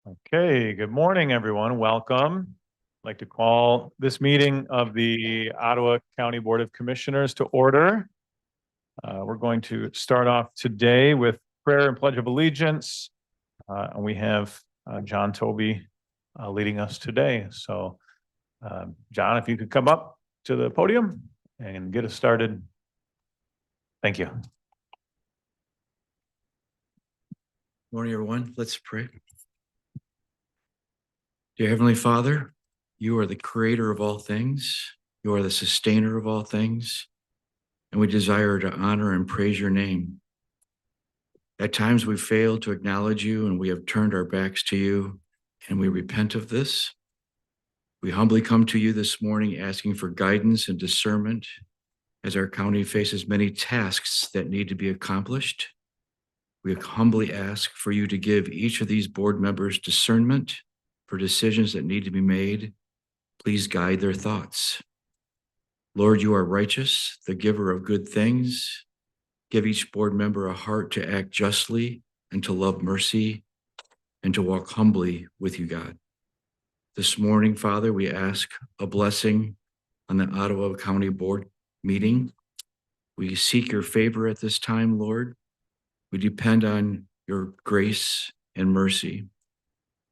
Okay, good morning, everyone. Welcome. I'd like to call this meeting of the Ottawa County Board of Commissioners to order. We're going to start off today with prayer and pledge of allegiance. And we have John Toby leading us today. So, John, if you could come up to the podium and get us started. Thank you. Morning, everyone. Let's pray. Dear Heavenly Father, you are the creator of all things. You are the sustainer of all things. And we desire to honor and praise your name. At times we fail to acknowledge you and we have turned our backs to you, and we repent of this. We humbly come to you this morning asking for guidance and discernment as our county faces many tasks that need to be accomplished. We humbly ask for you to give each of these board members discernment for decisions that need to be made. Please guide their thoughts. Lord, you are righteous, the giver of good things. Give each board member a heart to act justly and to love mercy and to walk humbly with you, God. This morning, Father, we ask a blessing on the Ottawa County Board meeting. We seek your favor at this time, Lord. We depend on your grace and mercy.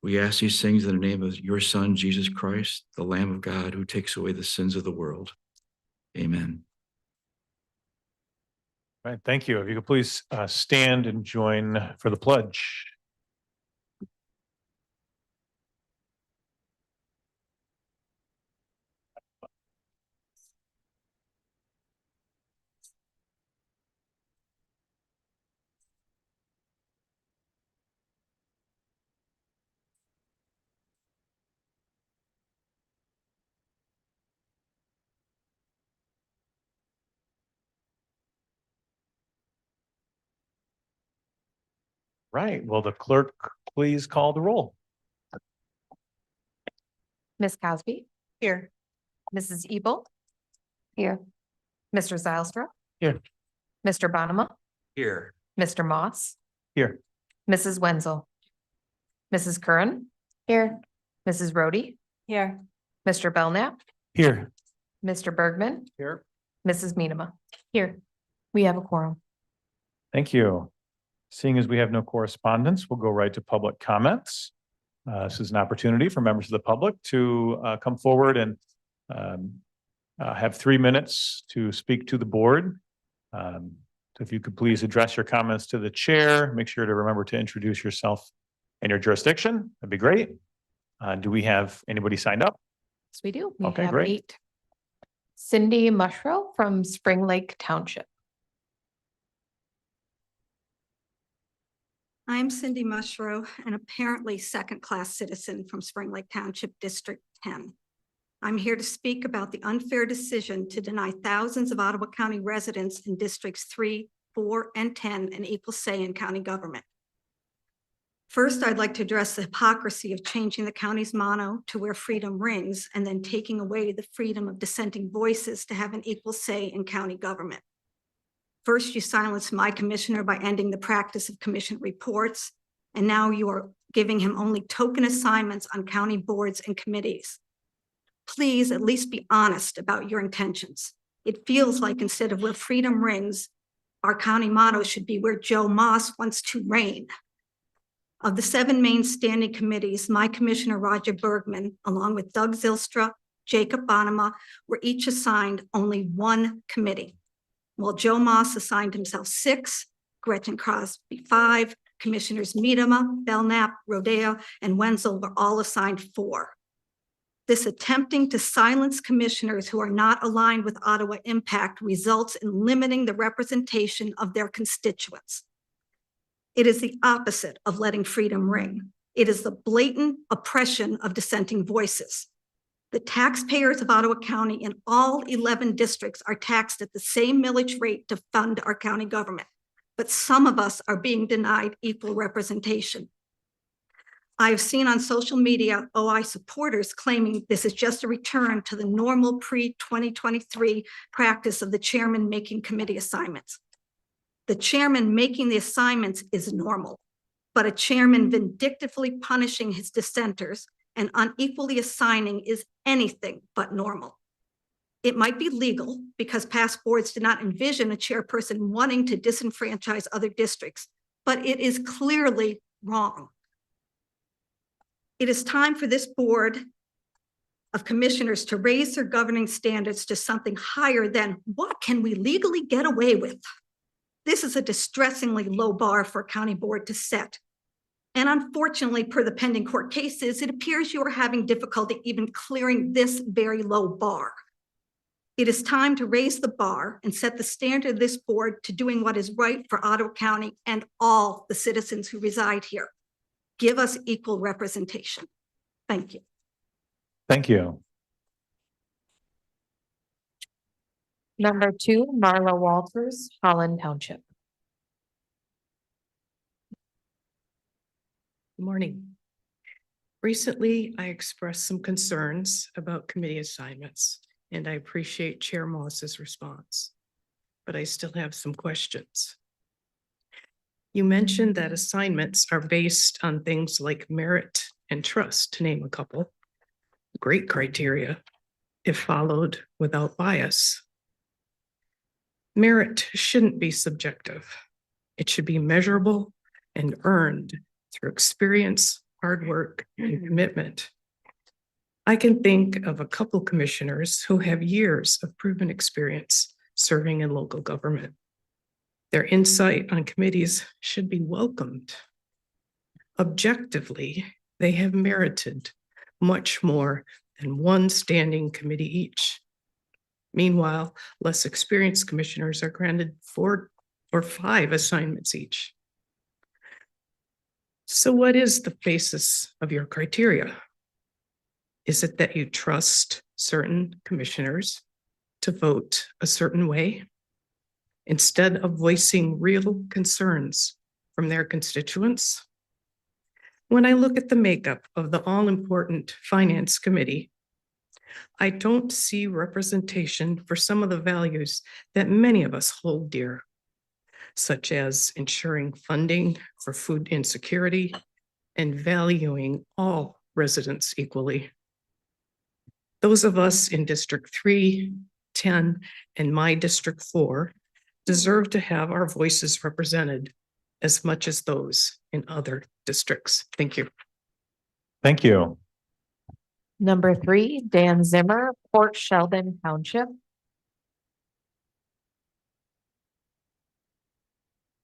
We ask these things in the name of your Son, Jesus Christ, the Lamb of God, who takes away the sins of the world. Amen. All right, thank you. If you could please stand and join for the pledge. Right. Will the clerk please call the roll? Ms. Cosby? Here. Mrs. Ebel? Here. Mr. Zylstra? Here. Mr. Bonema? Here. Mr. Moss? Here. Mrs. Wenzel? Mrs. Curran? Here. Mrs. Rohde? Here. Mr. Belknap? Here. Mr. Bergman? Here. Mrs. Miedema? Here. We have a quorum. Thank you. Seeing as we have no correspondence, we'll go right to public comments. This is an opportunity for members of the public to come forward and have 3 minutes to speak to the board. So if you could please address your comments to the chair, make sure to remember to introduce yourself and your jurisdiction. That'd be great. Do we have anybody signed up? Yes, we do. We Okay, have great. 8. Cindy Mushrow from Spring Lake Township. I'm Cindy Mushrow, an apparently second-class citizen from Spring Lake Township, District 10. I'm here to speak about the unfair decision to deny thousands of Ottawa County residents in Districts 3, 4, and 10 an equal say in county government. First, I'd like to address the hypocrisy of changing the county's motto to "Where freedom rings" and then taking away the freedom of dissenting voices to have an equal say in county government. First, you silenced my commissioner by ending the practice of commission reports, and now you are giving him only token assignments on county boards and committees. Please at least be honest about your intentions. It feels like instead of "Where freedom rings," our county motto should be "Where Joe Moss wants to reign." Of the 7 main standing committees, my commissioner, Roger Bergman, along with Doug Zylstra, Jacob Bonema, were each assigned only 1 committee, while Joe Moss assigned himself 6, Gretchen Crosby 5, Commissioners Miedema, Belknap, Rodeo, and Wenzel were all assigned 4. This attempting to silence commissioners who are not aligned with Ottawa Impact results in limiting the representation of their constituents. It is the opposite of letting freedom ring. It is the blatant oppression of dissenting voices. The taxpayers of Ottawa County in all 11 districts are taxed at the same millage rate to fund our county government, but some of us are being denied equal representation. I have seen on social media OI supporters claiming this is just a return to the normal pre-2023 practice of the chairman making committee assignments. The chairman making the assignments is normal. but a chairman vindictively punishing his dissenters and unequally assigning is anything but normal. It might be legal because past boards did not envision a chairperson wanting to disenfranchise other districts, but it is clearly wrong. It is time for this board of commissioners to raise their governing standards to something higher than what can we legally get away with? This is a distressingly low bar for a county board to set. And unfortunately, per the pending court cases, it appears you are having difficulty even clearing this very low bar. It is time to raise the bar and set the standard of this board to doing what is right for Ottawa County and all the citizens who reside here. Give us equal representation. Thank you. Thank you. Number 2, Marla Walters, Holland Township. Good morning. Recently, I expressed some concerns about committee assignments, and I appreciate Chair Moss's response, but I still have some questions. You mentioned that assignments are based on things like merit and trust, to name a couple. Great criteria if followed without bias. Merit shouldn't be subjective. It should be measurable and earned through experience, hard work, and commitment. I can think of a couple commissioners who have years of proven experience serving in local government. Their insight on committees should be welcomed. Objectively, they have merited much more than one standing committee each. Meanwhile, less experienced commissioners are granted 4 or 5 assignments each. So what is the basis of your criteria? Is it that you trust certain commissioners to vote a certain way instead of voicing real concerns from their constituents? When I look at the makeup of the all-important Finance Committee, I don't see representation for some of the values that many of us hold dear, such as ensuring funding for food insecurity and valuing all residents equally. Those of us in District 3, 10, and my District 4 deserve to have our voices represented as much as those in other districts. Thank you. Thank you. Number 3, Dan Zimmer, Port Sheldon Township.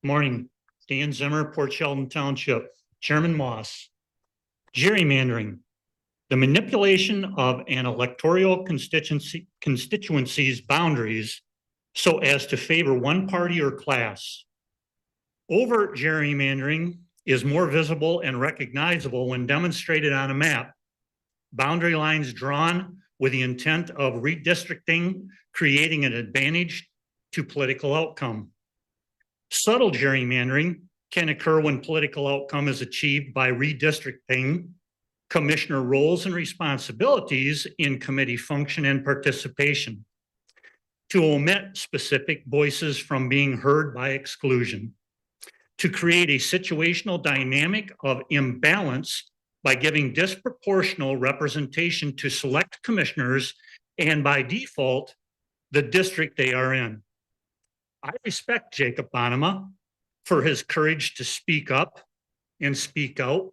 Morning, Dan Zimmer, Port Sheldon Township. Chairman Moss. Gerrymandering, the manipulation of an electoral constituency's boundaries so as to favor one party or class. Overt gerrymandering is more visible and recognizable when demonstrated on a map. Boundary lines drawn with the intent of redistricting, creating an advantage to political outcome. Subtle gerrymandering can occur when political outcome is achieved by redistricting commissioner roles and responsibilities in committee function and participation, to omit specific voices from being heard by exclusion, to create a situational dynamic of imbalance by giving disproportional representation to select commissioners and by default, the district they are in. I respect Jacob Bonema for his courage to speak up and speak out,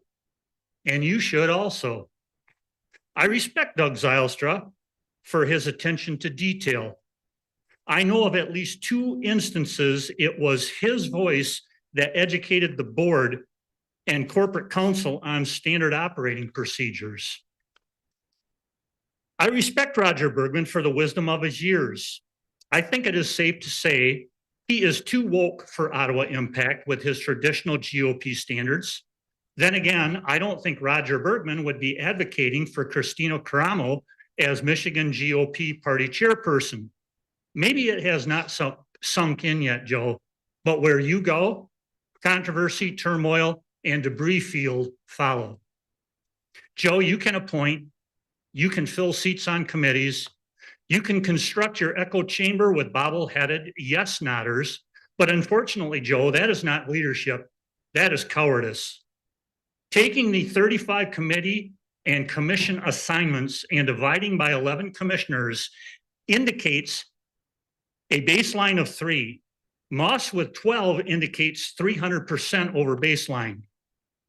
and you should also. I respect Doug Zylstra for his attention to detail. I know of at least 2 instances it was his voice that educated the board and corporate counsel on standard operating procedures. I respect Roger Bergman for the wisdom of his years. I think it is safe to say he is too woke for Ottawa Impact with his traditional GOP standards. Then again, I don't think Roger Bergman would be advocating for Christina Caramo as Michigan GOP party chairperson. Maybe it has not sunk in yet, Joe, but where you go, controversy, turmoil, and debris field follow. Joe, you can appoint, you can fill seats on committees, you can construct your echo chamber with bobble-headed yes nodders, but unfortunately, Joe, that is not leadership, that is cowardice. Taking the 35 committee and commission assignments and dividing by 11 commissioners indicates a baseline of 3. Moss with 12 indicates 300% over baseline.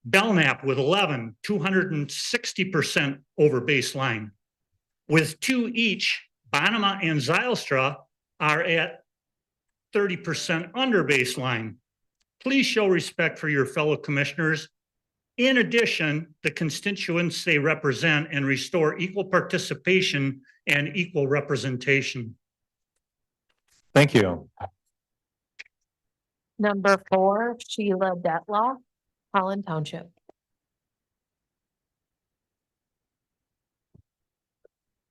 Belknap with 11, 260% over baseline. With 2 each, Bonema and Zylstra are at 30% under baseline. Please show respect for your fellow commissioners. In addition, the constituents they represent, and restore equal participation and equal representation. Thank you. Number 4, Sheila Detloff, Holland Township.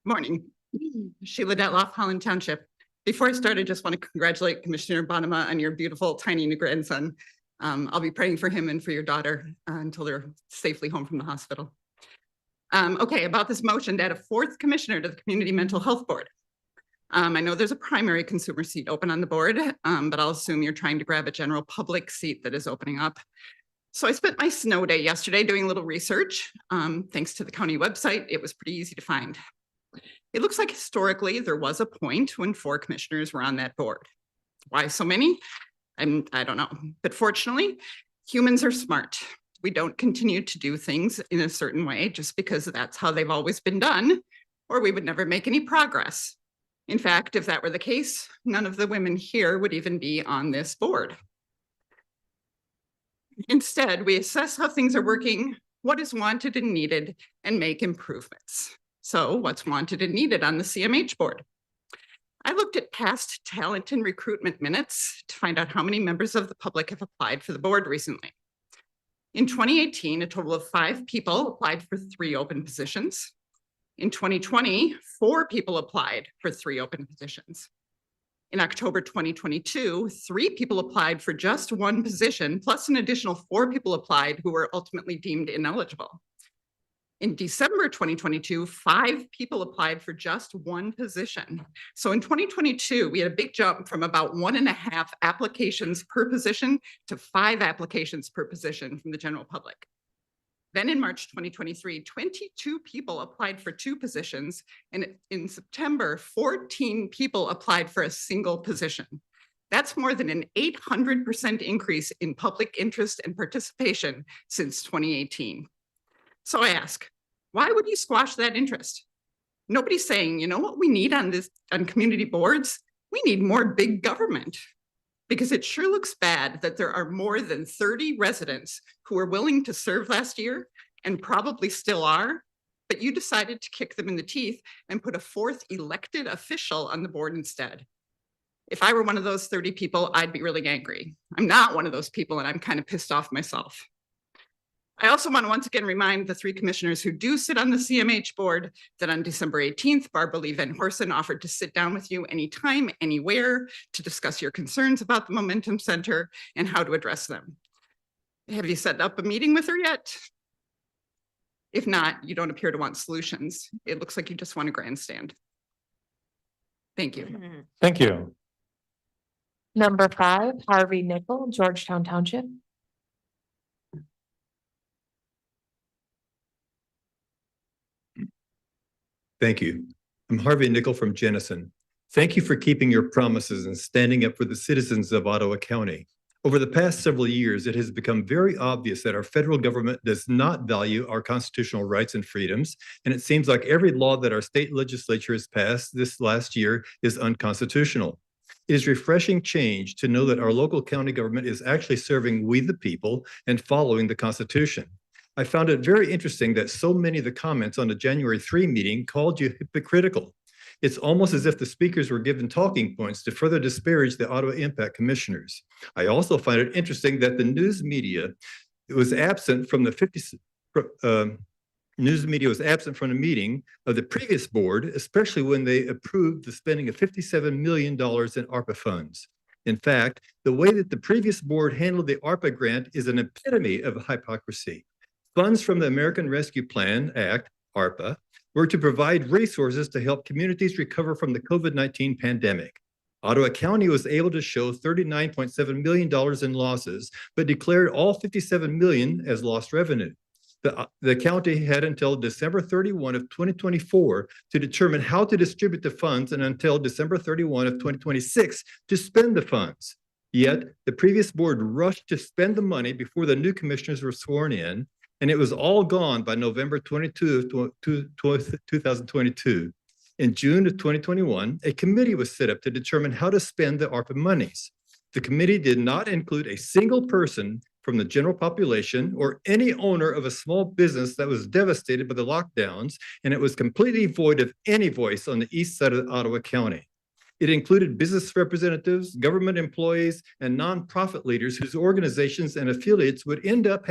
Morning, Sheila Detloff, Holland Township. Before I start, I just want to congratulate Commissioner Bonema on your beautiful tiny new grandson. I'll be praying for him and for your daughter until they're safely home from the hospital. Okay, about this motion to add a 4th commissioner to the Community Mental Health Board. I know there's a primary consumer seat open on the board, but I'll assume you're trying to grab a general public seat that is opening up. So I spent my snow day yesterday doing a little research. Thanks to the county website, it was pretty easy to find. It looks like historically there was a point when 4 commissioners were on that board. Why so many? I don't know, but fortunately, humans are smart. We don't continue to do things in a certain way just because that's how they've always been done, or we would never make any progress. In fact, if that were the case, none of the women here would even be on this board. Instead, we assess how things are working, what is wanted and needed, and make improvements. So what's wanted and needed on the CMH board? I looked at past talent and recruitment minutes to find out how many members of the public have applied for the board recently. In 2018, a total of 5 people applied for 3 open positions. In 2020, 4 people applied for 3 open positions. In October 2022, 3 people applied for just 1 position, plus an additional 4 people applied who were ultimately deemed ineligible. In December 2022, 5 people applied for just 1 position. So in 2022, we had a big jump from about 1.5 applications per position to 5 applications per position from the general public. Then in March 2023, 22 people applied for 2 positions. And in September, 14 people applied for a single position. That's more than an 800% increase in public interest and participation since 2018. So I ask, why would you squash that interest? Nobody's saying, you know what we need on community boards? We need more big government, because it sure looks bad that there are more than 30 residents who were willing to serve last year and probably still are, but you decided to kick them in the teeth and put a 4th elected official on the board instead. If I were one of those 30 people, I'd be really angry. I'm not one of those people, and I'm kind of pissed off myself. I also want to once again remind the 3 commissioners who do sit on the CMH board that on December 18th, Barbara Lee Van Horsen offered to sit down with you anytime, anywhere to discuss your concerns about the Momentum Center and how to address them. Have you set up a meeting with her yet? If not, you don't appear to want solutions. It looks like you just want a grandstand. Thank you. Thank you. Number 5, Harvey Nickel, Georgetown Township. Thank you. I'm Harvey Nickel from Jenison. Thank you for keeping your promises and standing up for the citizens of Ottawa County. Over the past several years, it has become very obvious that our federal government does not value our constitutional rights and freedoms, and it seems like every law that our state legislature has passed this last year is unconstitutional. It is refreshing change to know that our local county government is actually serving we the people and following the Constitution. I found it very interesting that so many of the comments on the January 3 meeting called you hypocritical. It's almost as if the speakers were given talking points to further disparage the Ottawa Impact Commissioners. I also find it interesting that the news media was absent from the meeting of the previous board, especially when they approved the spending of $57 million in ARPA funds. In fact, the way that the previous board handled the ARPA grant is an epitome of hypocrisy. Funds from the American Rescue Plan Act, ARPA, were to provide resources to help communities recover from the COVID-19 pandemic. Ottawa County was able to show $39.7 million in losses, but declared all $57 million as lost revenue. The county had until December 31 of 2024 to determine how to distribute the funds and until December 31 of 2026 to spend the funds. Yet the previous board rushed to spend the money before the new commissioners were sworn in, and it was all gone by November 22 of 2022. In June of 2021, a committee was set up to determine how to spend the ARPA monies. The committee did not include a single person from the general population or any owner of a small business that was devastated by the lockdowns, and it was completely void of any voice on the east side of Ottawa County. It included business representatives, government employees, and nonprofit leaders whose organizations and affiliates would end up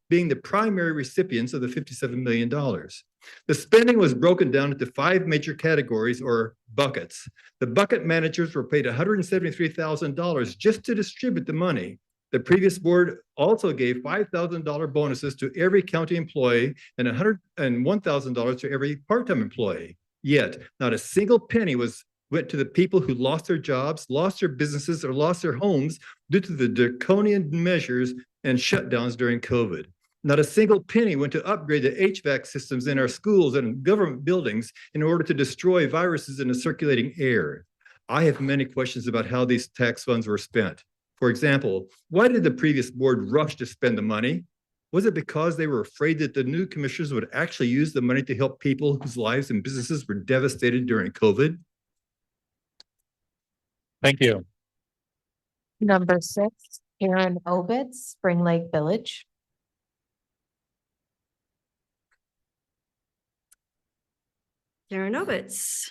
being the primary recipients of the $57 million. The spending was broken down into 5 major categories or buckets. The bucket managers were paid $173,000 just to distribute the money. The previous board also gave $5,000 bonuses to every county employee and $101,000 to every part-time employee. Yet, not a single penny went to the people who lost their jobs, lost their businesses, or lost their homes due to the draconian measures and shutdowns during COVID. Not a single penny went to upgrade the HVAC systems in our schools and government buildings in order to destroy viruses in the circulating air. I have many questions about how these tax funds were spent. For example, why did the previous board rush to spend the money? Was it because they were afraid that the new commissioners would actually use the money to help people whose lives and businesses were devastated during COVID? Thank you. Number 6, Aaron Obitz, Spring Lake Village. Karen Obitz,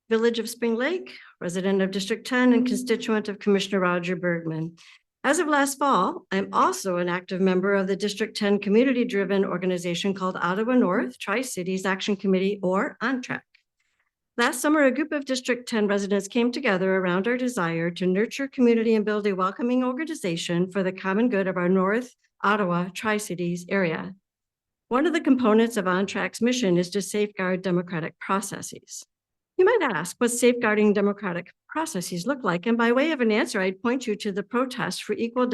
Village of Spring Lake, resident of District 10 and constituent of Commissioner Roger Bergman. As of last fall, I'm also an active member of the District 10 community-driven organization called Ottawa North Tri-Cities Action Committee, or OnTrack. Last summer, a group of District 10 residents came together around our desire to nurture community and build a welcoming organization for the common good of our North Ottawa Tri-Cities area. One of the components of OnTrack's mission is to safeguard democratic processes. You might ask what safeguarding democratic processes look like, and by way of an answer, I'd point you to the protest for equal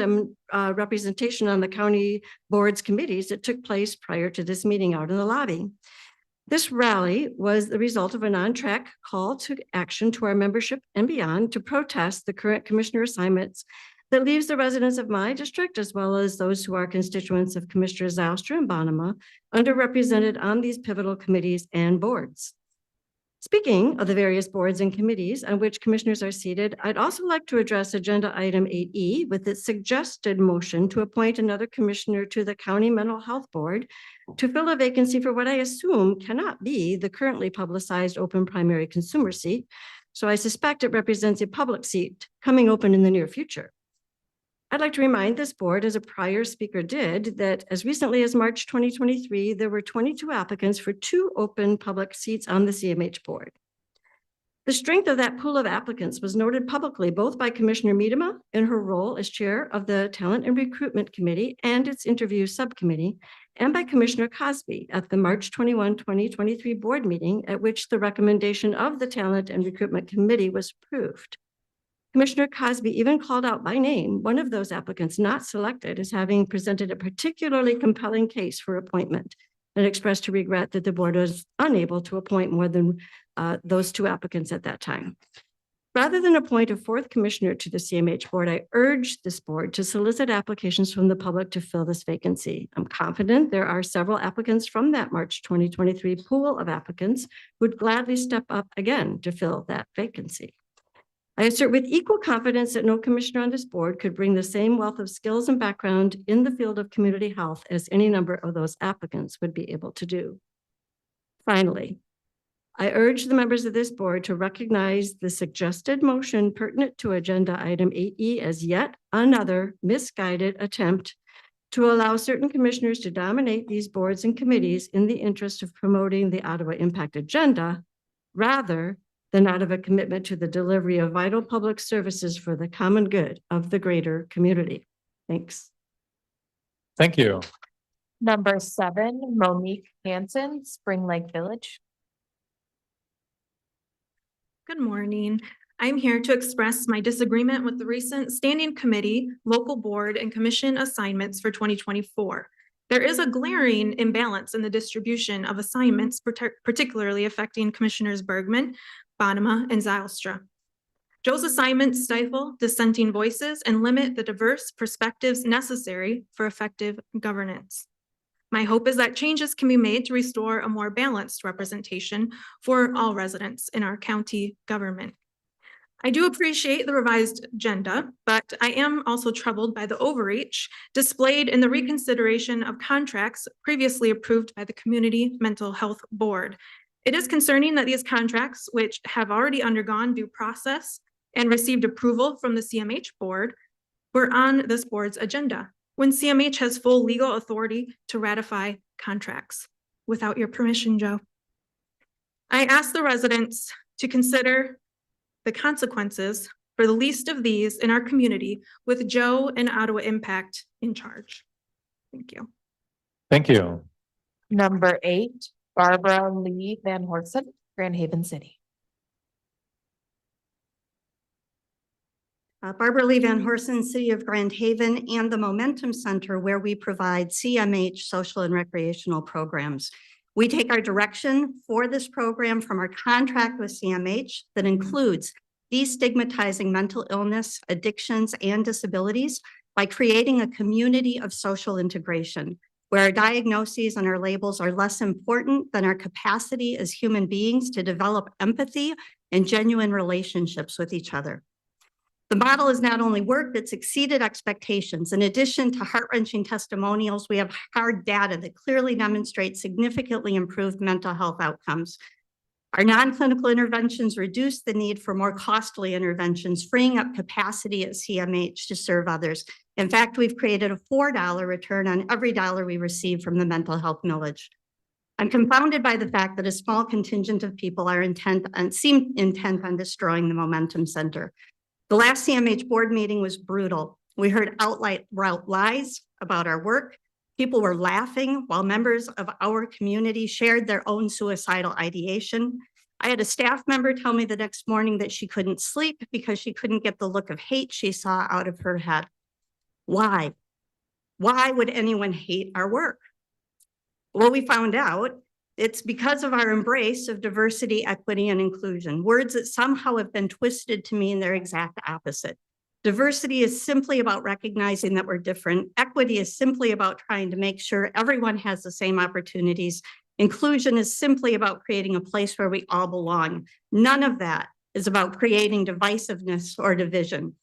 representation on the county board's committees that took place prior to this meeting out in the lobby. This rally was the result of an OnTrack call to action to our membership and beyond to protest the current commissioner assignments that leaves the residents of my district, as well as those who are constituents of Commissioners Zylstra and Bonema, underrepresented on these pivotal committees and boards. Speaking of the various boards and committees on which commissioners are seated, I'd also like to address agenda item 8E with its suggested motion to appoint another commissioner to the County Mental Health Board to fill a vacancy for what I assume cannot be the currently publicized open primary consumer seat. So I suspect it represents a public seat coming open in the near future. I'd like to remind this board, as a prior speaker did, that as recently as March 2023, there were 22 applicants for 2 open public seats on the CMH board. The strength of that pool of applicants was noted publicly both by Commissioner Miedema in her role as chair of the Talent and Recruitment Committee and its interview subcommittee, and by Commissioner Cosby at the March 21, 2023 board meeting, at which the recommendation of the Talent and Recruitment Committee was approved. Commissioner Cosby even called out by name one of those applicants not selected as having presented a particularly compelling case for appointment, and expressed her regret that the board was unable to appoint more than those 2 applicants at that time. Rather than appoint a 4th commissioner to the CMH board, I urge this board to solicit applications from the public to fill this vacancy. I'm confident there are several applicants from that March 2023 pool of applicants who would gladly step up again to fill that vacancy. I assert with equal confidence that no commissioner on this board could bring the same wealth of skills and background in the field of community health as any number of those applicants would be able to do. Finally, I urge the members of this board to recognize the suggested motion pertinent to agenda item 8E as yet another misguided attempt to allow certain commissioners to dominate these boards and committees in the interest of promoting the Ottawa Impact Agenda, rather than out of a commitment to the delivery of vital public services for the common good of the greater community. Thanks. Thank you. Number 7, Monique Hansen, Spring Lake Village. Good morning. I'm here to express my disagreement with the recent standing committee, local board, and commission assignments for 2024. There is a glaring imbalance in the distribution of assignments, particularly affecting Commissioners Bergman, Bonema, and Zylstra. Joe's assignments stifle dissenting voices and limit the diverse perspectives necessary for effective governance. My hope is that changes can be made to restore a more balanced representation for all residents in our county government. I do appreciate the revised agenda, but I am also troubled by the overreach displayed in the reconsideration of contracts previously approved by the Community Mental Health Board. It is concerning that these contracts, which have already undergone due process and received approval from the CMH board, were on this board's agenda when CMH has full legal authority to ratify contracts. Without your permission, Joe. I ask the residents to consider the consequences for the least of these in our community with Joe and Ottawa Impact in charge. Thank you. Thank you. Number 8, Barbara Lee Van Horsen, Grand Haven City. Barbara Lee Van Horsen, City of Grand Haven, and the Momentum Center, where we provide CMH social and recreational programs. We take our direction for this program from our contract with CMH that includes destigmatizing mental illness, addictions, and disabilities by creating a community of social integration, where our diagnoses and our labels are less important than our capacity as human beings to develop empathy and genuine relationships with each other. The model has not only worked, it's exceeded expectations. In addition to heart-wrenching testimonials, we have hard data that clearly demonstrates significantly improved mental health outcomes. Our non-clinical interventions reduce the need for more costly interventions, freeing up capacity at CMH to serve others. In fact, we've created a $4 return on every dollar we receive from the mental health millage. I'm confounded by the fact that a small contingent of people seem intent on destroying the Momentum Center. The last CMH board meeting was brutal. We heard outright lies about our work. People were laughing while members of our community shared their own suicidal ideation. I had a staff member tell me the next morning that she couldn't sleep because she couldn't get the look of hate she saw out of her head. Why? Why would anyone hate our work? Well, we found out it's because of our embrace of diversity, equity, and inclusion, words that somehow have been twisted to mean their exact opposite. Diversity is simply about recognizing that we're different. Equity is simply about trying to make sure everyone has the same opportunities. Inclusion is simply about creating a place where we all belong. None of that is about creating divisiveness or division.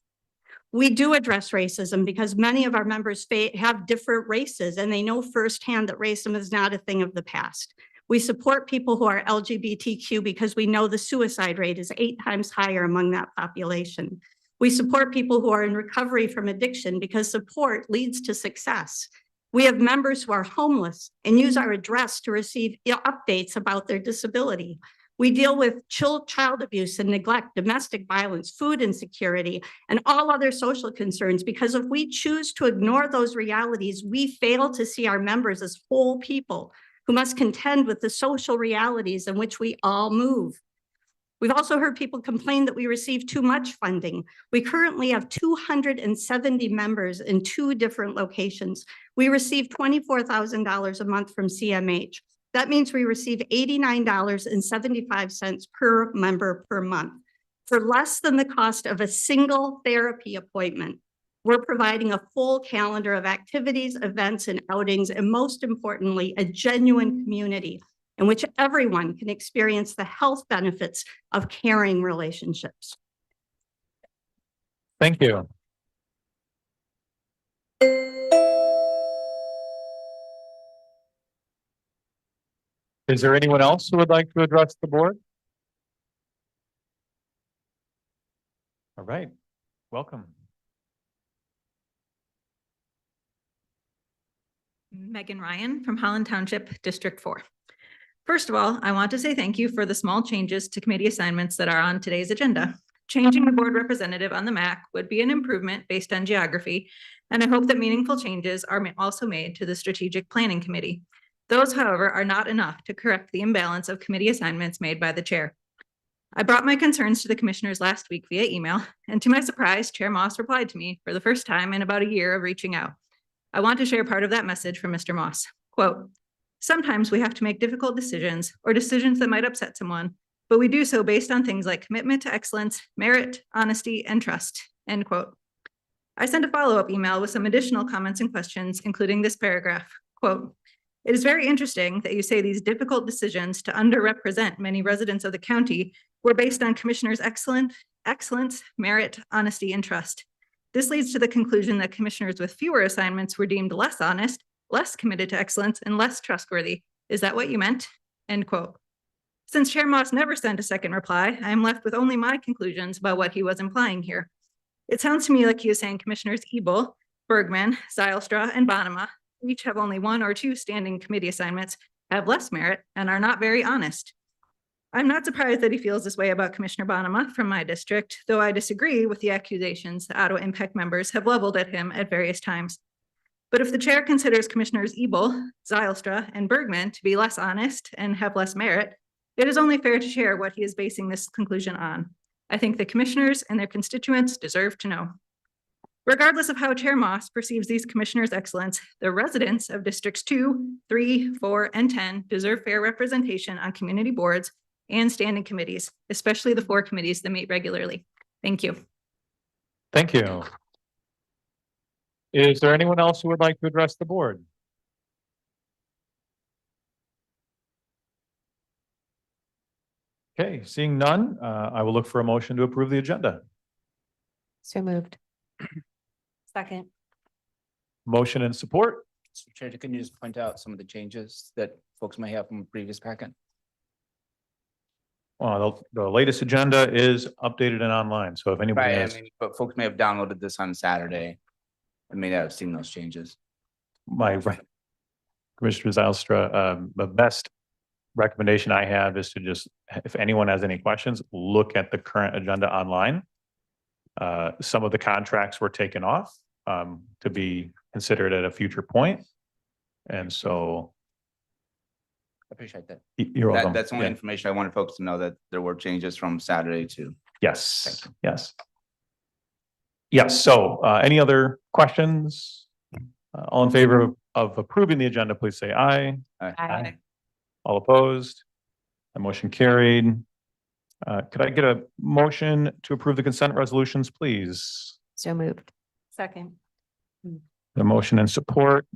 We do address racism because many of our members have different races and they know firsthand that racism is not a thing of the past. We support people who are LGBTQ because we know the suicide rate is 8 times higher among that population. We support people who are in recovery from addiction because support leads to success. We have members who are homeless and use our address to receive updates about their disability. We deal with child abuse and neglect, domestic violence, food insecurity, and all other social concerns because if we choose to ignore those realities, we fail to see our members as whole people who must contend with the social realities in which we all move. We've also heard people complain that we receive too much funding. We currently have 270 members in 2 different locations. We receive $24,000 a month from CMH. That means we receive $89.75 per member per month. For less than the cost of a single therapy appointment, we're providing a full calendar of activities, events, and outings, and most importantly, a genuine community in which everyone can experience the health benefits of caring relationships. Thank you. Is there anyone else who would like to address the board? All right, welcome. Megan Ryan from Holland Township, District 4. First of all, I want to say thank you for the small changes to committee assignments that are on today's agenda. Changing the board representative on the MAC would be an improvement based on geography, and I hope that meaningful changes are also made to the Strategic Planning Committee. Those, however, are not enough to correct the imbalance of committee assignments made by the chair. I brought my concerns to the commissioners last week via email, and to my surprise, Chair Moss replied to me for the first time in about a year of reaching out. I want to share part of that message from Mr. Moss. Quote, "Sometimes we have to make difficult decisions or decisions that might upset someone, but we do so based on things like commitment to excellence, merit, honesty, and trust." End quote. I sent a follow-up email with some additional comments and questions, including this paragraph. Quote, "It is very interesting that you say these difficult decisions to underrepresent many residents of the county were based on commissioners' excellence, merit, honesty, and trust. This leads to the conclusion that commissioners with fewer assignments were deemed less honest, less committed to excellence, and less trustworthy. Is that what you meant?" End quote. Since Chair Moss never sent a second reply, I am left with only my conclusions about what he was implying here. It sounds to me like he is saying Commissioners Ebel, Bergman, Zylstra, and Bonema each have only 1 or 2 standing committee assignments, have less merit, and are not very honest. I'm not surprised that he feels this way about Commissioner Bonema from my district, though I disagree with the accusations the Ottawa Impact members have leveled at him at various times. But if the chair considers Commissioners Ebel, Zylstra, and Bergman to be less honest and have less merit, it is only fair to share what he is basing this conclusion on. I think the commissioners and their constituents deserve to know. Regardless of how Chair Moss perceives these commissioners' excellence, the residents of Districts 2, 3, 4, and 10 deserve fair representation on community boards and standing committees, especially the 4 committees that meet regularly. Thank you. Thank you. Is there anyone else who would like to address the board? Okay, seeing none, I will look for a motion to approve the agenda. So moved. Second. Motion and support. Mr. Chair, can you just point out some of the changes that folks may have from the previous packet? The latest agenda is updated and online, so if anybody Right, I has, mean, but folks may have downloaded this on Saturday and may not have seen those changes. Commissioner Zylstra, the best recommendation I have is to just, if anyone has any questions, look at the current agenda online. Some of the contracts were taken off to be considered at a future point. And so I appreciate that. you're welcome. That's the only Yeah. information I wanted folks to know, that there were changes from Saturday to. Yes, yes. Yes, so any other questions? All in favor of approving the agenda, please say aye. Aye. All opposed? The motion carried. Could I get a motion to approve the consent resolutions, please? So moved. Second. The motion and support.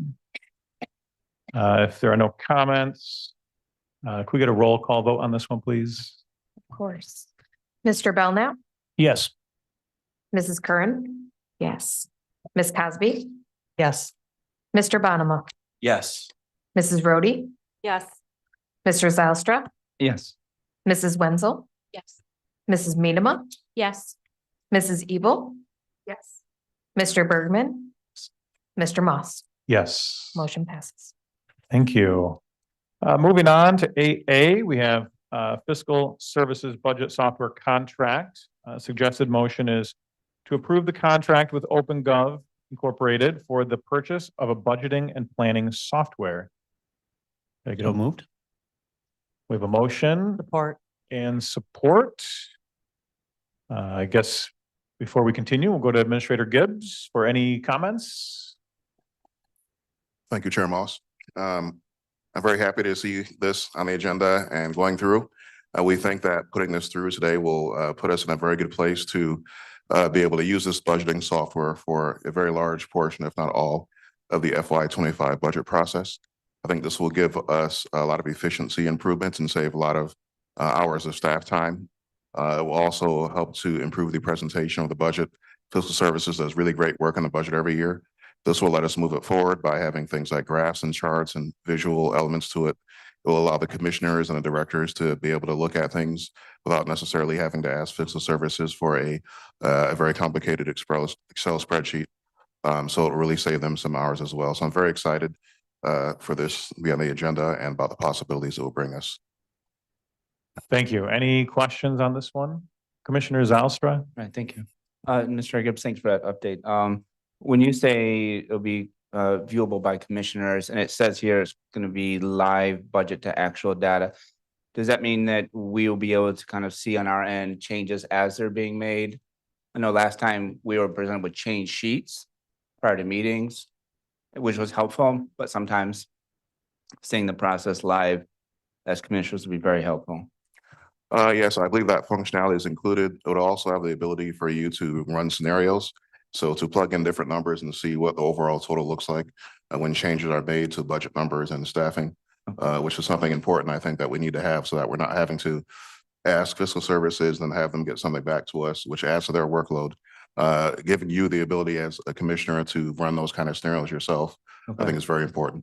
If there are no comments, could we get a roll call vote on this one, please? Of course. Mr. Belknap, Yes. Mrs. Curran. Yes. Ms. Cosby, Yes. Mr. Bonema, Yes. Mrs. Rhodey. Yes. Mr. Zylstra, Yes. Mrs. Wenzel. Yes. Mrs. Medema. Yes. Mrs. Ebel. Yes. Mr. Bergman. Mr. Moss. Yes. Motion passes. Thank you. Moving on to 8A, we have fiscal services budget software contract. Suggested motion is to approve the contract with OpenGov Incorporated for the purchase of a budgeting and planning software. Can I get a- moved. We have a motion Support. and support. I guess before we continue, we'll go to Administrator Gibbs for any comments. Thank you, Chair Moss. I'm very happy to see this on the agenda and going through. We think that putting this through today will put us in a very good place to be able to use this budgeting software for a very large portion, if not all, of the FY25 budget process. I think this will give us a lot of efficiency improvements and save a lot of hours of staff time. It will also help to improve the presentation of the budget. Fiscal Services does really great work on the budget every year. This will let us move it forward by having things like graphs and charts and visual elements to it. It will allow the commissioners and the directors to be able to look at things without necessarily having to ask Fiscal Services for a very complicated Excel spreadsheet. So it'll really save them some hours as well. So I'm very excited for this to be on the agenda and about the possibilities it will bring us. Thank you. Any questions on this one? Commissioner Zylstra? Right, thank you. Mr. Gibbs, thanks for that update. When you say it'll be viewable by commissioners, and it says here it's going to be live budget to actual data, does that mean that we will be able to kind of see on our end changes as they're being made? I know last time we were presented with change sheets prior to meetings. which was helpful, but sometimes seeing the process live as commissioners would be very helpful. Yes, I believe that functionality is included. It would also have the ability for you to run scenarios. So to plug in different numbers and see what the overall total looks like when changes are made to budget numbers and staffing, which is something important I think that we need to have so that we're not having to ask fiscal services and have them get something back to us, which adds to their workload. Giving you the ability as a commissioner to run those kind of scenarios yourself, I think is very important.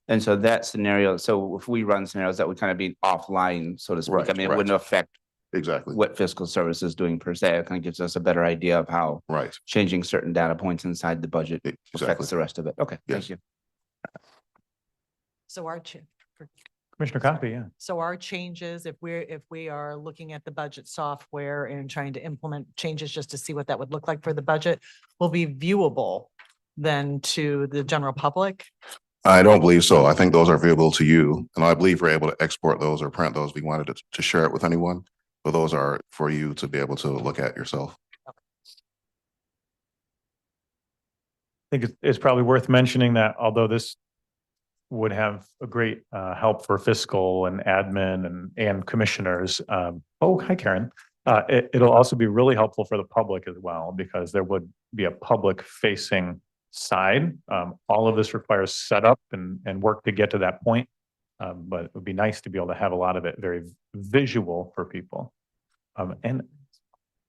And so that scenario, so if we run scenarios, that would kind of be offline, so to speak. Right, I mean, it right. wouldn't affect Exactly. what fiscal service is doing per se. It kind of gives us a better idea of how Right. changing certain data points inside the budget Exactly. affects the rest of it. Okay, Yes. thank you. So our, Commissioner Coffey, yeah. so our changes, if we are looking at the budget software and trying to implement changes just to see what that would look like for the budget, will be viewable then to the general public? I don't believe so. I think those are viewable to you. And I believe we're able to export those or print those if we wanted to share it with anyone. But those are for you to be able to look at yourself. I think it's probably worth mentioning that although this would have a great help for fiscal and admin and commissioners. Oh, hi, Karen. It'll also be really helpful for the public as well, because there would be a public facing side. All of this requires setup and work to get to that point. But it would be nice to be able to have a lot of it very visual for people. And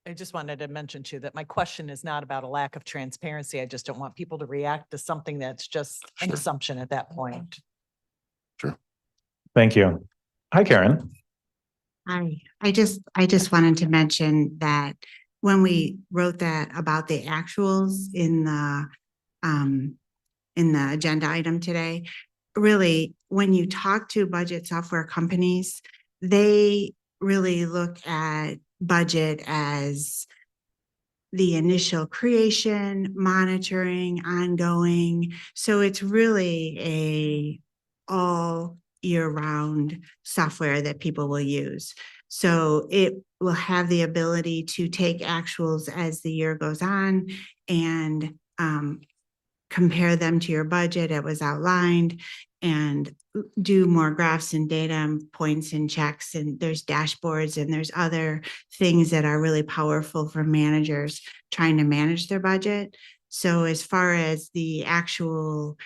I just wanted to mention too, that my question is not about a lack of transparency. I just don't want people to react to something that's just an assumption at that point. Sure. Thank you. Hi, Karen. Hi, I just wanted to mention that when we wrote that about the actuals in the agenda item today, really, when you talk to budget software companies, they really look at budget as the initial creation, monitoring, ongoing. So it's really a all year round software that people will use. So it will have the ability to take actuals as the year goes on and compare them to your budget. It was outlined and do more graphs and data and points and checks. And there's dashboards and there's other things that are really powerful for managers trying to manage their budget. So as far as the actual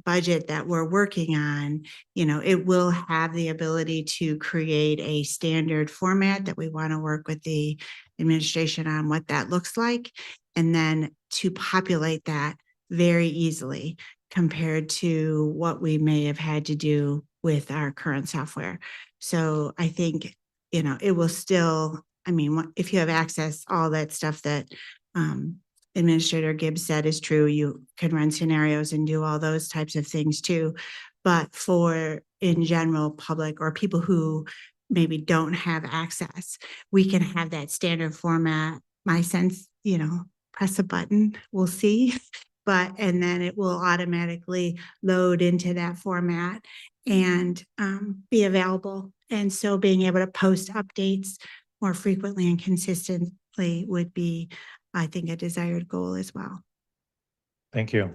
budget that we're working on, it will have the ability to create a standard format that we want to work with the administration on what that looks like, and then to populate that very easily compared to what we may have had to do with our current software. So I think, it will still, if you have access, all that stuff that Administrator Gibbs said is true. You can run scenarios and do all those types of things too. But for in general public or people who maybe don't have access, we can have that standard format. My sense, press a button, we'll see. And then it will automatically load into that format and be available. And so being able to post updates more frequently and consistently would be, I think, a desired goal as well. Thank you.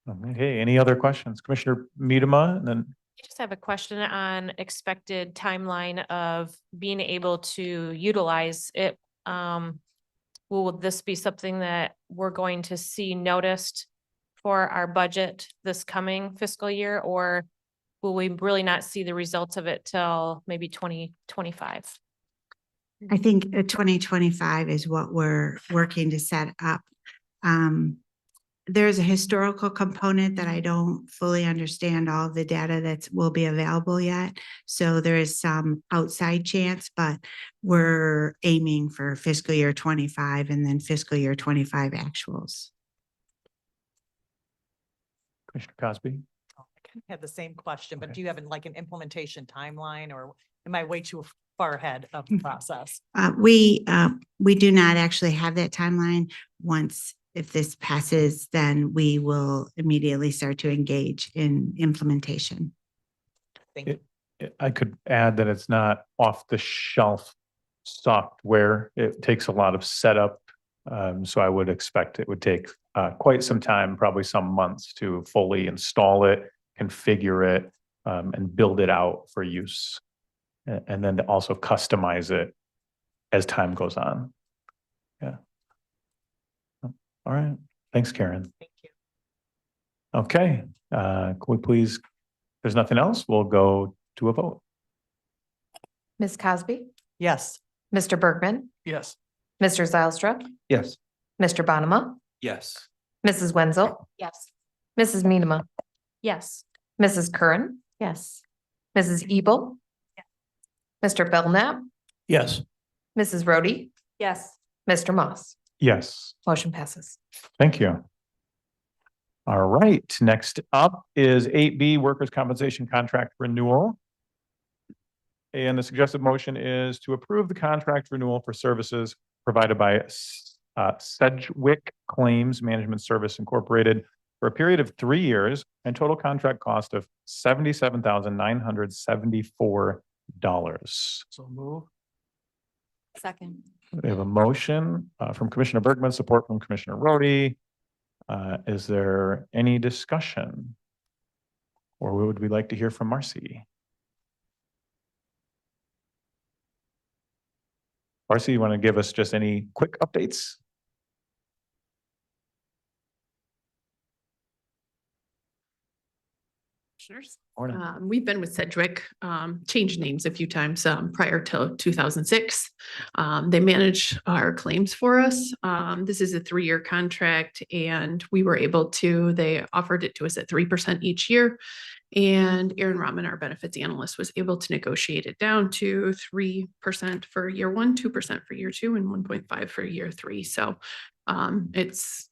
Okay, any other questions? Commissioner Miedema, and then I just have a question on expected timeline of being able to utilize it. Will this be something that we're going to see noticed for our budget this coming fiscal year, or will we really not see the results of it till maybe 2025? I think 2025 is what we're working to set up. There's a historical component that I don't fully understand all of the data that will be available yet. So there is some outside chance, but we're aiming for fiscal year 25 and then fiscal year 25 actuals. Commissioner Cosby. I kind of had the same question, but do you have an implementation timeline, or am I way too far ahead of the process? We do not actually have that timeline. If this passes, then we will immediately start to engage in implementation. Thank you. I could add that it's not off the shelf software. It takes a lot of setup So I would expect it would take quite some time, probably some months to fully install it, configure it, and build it out for use. And then to also customize it as time goes on. Yeah. All right. Thanks, Karen. Thank you. Okay, could we please, if there's nothing else, we'll go to a vote. Ms. Cosby, Yes. Mr. Bergman, Yes. Mr. Zylstra, Yes. Mr. Bonema, Yes. Mrs. Wenzel. Yes. Mrs. Minema. Yes. Mrs. Curran. Yes. Mrs. Ebel. Mr. Belknap, Yes. Mrs. Rhodey. Yes. Mr. Moss. Yes, Motion passes. thank you. All right, next up is 8B Workers' Compensation Contract Renewal. And the suggested motion is to approve the contract renewal for services provided by Sedgwick Claims Management Service Incorporated for a period of 3 years and total contract cost of $77,974. So move. Second. We have a motion from Commissioner Bergman, support from Commissioner Rhodey. Is there any discussion? Or would we like to hear from Marcy? Marcy, you want to give us just any quick updates? Morning. We've been with Sedgwick, changed names a few times prior to 2006. They manage our claims for us. This is a 3-year contract and we were able to, they offered it to us at 3% each year. And Aaron Rahman, our benefits analyst, was able to negotiate it down to 3% for year 1, 2% for year 2, and 1.5 for year 3. So it's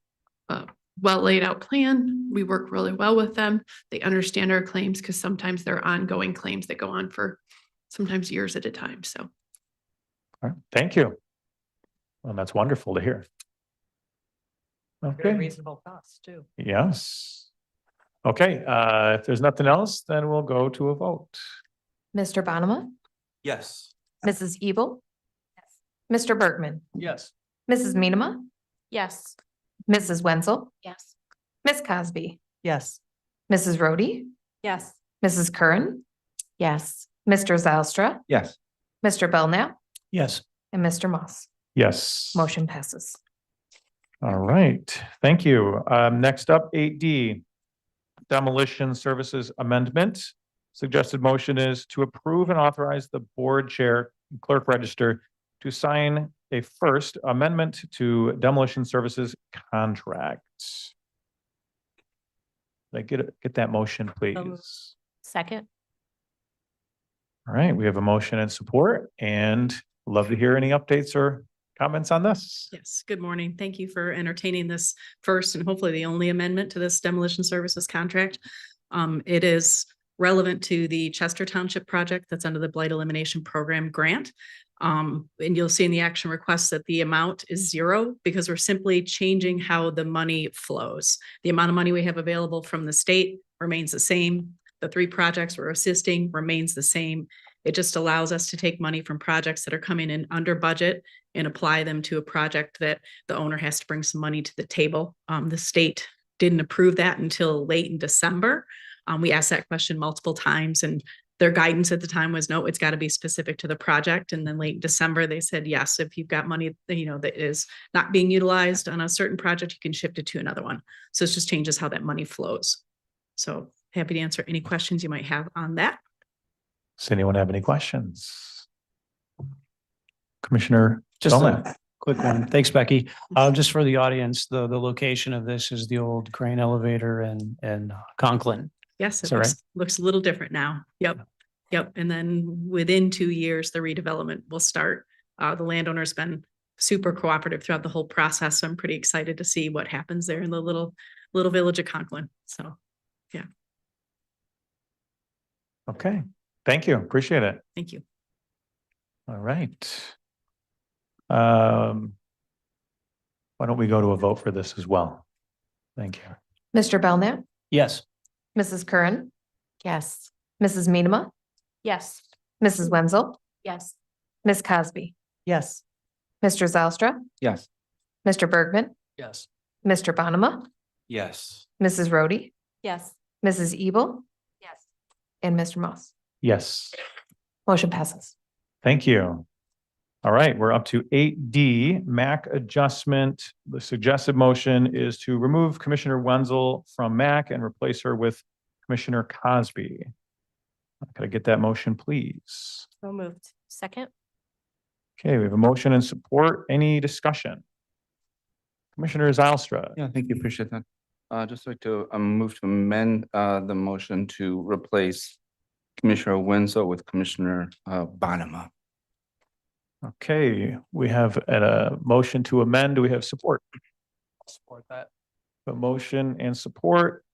well laid out plan. We work really well with them. They understand our claims because sometimes they're ongoing claims that go on for sometimes years at a time. So. All right, thank you. Well, that's wonderful to hear. Very Okay, reasonable cost too. yes. Okay, if there's nothing else, then we'll go to a vote. Mr. Bonema, Yes. Mrs. Ebel. Mr. Bergman, Yes. Mrs. Minema. Yes. Mrs. Wenzel. Yes. Ms. Cosby, Yes. Mrs. Rhodey. Yes. Mrs. Curran. Yes. Mr. Zylstra, Yes. Mr. Belknap, Yes. and Mr. Moss. Yes. Motion passes. All right, thank you. Next up, 8D, Demolition Services Amendment. Suggested motion is to approve and authorize the board chair and clerk register to sign a first amendment to demolition services contract. Like get that motion, please. Second. All right, we have a motion and support and love to hear any updates or comments on this. Yes, good morning. Thank you for entertaining this first and hopefully the only amendment to this demolition services contract. It is relevant to the Chester Township project that's under the Blight Elimination Program grant. And you'll see in the action request that the amount is 0 because we're simply changing how the money flows. The amount of money we have available from the state remains the same. The 3 projects we're assisting remains the same. It just allows us to take money from projects that are coming in under budget and apply them to a project that the owner has to bring some money to the table. The state didn't approve that until late in December. We asked that question multiple times and their guidance at the time was, no, it's got to be specific to the project. And then late December, they said, yes, if you've got money, that is not being utilized on a certain project, you can shift it to another one. So it just changes how that money flows. So happy to answer any questions you might have on that. Does anyone have any questions? Commissioner Just Belknap. a quick one. Thanks, Becky. Just for the audience, the location of this is the old crane elevator in Conklin. Yes, it So, right? looks a little different now. Yep. And then within 2 years, the redevelopment will start. The landowner's been super cooperative throughout the whole process. So I'm pretty excited to see what happens there in the little village of Conklin. So, yeah. Okay, thank you. Appreciate it. Thank you. All right. Why don't we go to a vote for this as well? Thank you. Mr. Belknap, Yes. Mrs. Curran. Yes. Mrs. Minema. Yes. Mrs. Wenzel. Yes. Ms. Cosby, Yes. Mr. Zylstra, Yes. Mr. Bergman, Yes. Mr. Bonema, Yes. Mrs. Rhodey, Yes. Mrs. Ebel, Yes. and Mr. Moss. Yes. Motion passes. Thank you. All right, we're up to 8D, MAC adjustment. The suggested motion is to remove Commissioner Wenzel from MAC and replace her with Commissioner Cosby. Could I get that motion, please? So moved. Second? Okay, we have a motion and support. Any discussion? Commissioner Zylstra. Yeah, thank you. Appreciate that. Just like to move to amend the motion to replace Commissioner Wenzel with Commissioner Bonema. Okay, we have a motion to amend. Do we have support? Support that. A motion and support.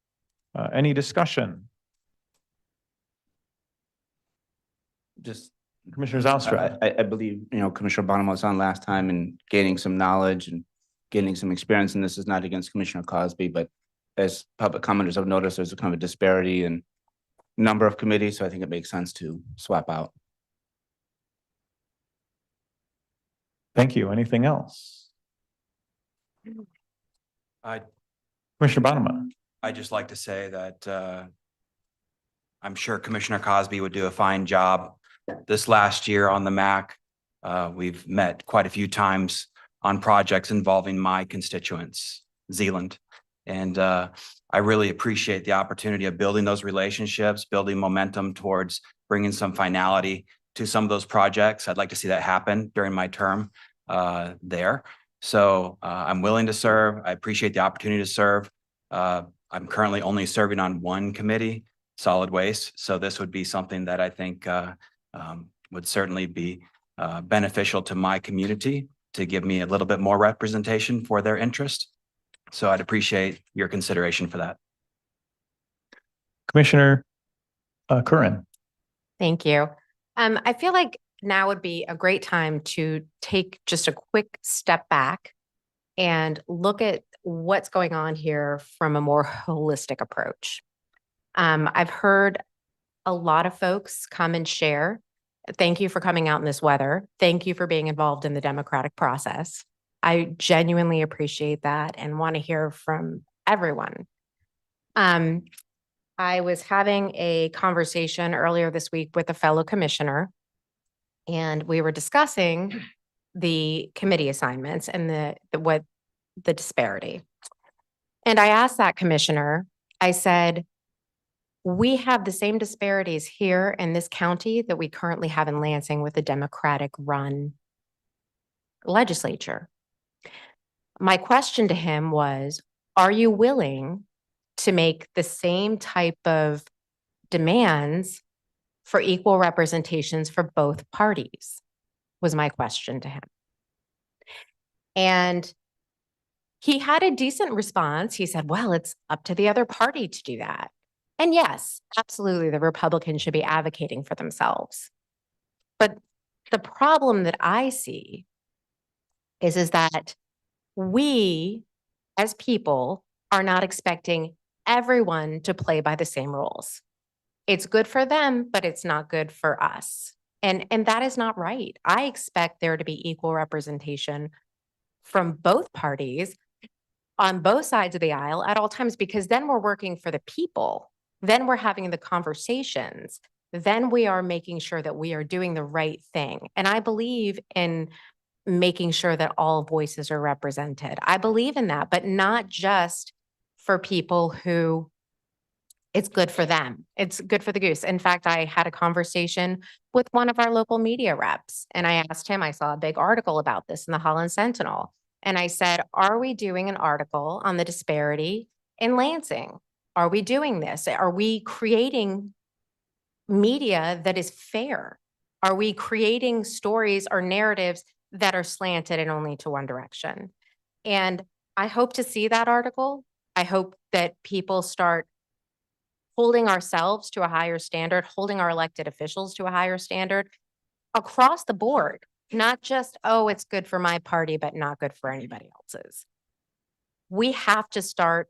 Any discussion? Just Commissioner Zylstra. I believe, Commissioner Bonema was on last time and gaining some knowledge and gaining some experience, and this is not against Commissioner Cosby, but as public commenters have noticed, there's a kind of a disparity in number of committees, so I think it makes sense to swap out. Thank you. Anything else? I Commissioner Bonema. I just like to say that I'm sure Commissioner Cosby would do a fine job this last year on the MAC. We've met quite a few times on projects involving my constituents, Zealand. And I really appreciate the opportunity of building those relationships, building momentum towards bringing some finality to some of those projects. I'd like to see that happen during my term there. So I'm willing to serve. I appreciate the opportunity to serve. I'm currently only serving on one committee, solid waste. So this would be something that I think would certainly be beneficial to my community to give me a little bit more representation for their interest. So I'd appreciate your consideration for that. Commissioner Curran. Thank you. I feel like now would be a great time to take just a quick step back and look at what's going on here from a more holistic approach. I've heard a lot of folks come and share. Thank you for coming out in this weather. Thank you for being involved in the democratic process. I genuinely appreciate that and want to hear from everyone. I was having a conversation earlier this week with a fellow commissioner, and we were discussing the committee assignments and the disparity. And I asked that commissioner, I said, we have the same disparities here in this county that we currently have in Lansing with the Democratic run legislature. My question to him was, are you willing to make the same type of demands for equal representations for both parties? Was my question to him. And he had a decent response. He said, well, it's up to the other party to do that. And yes, absolutely, the Republicans should be advocating for themselves. But the problem that I see is that we as people are not expecting everyone to play by the same rules. It's good for them, but it's not good for us. And that is not right. I expect there to be equal representation from both parties on both sides of the aisle at all times, because then we're working for the people. Then we're having the conversations. Then we are making sure that we are doing the right thing. And I believe in making sure that all voices are represented. I believe in that, but not just for people who it's good for them. It's good for the goose. In fact, I had a conversation with one of our local media reps, and I asked him, I saw a big article about this in the Holland Sentinel. And I said, are we doing an article on the disparity in Lansing? Are we doing this? Are we creating media that is fair? Are we creating stories or narratives that are slanted and only to one direction? And I hope to see that article. I hope that people start holding ourselves to a higher standard, holding our elected officials to a higher standard across the board, not just, oh, it's good for my party, but not good for anybody else's. We have to start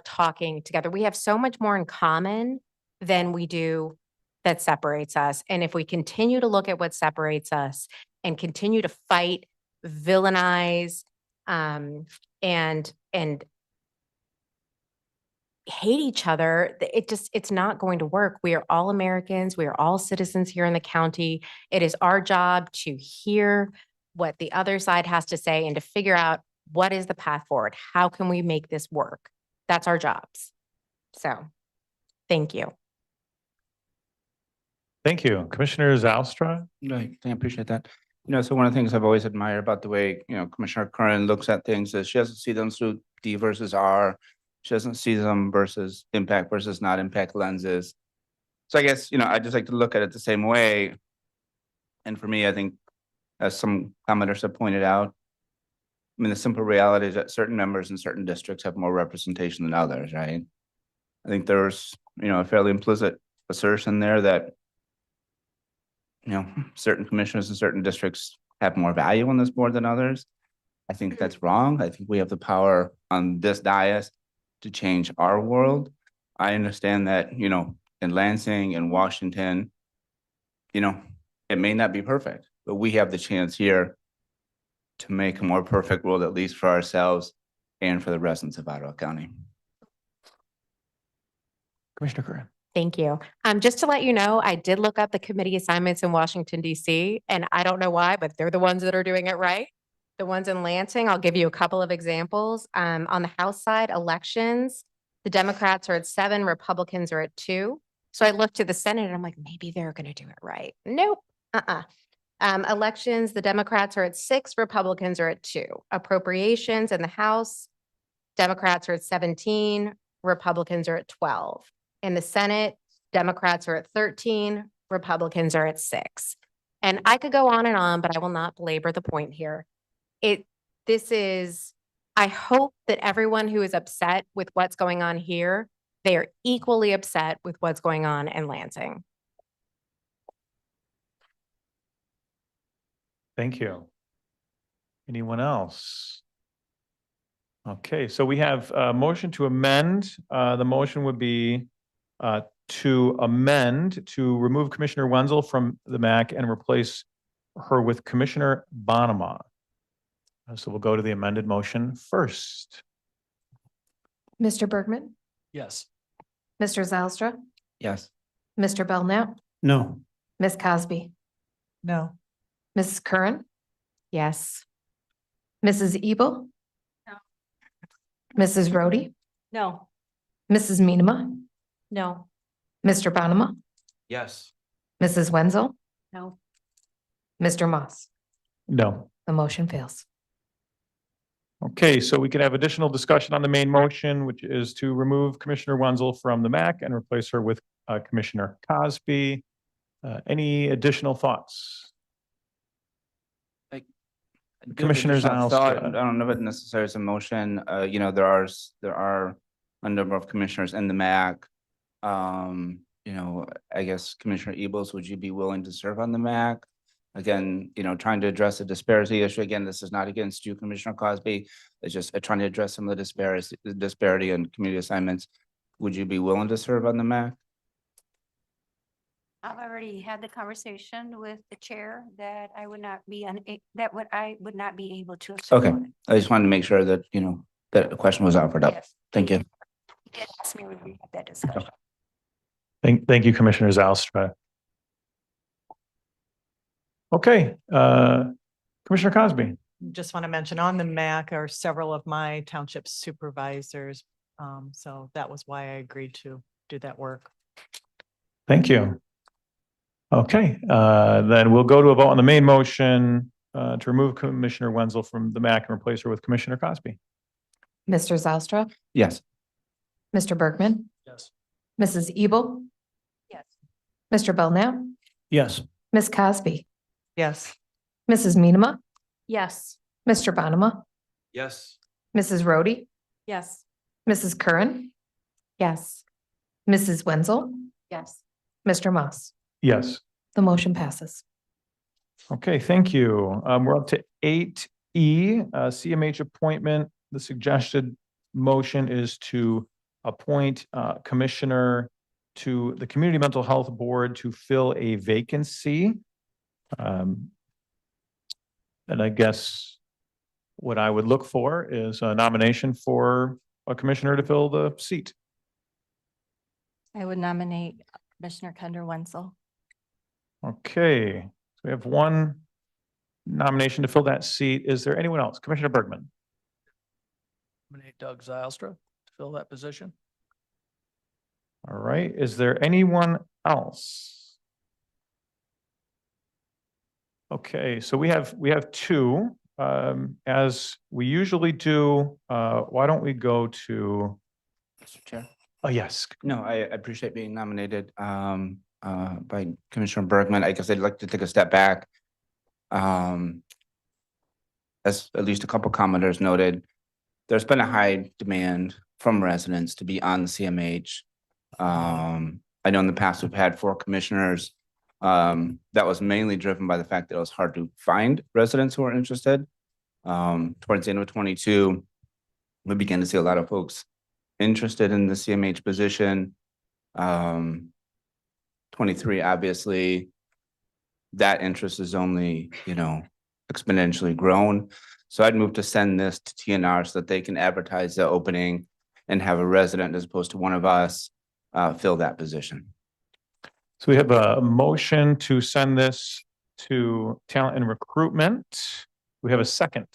talking together. We have so much more in common than that separates us. And if we continue to look at what separates us and continue to fight, villainize, and hate each other, it's not going to work. We are all Americans. We are all citizens here in the county. It is our job to hear what the other side has to say and to figure out what is the path forward. How can we make this work? That's our jobs. So, thank you. Thank you. Commissioner Zalstra? Right, I appreciate that. So one of the things I've always admired about the way, Commissioner Curran looks at things is she doesn't see them through D versus R. She doesn't see them versus impact versus not impact lenses. So I guess, I just like to look at it the same way. And for me, I think, as some commenters have pointed out, the simple reality is that certain members in certain districts have more representation than others, right? I think there's, a fairly implicit assertion there that, certain commissioners in certain districts have more value on this board than others. I think that's wrong. I think we have the power on this dais to change our world. I understand that, in Lansing and Washington, it may not be perfect, but we have the chance here to make a more perfect world, at least for ourselves and for the residents of Ottawa County. Commissioner Curran. Thank you. Just to let you know, I did look up the committee assignments in Washington, D.C., and I don't know why, but they're the ones that are doing it right. The ones in Lansing, I'll give you a couple of examples. On the House side, elections, the Democrats are at 7, Republicans are at 2. So I looked to the Senate and I'm like, maybe they're going to do it right. Nope. Elections, the Democrats are at 6, Republicans are at 2. Appropriations in the House, Democrats are at 17, Republicans are at 12. In the Senate, Democrats are at 13, Republicans are at 6. And I could go on and on, but I will not belabor the point here. I hope that everyone who is upset with what's going on here, they are equally upset with what's going on in Lansing. Thank you. Anyone else? Okay, so we have a motion to amend. The motion would be to amend to remove Commissioner Wenzel from the MAC and replace her with Commissioner Bonema. So we'll go to the amended motion first. Mr. Bergman, Yes. Mr. Zylstra, Yes. Mr. Belknap, No. Ms. Cosby, No. Mrs. Curran, Yes. Mrs. Ebel. No. Mrs. Rhodey, No. Mrs. Minema, No. Mr. Bonema, Yes. Mrs. Wenzel, No. Mr. Moss. No. The motion fails. Okay, so we can have additional discussion on the main motion, which is to remove Commissioner Wenzel from the MAC and replace her with Commissioner Cosby. Any additional thoughts? Commissioner Zylstra. I don't know if it necessarily is a motion. There are a number of commissioners in the MAC. I guess Commissioner Ebels, would you be willing to serve on the MAC? Again, trying to address the disparity issue. Again, this is not against you, Commissioner Cosby. It's just trying to address some of the disparity in community assignments. Would you be willing to serve on the MAC? I've already had the conversation with the chair that I would not be able to. Okay, I just wanted to make sure that, that the question was offered up. Yes. Thank you. You did ask me when we had that discussion. Thank you, Commissioner Zylstra. Okay, Commissioner Cosby. Just want to mention on the MAC are several of my township supervisors. So that was why I agreed to do that work. Thank you. Okay, then we'll go to a vote on the main motion to remove Commissioner Wenzel from the MAC and replace her with Commissioner Cosby. Mr. Zylstra, Yes. Mr. Bergman, Yes. Mrs. Ebel, Yes. Mr. Belknap, Yes. Ms. Cosby, Yes. Mrs. Minema, Yes. Mr. Bonema, Yes. Mrs. Rhodey, Yes. Mrs. Curran, Yes. Mrs. Wenzel, Yes. Mr. Moss. Yes. The motion passes. Okay, thank you. We're up to 8E, CMH appointment. The suggested motion is to appoint Commissioner to the Community Mental Health Board to fill a vacancy. And I guess what I would look for is a nomination for a commissioner to fill the seat. I would nominate Commissioner Kendra Wenzel. Okay, so we have one nomination to fill that seat. Is there anyone else? Commissioner Bergman. Nominate Doug Zylstra to fill that position. All right, is there anyone else? Okay, so we have two. As we usually do, why don't we go to? Mr. Chair. Oh, yes. No, I appreciate being nominated by Commissioner Bergman. I guess I'd like to take a step back. As at least a couple commenters noted, there's been a high demand from residents to be on the CMH. I know in the past we've had 4 commissioners. That was mainly driven by the fact that it was hard to find residents who are interested. Towards the end of 22, we began to see a lot of folks interested in the CMH position. 23, obviously, that interest is only, exponentially grown. So I'd move to send this to TNR so that they can advertise the opening and have a resident as opposed to one of us fill that position. So we have a motion to send this to Talent and Recruitment. We have a second.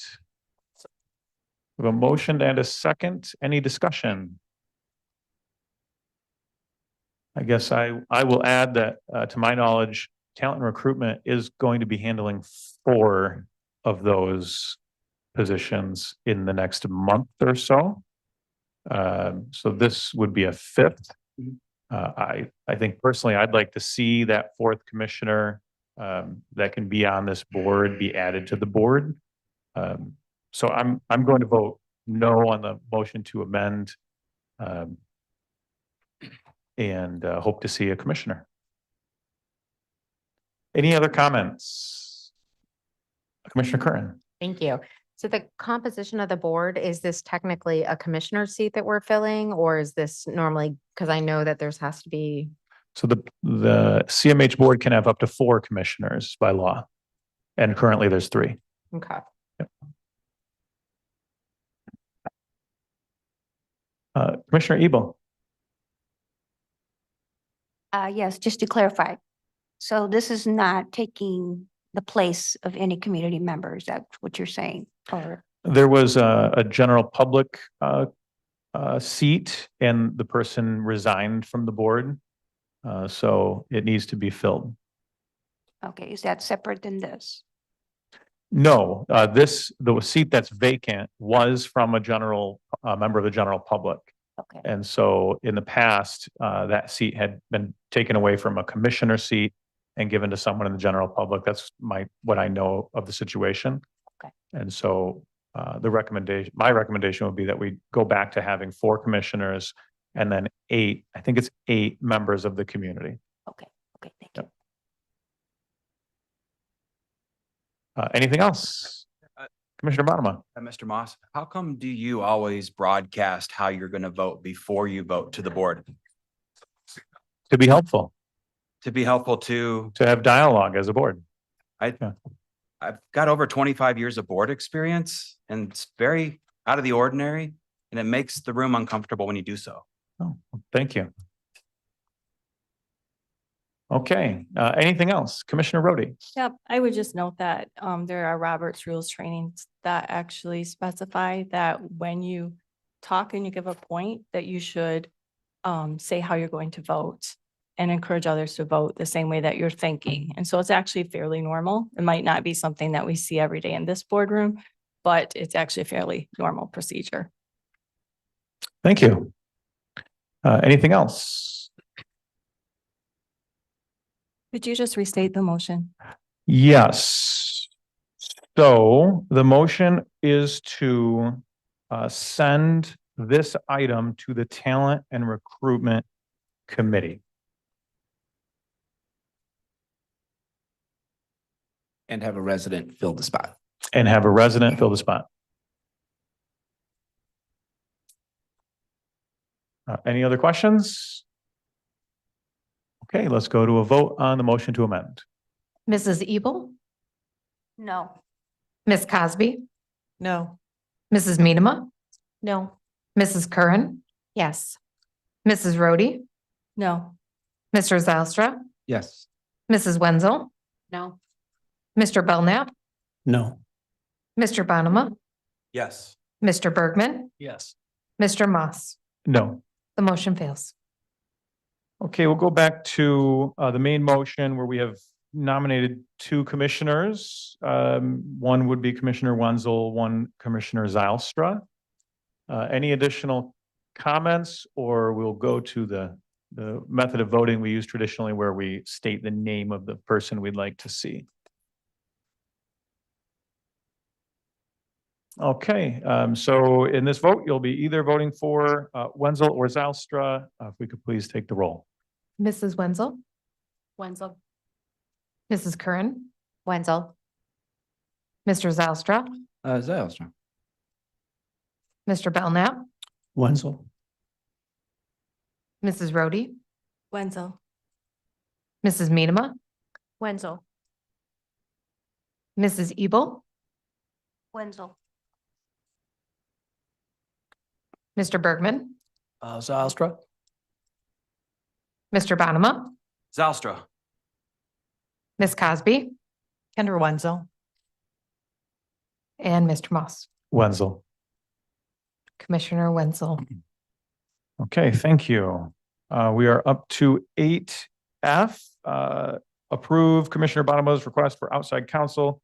We have a motion and a second. Any discussion? I guess I will add that to my knowledge, Talent and Recruitment is going to be handling 4 of those positions in the next month or so. So this would be a 5th. I think personally, I'd like to see that 4th commissioner that can be on this board be added to the board. So I'm going to vote no on the motion to amend and hope to see a commissioner. Any other comments? Commissioner Curran. Thank you. So the composition of the board, is this technically a commissioner seat that we're filling, or is this normally, because I know that there's has to be. So the CMH board can have up to 4 commissioners by law. And currently there's 3. Okay. Yep. Commissioner Ebel. Yes, just to clarify. So this is not taking the place of any community members. That's what you're saying, or? There was a general public seat and the person resigned from the board. So it needs to be filled. Okay, is that separate than this? No, the seat that's vacant was from a general member of the general public. Okay. And so in the past, that seat had been taken away from a commissioner seat and given to someone in the general public. That's what I know of the situation. Okay. And so my recommendation would be that we go back to having 4 commissioners and then 8, I think it's 8 members of the community. Okay, thank you. Anything else? Commissioner Bottoма. Mr. Moss, how come do you always broadcast how you're going to vote before you vote to the board? To be helpful. To be helpful to have dialogue as a board. I've got over 25 years of board experience, and it's very out of the ordinary, and it makes the room uncomfortable when you do so. Oh, thank you. Okay, anything else? Commissioner Rhodey. Yep, I would just note that there are Robert's Rules trainings that actually specify that when you talk and you give a point, that you should say how you're going to vote and encourage others to vote the same way that you're thinking. And so it's actually fairly normal. It might not be something that we see every day in this boardroom, but it's actually a fairly normal procedure. Thank you. Anything else? Could you just restate the motion? Yes. So the motion is to send this item to the Talent and Recruitment Committee. And have a resident fill the spot. And have a resident fill the spot. Any other questions? Okay, let's go to a vote on the motion to amend. Mrs. Ebel, No. Ms. Cosby, No. Mrs. Medema, No. Mrs. Curran, Yes. Mrs. Rhodey, No. Mr. Zylstra, Yes. Mrs. Wenzel, No. Mr. Belknap, No. Mr. Bonema, Yes. Mr. Bergman, Yes. Mr. Moss. No. The motion fails. Okay, we'll go back to the main motion where we have nominated two commissioners. One would be Commissioner Wenzel, one Commissioner Zylstra. Any additional comments, or we'll go to the method of voting we use traditionally where we state the name of the person we'd like to see. Okay, so in this vote, you'll be either voting for Wenzel or Zylstra. If we could please take the roll. Mrs. Wenzel, Wenzel. Mrs. Curran, Wenzel. Mr. Zylstra, Zylstra. Mr. Belknap, Wenzel. Mrs. Rhodey, Wenzel. Mrs. Medema, Wenzel. Mrs. Ebel, Wenzel. Mr. Bergman, Zylstra. Mr. Bonema, Zylstra. Ms. Cosby, Kendra Wenzel. and Mr. Moss. Wenzel. Commissioner Wenzel. Okay, thank you. We are up to 8F. Approve Commissioner Bonema's request for outside counsel.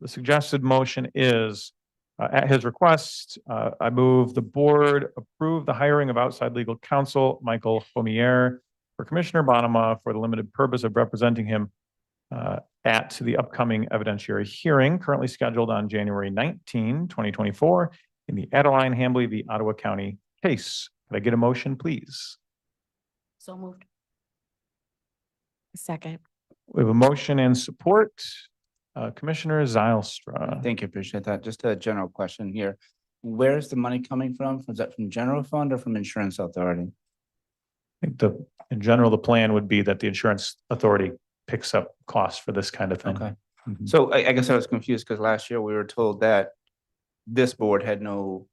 The suggested motion is, at his request, I move the board approve the hiring of outside legal counsel, Michael Homier, for Commissioner Bonema for the limited purpose of representing him at the upcoming evidentiary hearing currently scheduled on January 19, 2024 in the Adeline Hambley v. Ottawa County case. Could I get a motion, please? So moved. Second. We have a motion and support. Commissioner Zylstra. Thank you, appreciate that. Just a general question here. Where's the money coming from? Is that from general fund or from insurance authority? I think in general, the plan would be that the insurance authority picks up costs for this kind of thing. Okay. Mhm. So I guess I was confused because last year we were told that this board had no,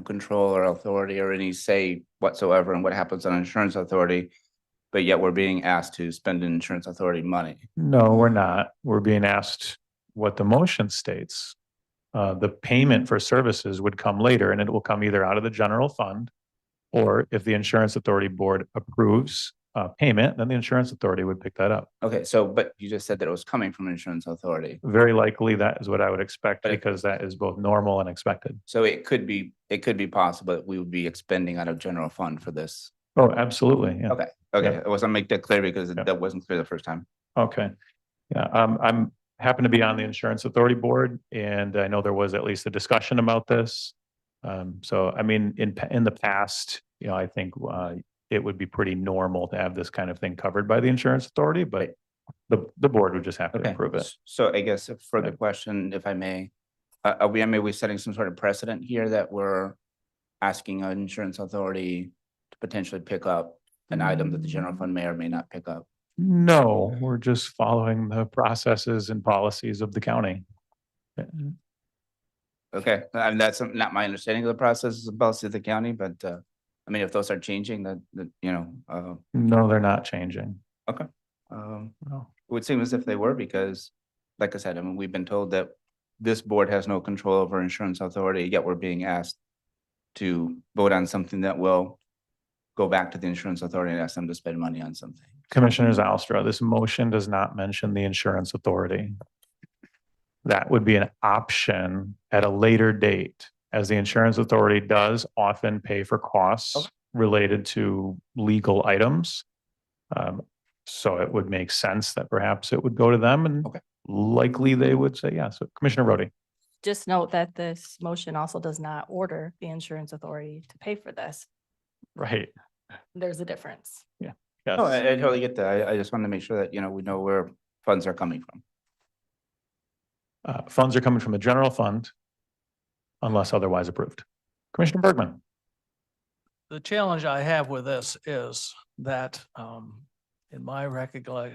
control or authority or any say whatsoever in what happens on insurance authority. But yet we're being asked to spend an insurance authority money. No, we're not. We're being asked what the motion states. The payment for services would come later, and it will come either out of the general fund, or if the insurance authority board approves payment, then the insurance authority would pick that up. Okay, so, but you just said that it was coming from insurance authority. Very likely that is what I would expect, because that is both normal and expected. So it could be possible that we would be expending out of general fund for this. Oh, absolutely. Yeah. Okay, Yeah. I wasn't make that clear because that wasn't clear the first time. Okay. Yeah, I'm happen to be on the insurance authority board, and I know there was at least a discussion about this. So I mean, in the past, I think it would be pretty normal to have this kind of thing covered by the insurance authority, but the board would just have to Okay, approve it. so I guess a further question, if I may, are we setting some sort of precedent here that we're asking an insurance authority to potentially pick up an item that the general fund may or may not pick up? No, we're just following the processes and policies of the county. Okay, I mean, that's not my understanding of the processes of policy of the county, but I mean, if those are changing, that No, they're not changing. okay. No. It would seem as if they were because, like I said, I mean, we've been told that this board has no control over insurance authority, yet we're being asked to vote on something that will go back to the insurance authority and ask them to spend money on something. Commissioner Zylstra, this motion does not mention the insurance authority. That would be an option at a later date, as the insurance authority does often pay for costs related to legal items. So it would make sense that perhaps it would go to them, and likely they would say yes. So Commissioner Rhodey. Just note that this motion also does not order the insurance authority to pay for this. Right. There's a difference. Yeah. No, Yes. I totally get that. I just want to make sure that, we know where funds are coming from. Funds are coming from the general fund unless otherwise approved. Commissioner Bergman. The challenge I have with this is that in my recognition,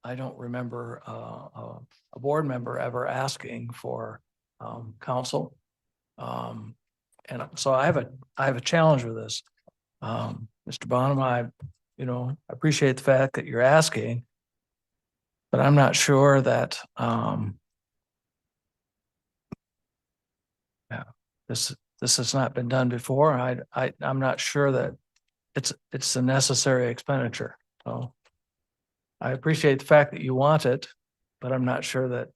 I don't remember a board member ever asking for counsel. And so I have a challenge with this. Mr. Bonham, I appreciate the fact that you're asking, but I'm not sure that yeah, this has not been done before. I'm not sure that it's a necessary expenditure. So I appreciate the fact that you want it, but I'm not sure that.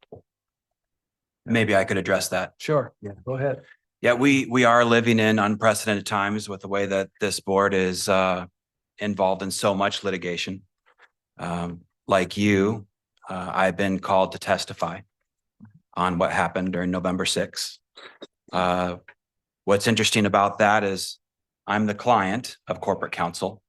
Maybe I could address that. Sure. Yeah, go ahead. Yeah, we are living in unprecedented times with the way that this board is involved in so much litigation. Like you, I've been called to testify on what happened during November 6th. What's interesting about that is I'm the client of corporate counsel.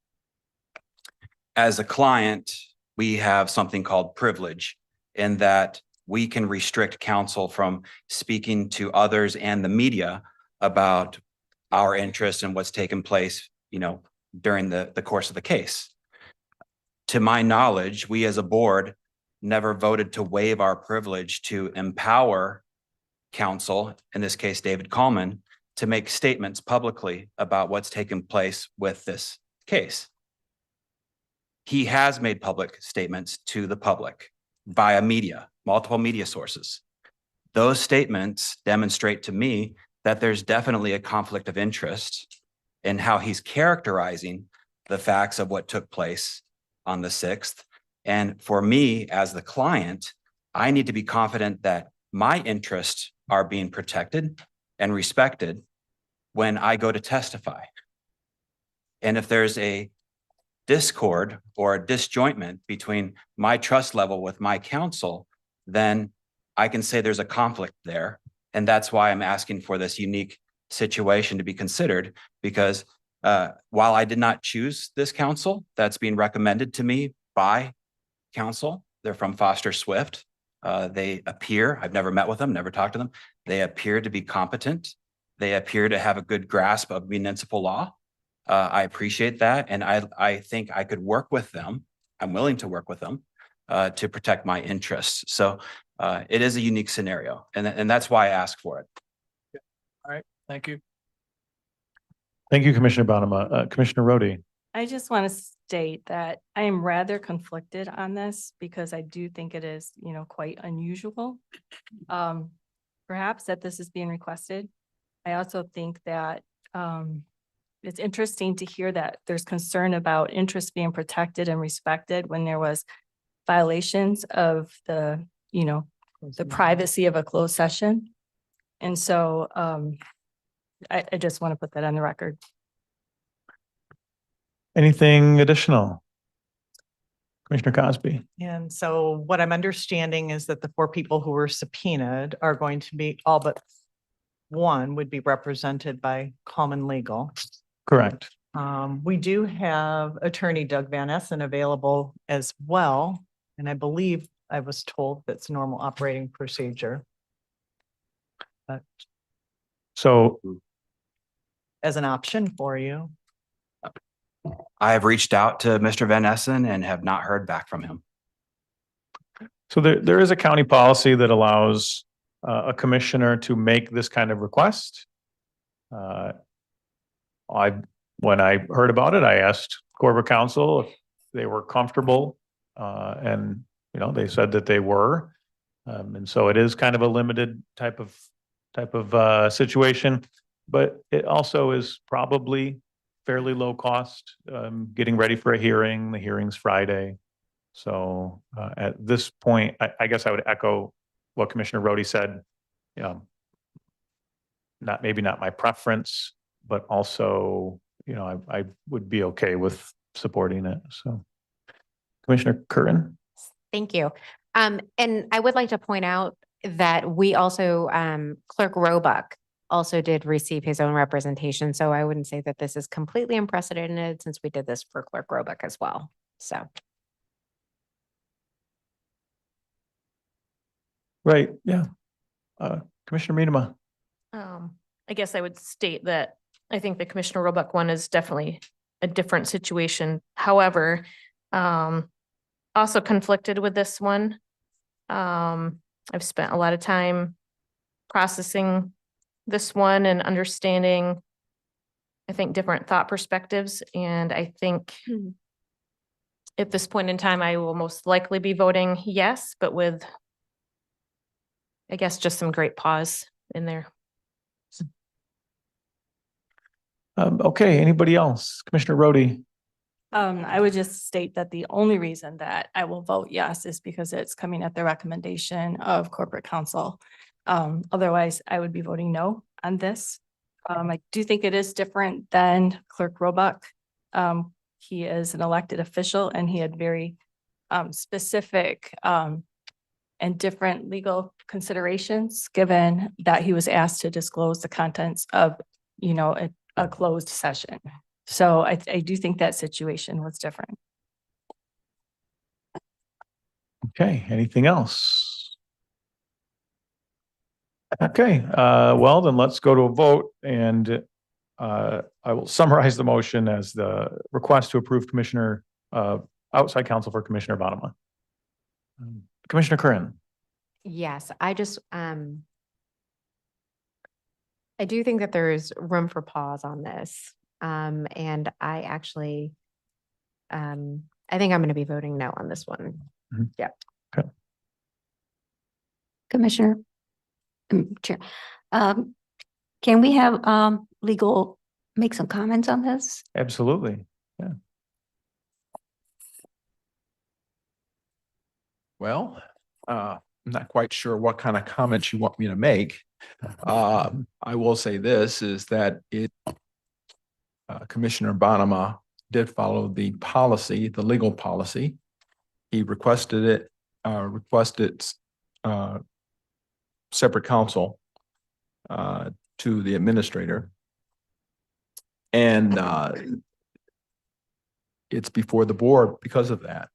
As a client, we have something called privilege in that we can restrict counsel from speaking to others and the media about our interest in what's taken place, during the course of the case. To my knowledge, we as a board never voted to waive our privilege to empower counsel, in this case, David Coleman, to make statements publicly about what's taken place with this case. He has made public statements to the public via media, multiple media sources. Those statements demonstrate to me that there's definitely a conflict of interest in how he's characterizing the facts of what took place on the 6th. And for me, as the client, I need to be confident that my interests are being protected and respected when I go to testify. And if there's a discord or a disjointment between my trust level with my counsel, then I can say there's a conflict there. And that's why I'm asking for this unique situation to be considered, because while I did not choose this counsel, that's being recommended to me by counsel. They're from Foster Swift. They appear, I've never met with them, never talked to them. They appear to be competent. They appear to have a good grasp of municipal law. I appreciate that. And I think I could work with them. I'm willing to work with them to protect my interests. So it is a unique scenario. And that's why I asked for it. All right. Thank you. Thank you, Commissioner Bonham. Commissioner Rhodey. I just want to state that I am rather conflicted on this because I do think it is, quite unusual. Perhaps that this is being requested. I also think that it's interesting to hear that there's concern about interest being protected and respected when there was violations of the privacy of a closed session. And so I just want to put that on the record. Anything additional? Commissioner Cosby. And so what I'm understanding is that the 4 people who were subpoenaed are going to be, all but one would be represented by Common Legal. Correct. We do have Attorney Doug Van Essen available as well. And I believe I was told that's normal operating procedure. But so as an option for you. I have reached out to Mr. Van Essen and have not heard back from him. So there is a county policy that allows a commissioner to make this kind of request. When I heard about it, I asked corporate counsel if they were comfortable, and they said that they were, and so it is kind of a limited type of situation, but it also is probably fairly low cost. Getting ready for a hearing. The hearing's Friday. So at this point, I guess I would echo what Commissioner Rhodey said. Maybe not my preference, but also, I would be okay with supporting it. So Commissioner Curran. Thank you. And I would like to point out that we also, Clerk Roebuck also did receive his own representation. So I wouldn't say that this is completely unprecedented since we did this for Clerk Roebuck as well. So. Right. Yeah. Commissioner Miedema. I guess I would state that I think the Commissioner Roebuck one is definitely a different situation. However, also conflicted with this one. I've spent a lot of time processing this one and understanding, I think, different thought perspectives. And I think at this point in time, I will most likely be voting yes, but with, I guess, just some great pause in there. Okay, anybody else? Commissioner Rhodey? I would just state that the only reason that I will vote yes is because it's coming at the recommendation of corporate counsel. Otherwise, I would be voting no on this. I do think it is different than Clerk Roebuck. He is an elected official and he had very specific and different legal considerations, given that he was asked to disclose the contents of, a closed session. So I do think that situation was different. Okay, anything else? Okay, well, then let's go to a vote, and I will summarize the motion as the request to approve Commissioner, outside counsel for Commissioner Bonema. Commissioner Curran? Yes, I do think that there's room for pause on this. And I actually, I think I'm going to be voting no on this one. Mhm. Yeah. Okay. Commissioner, Chair, can we have legal make some comments on this? Absolutely, yeah. Well, I'm not quite sure what kind of comments you want me to make. I will say this is that Commissioner Bonema did follow the policy, the legal policy. He requested separate counsel to the administrator. And it's before the board because of that.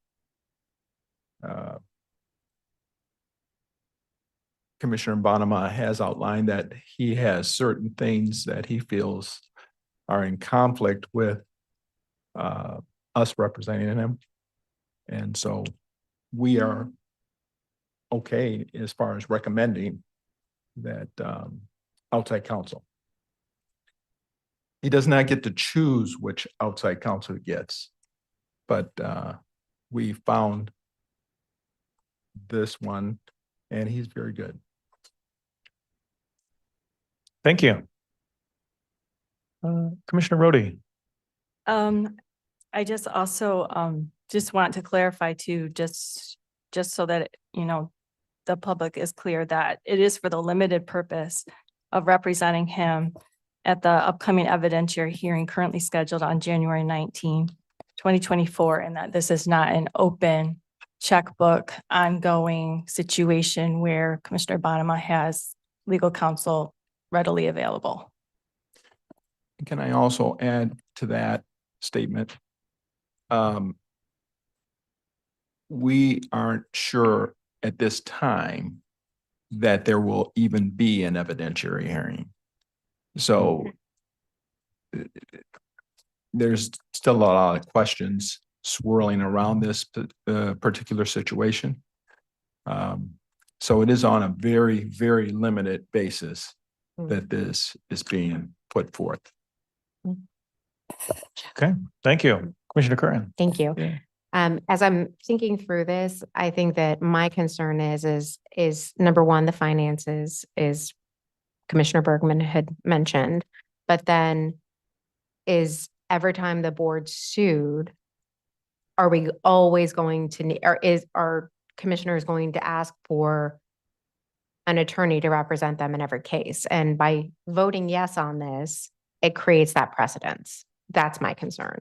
Commissioner Bonema has outlined that he has certain things that he feels are in conflict with us representing him. And so we are okay as far as recommending that outside counsel. He does not get to choose which outside counsel he gets, but we found this one and he's very good. Thank you. Commissioner Rhodey? I just also just want to clarify too, just so that, the public is clear that it is for the limited purpose of representing him at the upcoming evidentiary hearing currently scheduled on January 19, 2024, and that this is not an open checkbook ongoing situation where Commissioner Bonema has legal counsel readily available. Can I also add to that statement? We aren't sure at this time that there will even be an evidentiary hearing. So there's still a lot of questions swirling around this particular situation. So it is on a very, very limited basis that this is being put forth. Okay, thank you. Commissioner Curran? Thank you. Yeah. As I'm thinking through this, I think that my concern is number one, the finances, is Commissioner Bergman had mentioned, but then is every time the board sued, are we always going to, or is our commissioners going to ask for an attorney to represent them in every case? And by voting yes on this, it creates that precedence. That's my concern.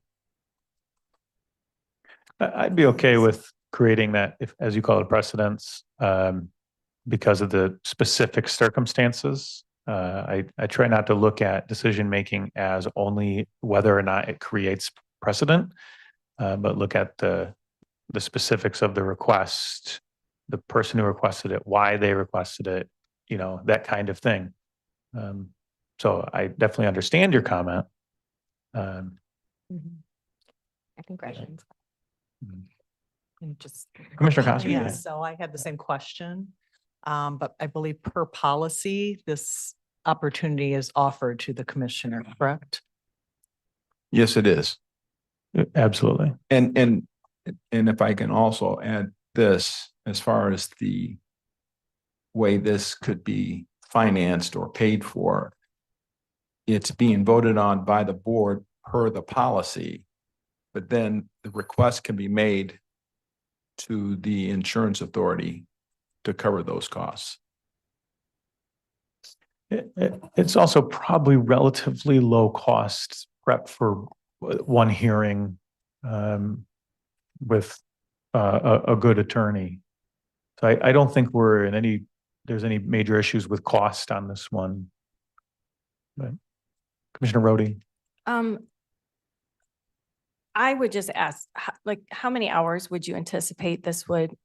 I'd be okay with creating that, if, as you call it, precedence, because of the specific circumstances. I try not to look at decision-making as only whether or not it creates precedent, but look at the specifics of the request, the person who requested it, why they requested it, that kind of thing. So I definitely understand your comment. Congratulations. And just. Commissioner Cosby, Yeah, yeah. so I had the same question. But I believe per policy, this opportunity is offered to the commissioner, correct? Yes, it is. Absolutely. And if I can also add this, as far as the way this could be financed or paid for, it's being voted on by the board per the policy, but then the request can be made to the insurance authority to cover those costs. It's also probably relatively low cost prep for one hearing with a good attorney. So I don't think there's any major issues with cost on this one. But Commissioner Rhodey? I would just ask, like, how many hours would you anticipate this would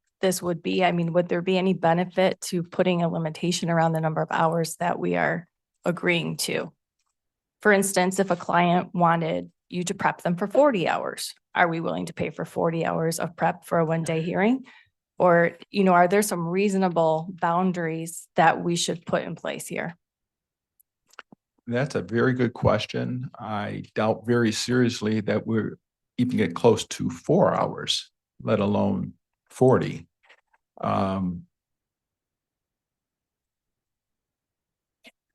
be? I mean, would there be any benefit to putting a limitation around the number of hours that we are agreeing to? For instance, if a client wanted you to prep them for 40 hours, are we willing to pay for 40 hours of prep for a one-day hearing? Or, are there some reasonable boundaries that we should put in place here? That's a very good question. I doubt very seriously that we're even get close to 4 hours, let alone 40. I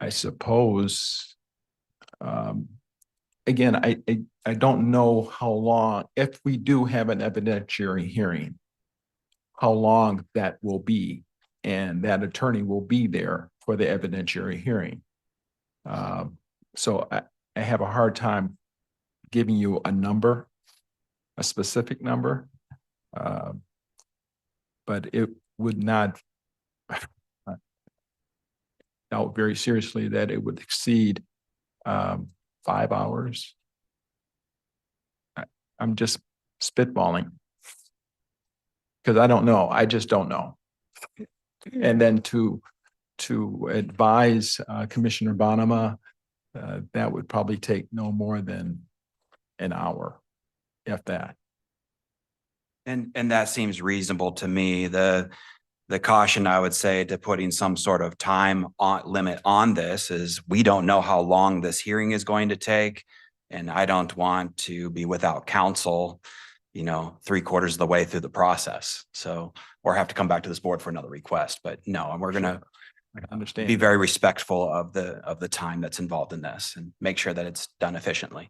suppose, again, I don't know how long, if we do have an evidentiary hearing, how long that will be, and that attorney will be there for the evidentiary hearing. So I have a hard time giving you a number, a specific number, but it would not doubt very seriously that it would exceed 5 hours. I'm just spitballing because I don't know. I just don't know. And then to advise Commissioner Bonema, that would probably take no more than an hour, if that. And that seems reasonable to me. The caution I would say to putting some sort of time limit on this is we don't know how long this hearing is going to take. And I don't want to be without counsel, 3/4 of the way through the process. So, or have to come back to this board for another request, but no, and we're gonna understand. be very respectful of the time that's involved in this and make sure that it's done efficiently.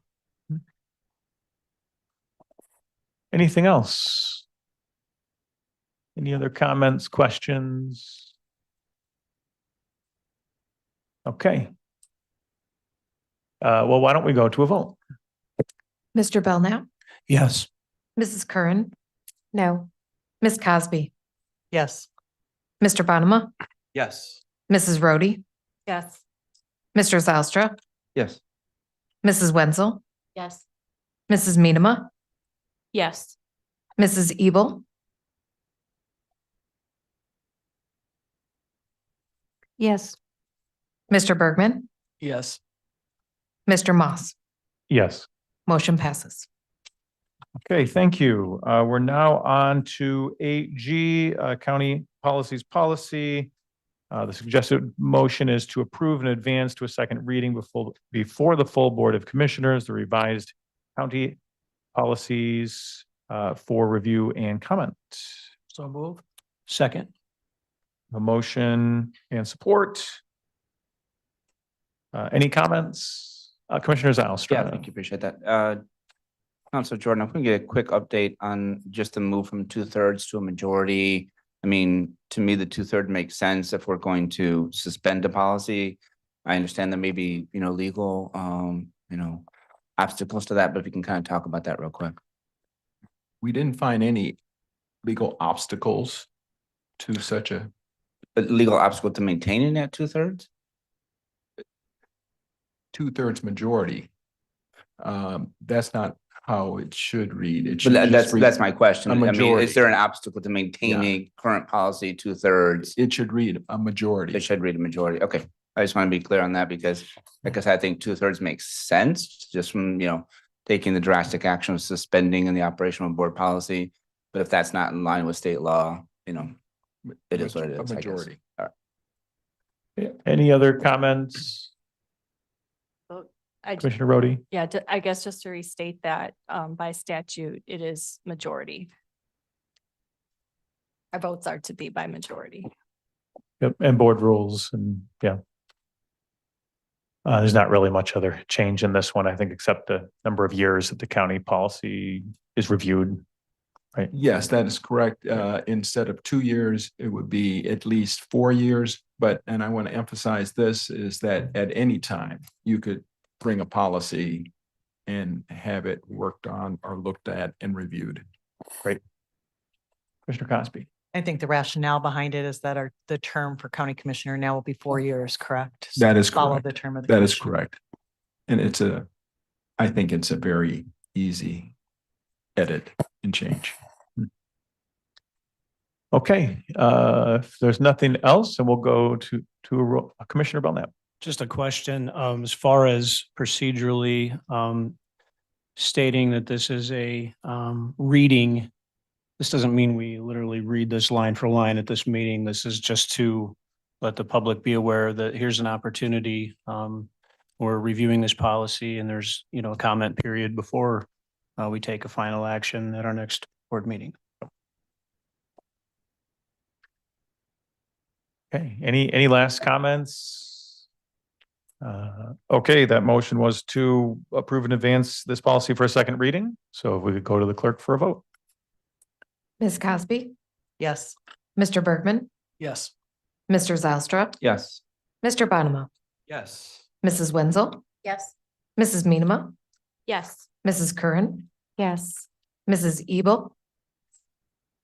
Anything else? Any other comments, questions? Okay. Well, why don't we go to a vote? Mr. Belknap, Yes. Mrs. Curran, No. Ms. Cosby, Yes. Mr. Bonema, Yes. Mrs. Rhodey, Yes. Mr. Zylstra, Yes. Mrs. Wenzel, Yes. Mrs. Medema, Yes. Mrs. Ebel. Yes. Mr. Bergman, Yes. Mr. Moss, Yes. motion passes. Okay, thank you. We're now on to 8G, County Policies Policy. The suggested motion is to approve and advance to a second reading before the full Board of Commissioners, the revised county policies for review and comment. So move. Second. A motion and support. Any comments? Commissioner Zylstra? Yeah, thank you. Appreciate that. Councilor Jordan, if we can get a quick update on just the move from 2/3 to a majority. I mean, to me, the 2/3 makes sense if we're going to suspend a policy. I understand there may be, legal, obstacles to that, but if you can kind of talk about that real quick. We didn't find any legal obstacles to such a legal obstacle to maintaining that 2/3? 2/3 majority. That's not how it should read. It should But just read that's my question. a I mean, majority. is there an obstacle to maintaining current policy 2/3? It should read a majority. It should read a majority. Okay. I just want to be clear on that because, like I said, I think 2/3 makes sense just from, taking the drastic action of suspending in the operational board policy. But if that's not in line with state law, you know, it is what it is, A I guess. majority. All right. Any other comments? I ju- Commissioner Rhodey? Yeah, I guess just to restate that, by statute, it is majority. Our votes are to be by majority. Yep, and board rules and yeah. There's not really much other change in this one, I think, except the number of years that the county policy is reviewed. Right. Yes, that is correct. Instead of 2 years, it would be at least 4 years. But, and I want to emphasize this, is that at any time, you could bring a policy and have it worked on or looked at and reviewed. Great. Commissioner Cosby. I think the rationale behind it is that the term for county commissioner now will be 4 years, correct? So That is follow correct. the term of the That is commissioner. correct. And I think it's a very easy edit and change. Okay, if there's nothing else, then we'll go to Commissioner Belknap. Just a question, as far as procedurally, stating that this is a, reading. This doesn't mean we literally read this line for line at this meeting. This is just to let the public be aware that here's an opportunity. We're reviewing this policy and there's, you know, a comment period before we take a final action at our next board meeting. Okay, any last comments? Okay, that motion was to approve and advance this policy for a second reading. So if we could go to the clerk for a vote. Ms. Cosby, Yes. Mr. Bergman, Yes. Mr. Zylstra, Yes. Mr. Bonema, Yes. Mrs. Wenzel, Yes. Mrs. Minema, Yes. Mrs. Curran, Yes. Mrs. Ebel,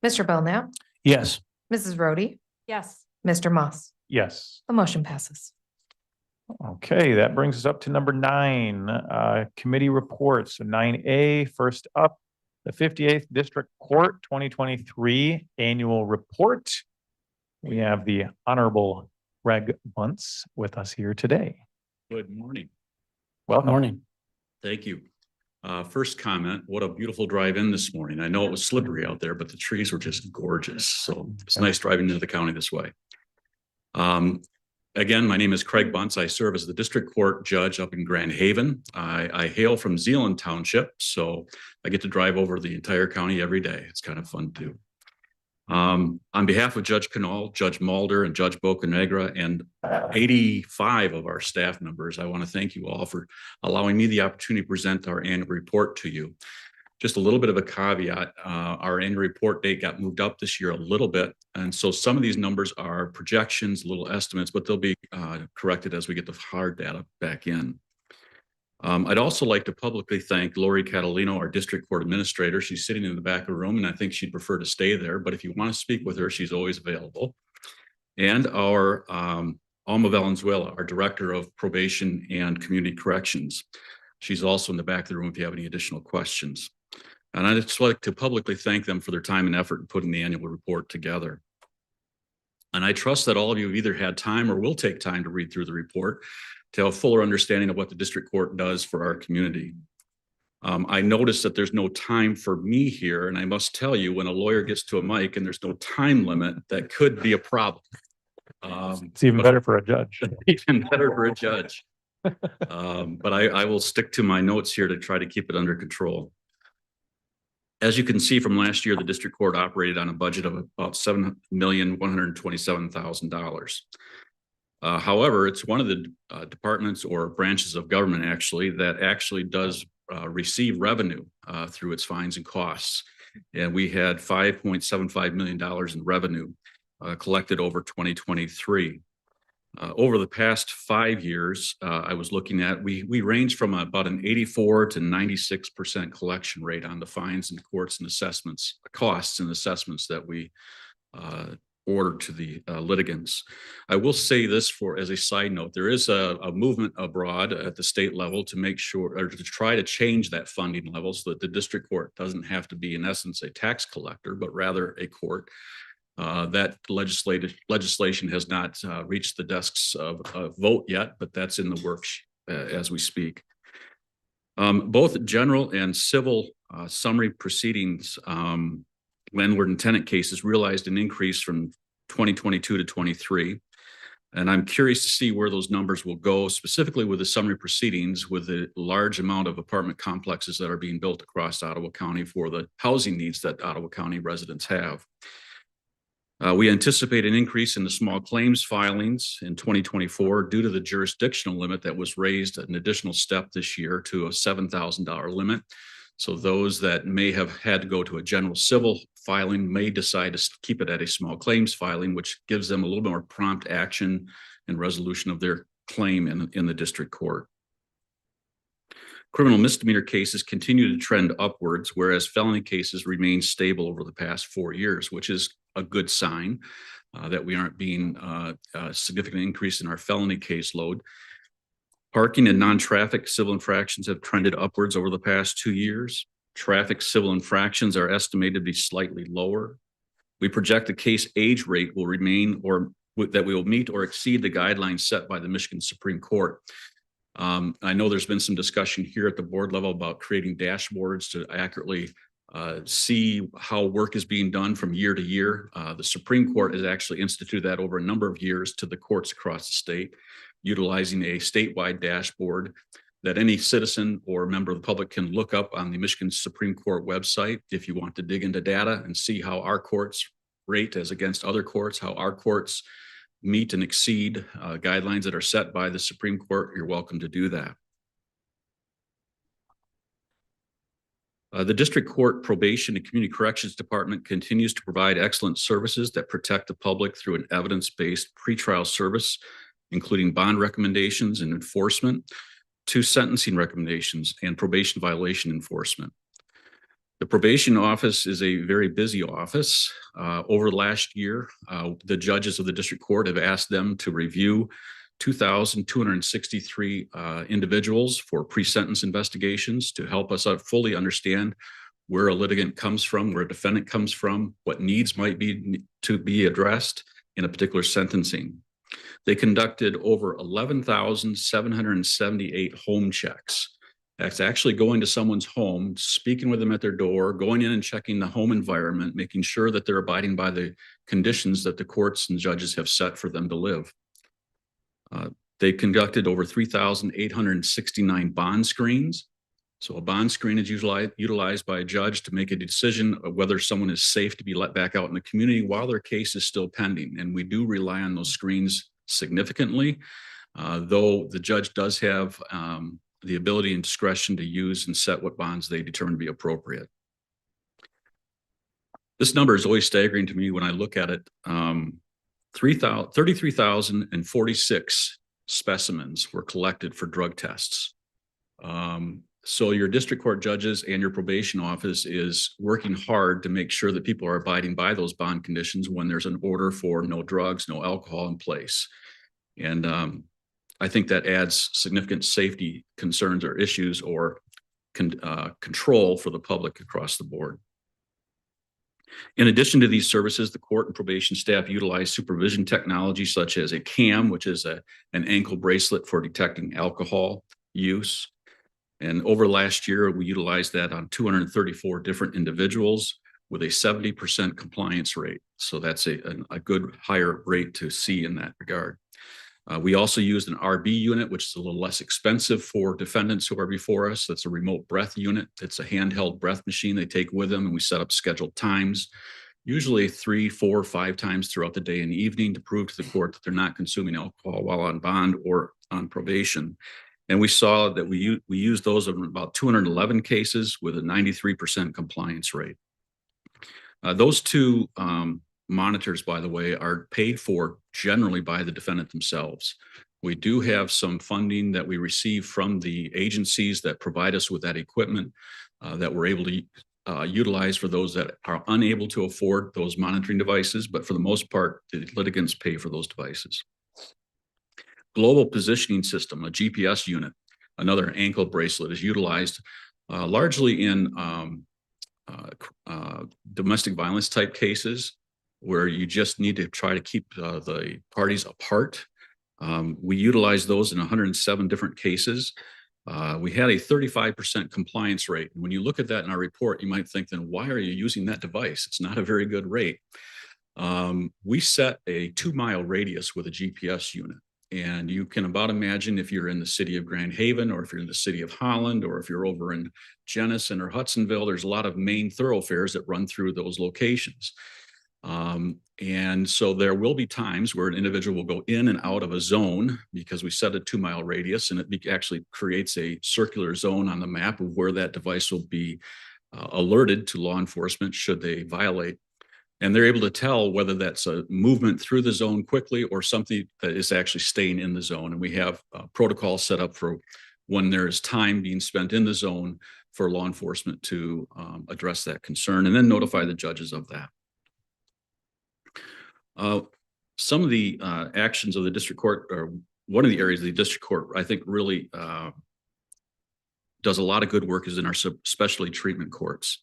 Mr. Belknap, Yes. Mrs. Rhodey, Yes. Mr. Moss. Yes. The motion passes. Okay, that brings us up to number 9, committee reports. So 9A, first up, the 58th District Court 2023 Annual Report. We have the Honorable Greg Bunce with us here today. Good morning. Welcome. Morning. Thank you. First comment, what a beautiful drive in this morning. I know it was slippery out there, but the trees were just gorgeous. So it's nice driving into the county this way. Again, my name is Craig Bunce. I serve as the district court judge up in Grand Haven. I hail from Zeeland Township, so I get to drive over the entire county every day. It's kind of fun too. On behalf of Judge Canal, Judge Mulder, and Judge Bocanegra, and 85 of our staff members, I want to thank you all for allowing me the opportunity to present our annual report to you. Just a little bit of a caveat, our annual report date got moved up this year a little bit. And so some of these numbers are projections, little estimates, but they'll be corrected as we get the hard data back in. I'd also like to publicly thank Lori Catalino, our district court administrator. She's sitting in the back of the room and I think she'd prefer to stay there, but if you want to speak with her, she's always available. And our Alma Valenzuela, our director of probation and community corrections. She's also in the back of the room if you have any additional questions. And I'd just like to publicly thank them for their time and effort in putting the annual report together. And I trust that all of you have either had time or will take time to read through the report to have a fuller understanding of what the district court does for our community. I noticed that there's no time for me here, and I must tell you, when a lawyer gets to a mic and there's no time limit, that could be a problem. It's even better for a judge. Even better for a judge. But I will stick to my notes here to try to keep it under control. As you can see from last year, the district court operated on a budget of about $7,127,000. However, it's one of the departments or branches of government actually that actually does receive revenue through its fines and costs. And we had $5.75 million in revenue collected over 2023. Over the past 5 years, I was looking at, we range from about an 84 to 96% collection rate on the fines and courts and assessments, costs and assessments that we order to the litigants. I will say this as a side note, there is a movement abroad at the state level to make sure, or to try to change that funding level so that the district court doesn't have to be in essence a tax collector, but rather a court. That legislation has not reached the desks of vote yet, but that's in the works as we speak. Both general and civil summary proceedings, landlord and tenant cases realized an increase from 2022 to 23. And I'm curious to see where those numbers will go, specifically with the summary proceedings with the large amount of apartment complexes that are being built across Ottawa County for the housing needs that Ottawa County residents have. We anticipate an increase in the small claims filings in 2024 due to the jurisdictional limit that was raised an additional step this year to a $7,000 limit. So those that may have had to go to a general civil filing may decide to keep it at a small claims filing, which gives them a little more prompt action and resolution of their claim in the district court. Criminal misdemeanor cases continue to trend upwards, whereas felony cases remain stable over the past 4 years, which is a good sign that we aren't being a significant increase in our felony caseload. Parking and non-traffic civil infractions have trended upwards over the past 2 years. Traffic civil infractions are estimated to be slightly lower. We project the case age rate will remain or that we will meet or exceed the guidelines set by the Michigan Supreme Court. I know there's been some discussion here at the board level about creating dashboards to accurately see how work is being done from year to year. The Supreme Court has actually instituted that over a number of years to the courts across the state, utilizing a statewide dashboard that any citizen or member of the public can look up on the Michigan Supreme Court website if you want to dig into data and see how our courts rate as against other courts, how our courts meet and exceed guidelines that are set by the Supreme Court. You're welcome to do that. The District Court Probation and Community Corrections Department continues to provide excellent services that protect the public through an evidence-based pretrial service, including bond recommendations and enforcement, to sentencing recommendations and probation violation enforcement. The probation office is a very busy office. Over the last year, the judges of the district court have asked them to review 2,263 individuals for pre-sentence investigations to help us fully understand where a litigant comes from, where a defendant comes from, what needs might be to be addressed in a particular sentencing. They conducted over 11,778 home checks. That's actually going to someone's home, speaking with them at their door, going in and checking the home environment, making sure that they're abiding by the conditions that the courts and judges have set for them to live. They conducted over 3,869 bond screens. So a bond screen is utilized by a judge to make a decision of whether someone is safe to be let back out in the community while their case is still pending. And we do rely on those screens significantly, though the judge does have the ability and discretion to use and set what bonds they determine to be appropriate. This number is always staggering to me when I look at it. 33,046 specimens were collected for drug tests. So your district court judges and your probation office is working hard to make sure that people are abiding by those bond conditions when there's an order for no drugs, no alcohol in place. And I think that adds significant safety concerns or issues or control for the public across the board. In addition to these services, the court and probation staff utilize supervision technology such as a CAM, which is an ankle bracelet for detecting alcohol use. And over last year, we utilized that on 234 different individuals with a 70% compliance rate. So that's a good higher rate to see in that regard. We also used an RB unit, which is a little less expensive for defendants who are before us. That's a remote breath unit. It's a handheld breath machine they take with them, and we set up scheduled times, usually 3, 4, 5 times throughout the day and evening to prove to the court that they're not consuming alcohol while on bond or on probation. And we saw that we used those in about 211 cases with a 93% compliance rate. Those two monitors, by the way, are paid for generally by the defendant themselves. We do have some funding that we receive from the agencies that provide us with that equipment that we're able to utilize for those that are unable to afford those monitoring devices, but for the most part, the litigants pay for those devices. Global Positioning System, a GPS unit, another ankle bracelet, is utilized largely in domestic violence type cases where you just need to try to keep the parties apart. We utilize those in 107 different cases. We had a 35% compliance rate. And when you look at that in our report, you might think, then why are you using that device? It's not a very good rate. We set a 2-mile radius with a GPS unit. And you can about imagine if you're in the city of Grand Haven, or if you're in the city of Holland, or if you're over in Jenison or Hudsonville, there's a lot of main thoroughfares that run through those locations. And so there will be times where an individual will go in and out of a zone because we set a 2-mile radius, and it actually creates a circular zone on the map of where that device will be alerted to law enforcement should they violate. And they're able to tell whether that's a movement through the zone quickly or something that is actually staying in the zone. And we have protocols set up for when there is time being spent in the zone for law enforcement to address that concern and then notify the judges of that. Some of the actions of the district court, or one of the areas of the district court, I think really does a lot of good work is in our specialty treatment courts.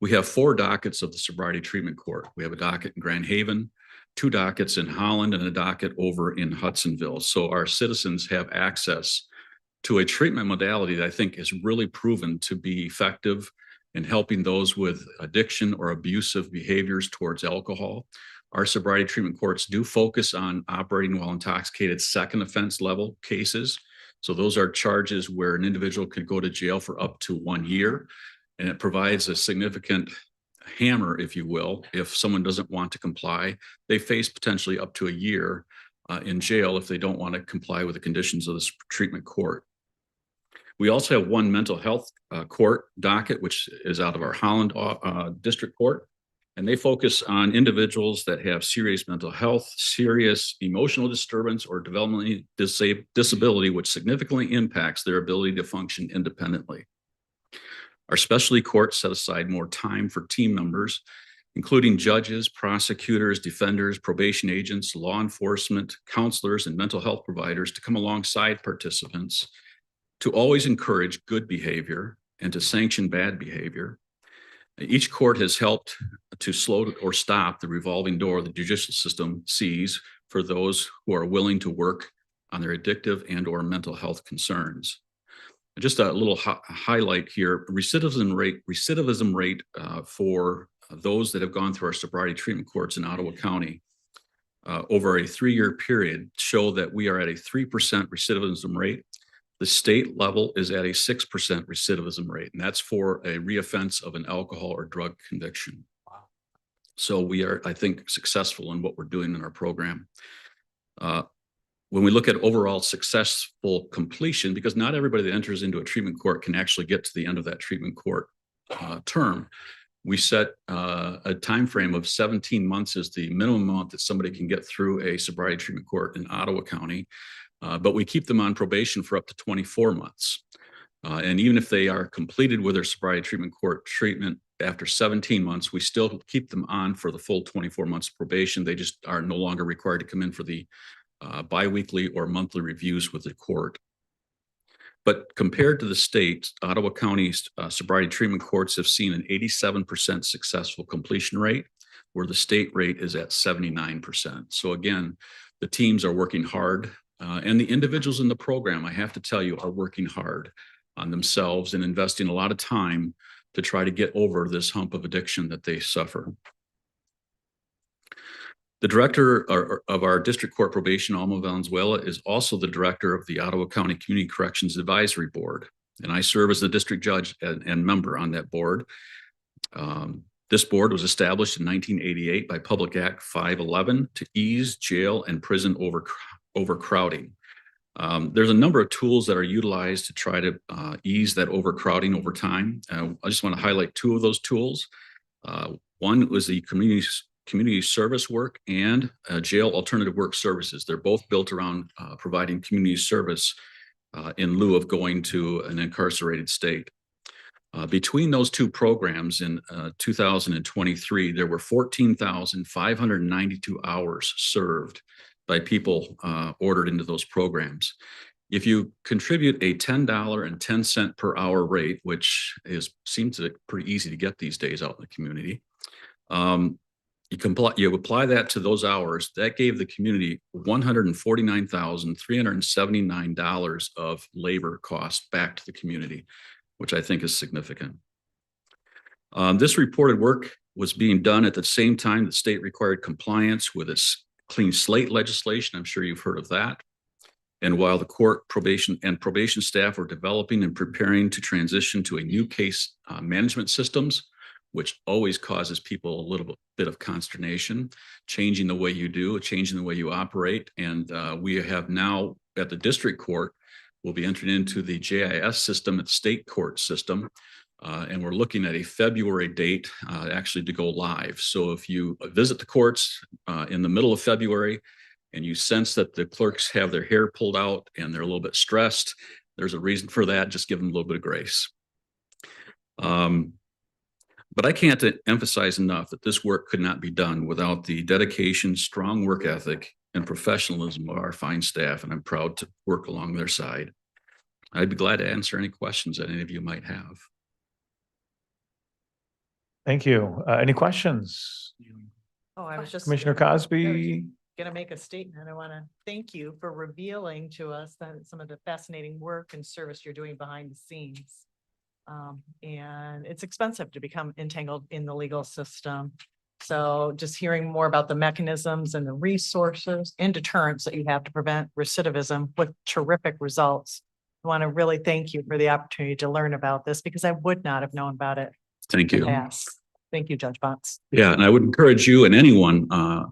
We have 4 dockets of the sobriety treatment court. We have a docket in Grand Haven, 2 dockets in Holland, and a docket over in Hudsonville. So our citizens have access to a treatment modality that I think is really proven to be effective in helping those with addiction or abusive behaviors towards alcohol. Our sobriety treatment courts do focus on operating while intoxicated second offense level cases. So those are charges where an individual could go to jail for up to 1 year. And it provides a significant hammer, if you will. If someone doesn't want to comply, they face potentially up to 1 year in jail if they don't want to comply with the conditions of this treatment court. We also have 1 mental health court docket, which is out of our Holland district court. And they focus on individuals that have serious mental health, serious emotional disturbance, or developmental disability, which significantly impacts their ability to function independently. Our specialty courts set aside more time for team members, including judges, prosecutors, defenders, probation agents, law enforcement, counselors, and mental health providers to come alongside participants to always encourage good behavior and to sanction bad behavior. Each court has helped to slow or stop the revolving door the judicial system sees for those who are willing to work on their addictive and/or mental health concerns. Just a little highlight here: recidivism rate for those that have gone through our sobriety treatment courts in Ottawa County over a 3-year period show that we are at a 3% recidivism rate. The state level is at a 6% recidivism rate, and that's for a reoffense of an alcohol or drug conviction. Wow. So we are, I think, successful in what we're doing in our program. When we look at overall successful completion, because not everybody that enters into a treatment court can actually get to the end of that treatment court term, we set a time frame of 17 months as the minimum amount that somebody can get through a sobriety treatment court in Ottawa County. But we keep them on probation for up to 24 months. And even if they are completed with their sobriety treatment court treatment after 17 months, we still keep them on for the full 24 months of probation. They just are no longer required to come in for the biweekly or monthly reviews with the court. But compared to the state, Ottawa County's sobriety treatment courts have seen an 87% successful completion rate, where the state rate is at 79%. So again, the teams are working hard. And the individuals in the program, I have to tell you, are working hard on themselves and investing a lot of time to try to get over this hump of addiction that they suffer. The director of our district court probation, Alma Valenzuela, is also the director of the Ottawa County Community Corrections Advisory Board. And I serve as the district judge and member on that board. This board was established in 1988 by Public Act 511 to ease jail and prison overcrowding. There's a number of tools that are utilized to try to ease that overcrowding over time. I just want to highlight 2 of those tools. One was the community service work and jail alternative work services. They're both built around providing community service in lieu of going to an incarcerated state. Between those 2 programs in 2023, there were 14,592 hours served by people ordered into those programs. If you contribute a $10.10 per hour rate, which seems pretty easy to get these days out in the community, you apply that to those hours, that gave the community $149,379 of labor cost back to the community, which I think is significant. This reported work was being done at the same time the state required compliance with its clean slate legislation. I'm sure you've heard of that. And while the court probation staff were developing and preparing to transition to a new case management systems, which always causes people a little bit of consternation, changing the way you do, changing the way you operate. And we have now at the district court, we'll be entering into the JIS system at the state court system. And we're looking at a February date actually to go live. So if you visit the courts in the middle of February and you sense that the clerks have their hair pulled out and they're a little bit stressed, there's a reason for that. Just give them a little bit of grace. But I can't emphasize enough that this work could not be done without the dedication, strong work ethic, and professionalism of our fine staff, and I'm proud to work along their side. I'd be glad to answer any questions that any of you might have. Thank you. Any questions? Oh, I was just. Commissioner Cosby? Going to make a statement. I want to thank you for revealing to us that some of the fascinating work and service you're doing behind the scenes. And it's expensive to become entangled in the legal system. So just hearing more about the mechanisms and the resources and deterrents that you have to prevent recidivism with terrific results. I want to really thank you for the opportunity to learn about this because I would not have known about it. Thank you. Yes. Thank you, Judge Botts. Yeah, and I would encourage you and anyone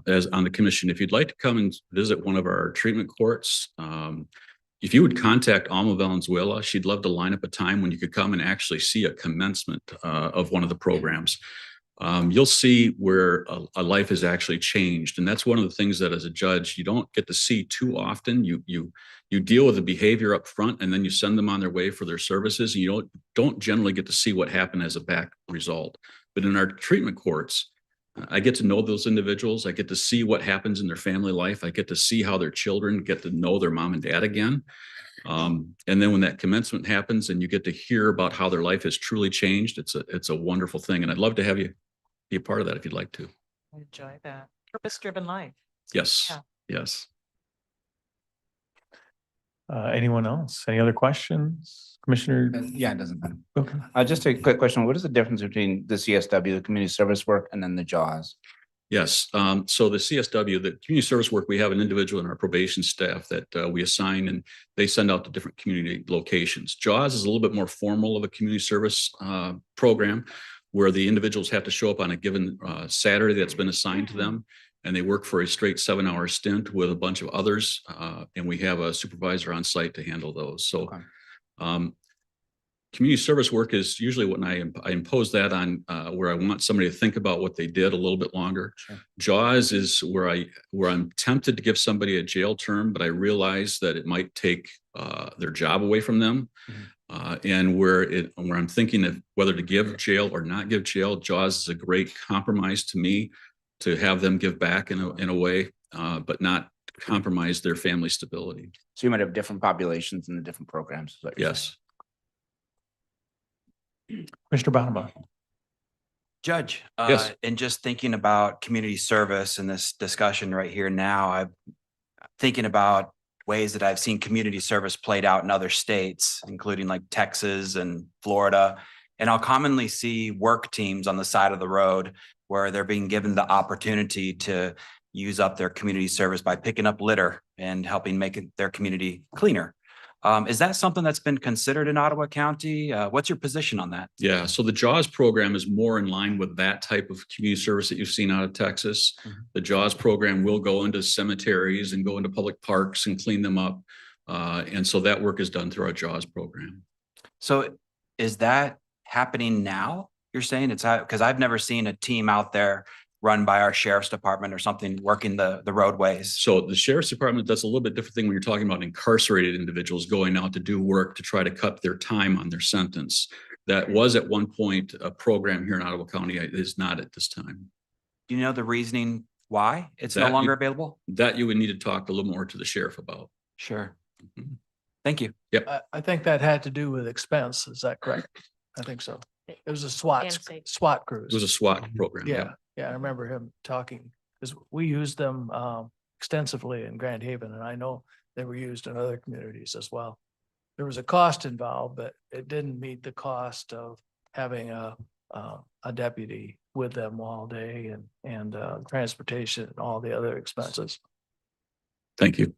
as on the commission, if you'd like to come and visit one of our treatment courts, if you would contact Alma Valenzuela, she'd love to line up a time when you could come and actually see a commencement of one of the programs. You'll see where a life has actually changed. And that's one of the things that as a judge, you don't get to see too often. You deal with the behavior up front and then you send them on their way for their services. And you don't generally get to see what happened as a back result. But in our treatment courts, I get to know those individuals. I get to see what happens in their family life. I get to see how their children get to know their mom and dad again. And then when that commencement happens and you get to hear about how their life has truly changed, it's a wonderful thing. And I'd love to have you be a part of that if you'd like to. I enjoy that. Purpose-driven life. Yes. Yeah. Yes. Anyone else? Any other questions? Commissioner? Yeah, it doesn't matter. Okay. Just a quick question. What is the difference between the CSW, the community service work, and then the JAWS? Yes. So the CSW, the community service work, we have an individual in our probation staff that we assign and they send out to different community locations. JAWS is a little bit more formal of a community service program where the individuals have to show up on a given Saturday that's been assigned to them. And they work for a straight 7-hour stint with a bunch of others. And we have a supervisor on site to handle those. So community service work is usually when I impose that on where I want somebody to think about what they did a little bit longer. Sure. JAWS is where I'm tempted to give somebody a jail term, but I realize that it might take their job away from them. And where I'm thinking of whether to give jail or not give jail, JAWS is a great compromise to me to have them give back in a way, but not compromise their family stability. So you might have different populations in the different programs. Yes. Mr. Bonema. Judge, yes. And just thinking about community service in this discussion right here now, I'm thinking about ways that I've seen community service played out in other states, including like Texas and Florida. And I'll commonly see work teams on the side of the road where they're being given the opportunity to use up their community service by picking up litter and helping make their community cleaner. Is that something that's been considered in Ottawa County? What's your position on that? Yeah, so the JAWS program is more in line with that type of community service that you've seen out of Texas. The JAWS program will go into cemeteries and go into public parks and clean them up. And so that work is done through our JAWS program. So is that happening now? You're saying it's because I've never seen a team out there run by our sheriff's department or something working the roadways. So the sheriff's department does a little bit different thing when you're talking about incarcerated individuals going out to do work to try to cut their time on their sentence. That was at one point a program here in Ottawa County. It is not at this time. Do you know the reasoning why it's no longer available? That you would need to talk a little more to the sheriff about. Sure. Thank you. Yep. I think that had to do with expense. Is that correct? I think so. It was a SWAT cruise. It was a SWAT program. Yeah. Yeah, I remember him talking, because we used them extensively in Grand Haven, and I know they were used in other communities as well. There was a cost involved, but it didn't meet the cost of having a deputy with them all day and transportation and all the other expenses. Thank you.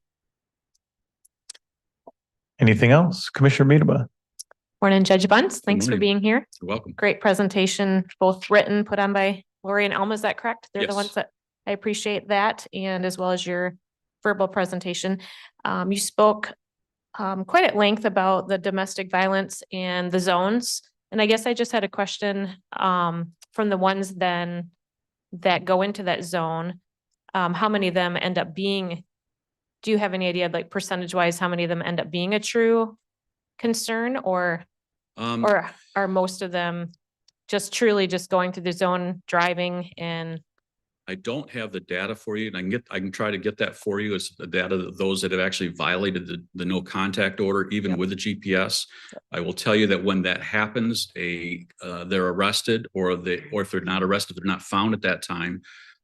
Anything else? Commissioner Medema? Morning, Judge Bunce. Thanks for morning. being here. You're welcome. Great presentation, both written, put on by Lori and Elma. Is that correct? They're the Yes. ones that I appreciate that, and as well as your verbal presentation. You spoke quite at length about the domestic violence and the zones. And I guess I just had a question from the ones then that go into that zone. How many of them end up being, do you have any idea, like percentage wise, how many of them end up being a true concern, or are most of them just truly just going through the zone, driving and? I don't have the data for you, and I can try to get that for you as the data of those that have actually violated the no contact order, even with the GPS. I will tell you that when that happens, they're arrested, or if they're not arrested, they're not found at that time.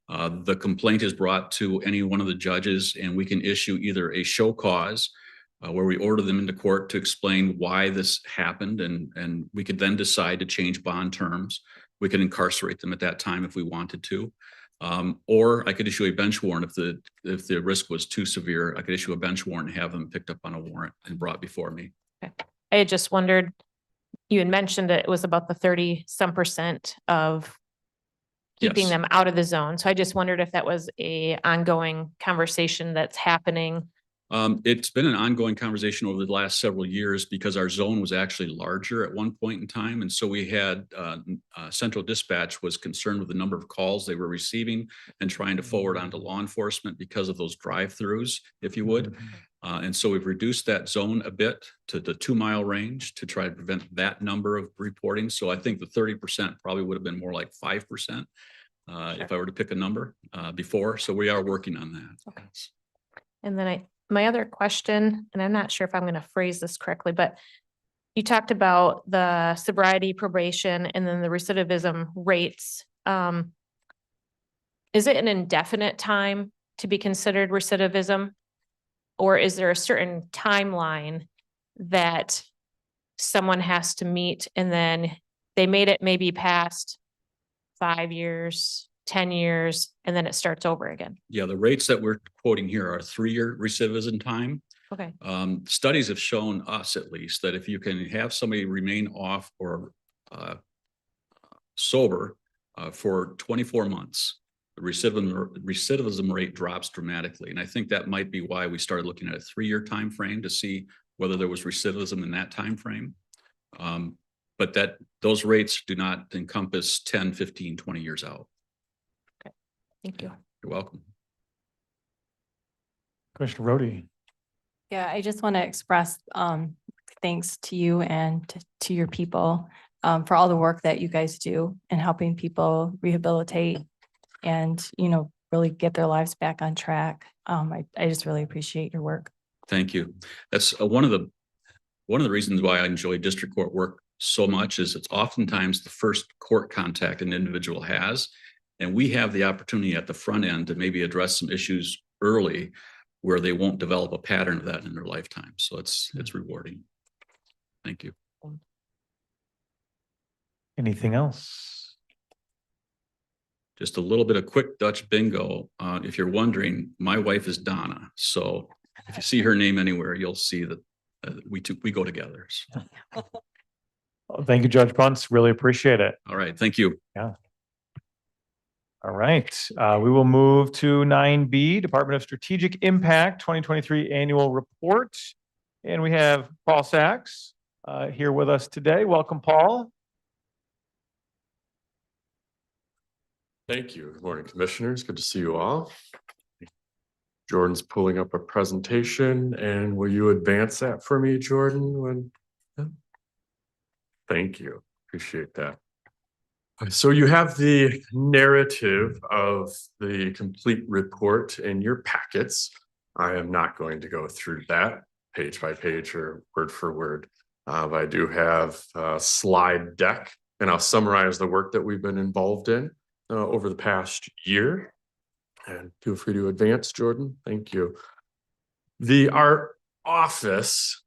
The complaint is brought to any one of the judges, and we can issue either a show cause where we order them into court to explain why this happened, and we could then decide to change bond terms. We could incarcerate them at that time if we wanted to. Or I could issue a bench warrant if the risk was too severe. I could issue a bench warrant and have them picked up on a warrant and brought before me. Okay. I had just wondered, you had mentioned that it was about the 30% of keeping Yes. them out of the zone. So I just wondered if that was a ongoing conversation that's happening. It's been an ongoing conversation over the last several years because our zone was actually larger at one point in time. And so we had Central Dispatch was concerned with the number of calls they were receiving and trying to forward onto law enforcement because of those drive-throughs, if you would. And so we've reduced that zone a bit to the 2-mile range to try to prevent that number of reporting. So I think the 30% probably would have been more like 5% if I were to pick a number before. So we are working on that. Okay. And then my other question, and I'm not sure if I'm going to phrase this correctly, but you talked about the sobriety probation and then the recidivism rates. Is it an indefinite time to be considered recidivism? Or is there a certain timeline that someone has to meet and then they made it maybe past 5 years, 10 years, and then it starts over again? Yeah, the rates that we're quoting here are 3-year recidivism time. Okay. Studies have shown us, at least, that if you can have somebody remain off or sober for 24 months, the recidivism rate drops dramatically. And I think that might be why we started looking at a 3-year time frame to see whether there was recidivism in that time frame. But those rates do not encompass 10, 15, 20 years out. Thank you. You're welcome. Commissioner Rhodey? Yeah, I just want to express thanks to you and to your people for all the work that you guys do in helping people rehabilitate and, really get their lives back on track. I just really appreciate your work. Thank you. That's one of the reasons why I enjoy district court work so much is it's oftentimes the first court contact an individual has. And we have the opportunity at the front end to maybe address some issues early where they won't develop a pattern of that in their lifetime. So it's rewarding. Thank you. Anything else? Just a little bit of quick Dutch bingo. If you're wondering, my wife is Donna. So if you see her name anywhere, you'll see that we go together. So. Well, thank you, Judge Bunce. Really appreciate it. All right. Thank you. Yeah. All right. We will move to 9B, Department of Strategic Impact 2023 Annual Report. And we have Paul Sachs here with us today. Welcome, Paul. Thank you. Good morning, commissioners. Good to see you all. Jordan's pulling up a presentation, and will you advance that for me, Jordan? Thank you. Appreciate that. So you have the narrative of the complete report in your packets. I am not going to go through that page by page or word for word. But I do have a slide deck, and I'll summarize the work that we've been involved in. over the past year. And feel free to advance, Jordan. Thank you. Our office,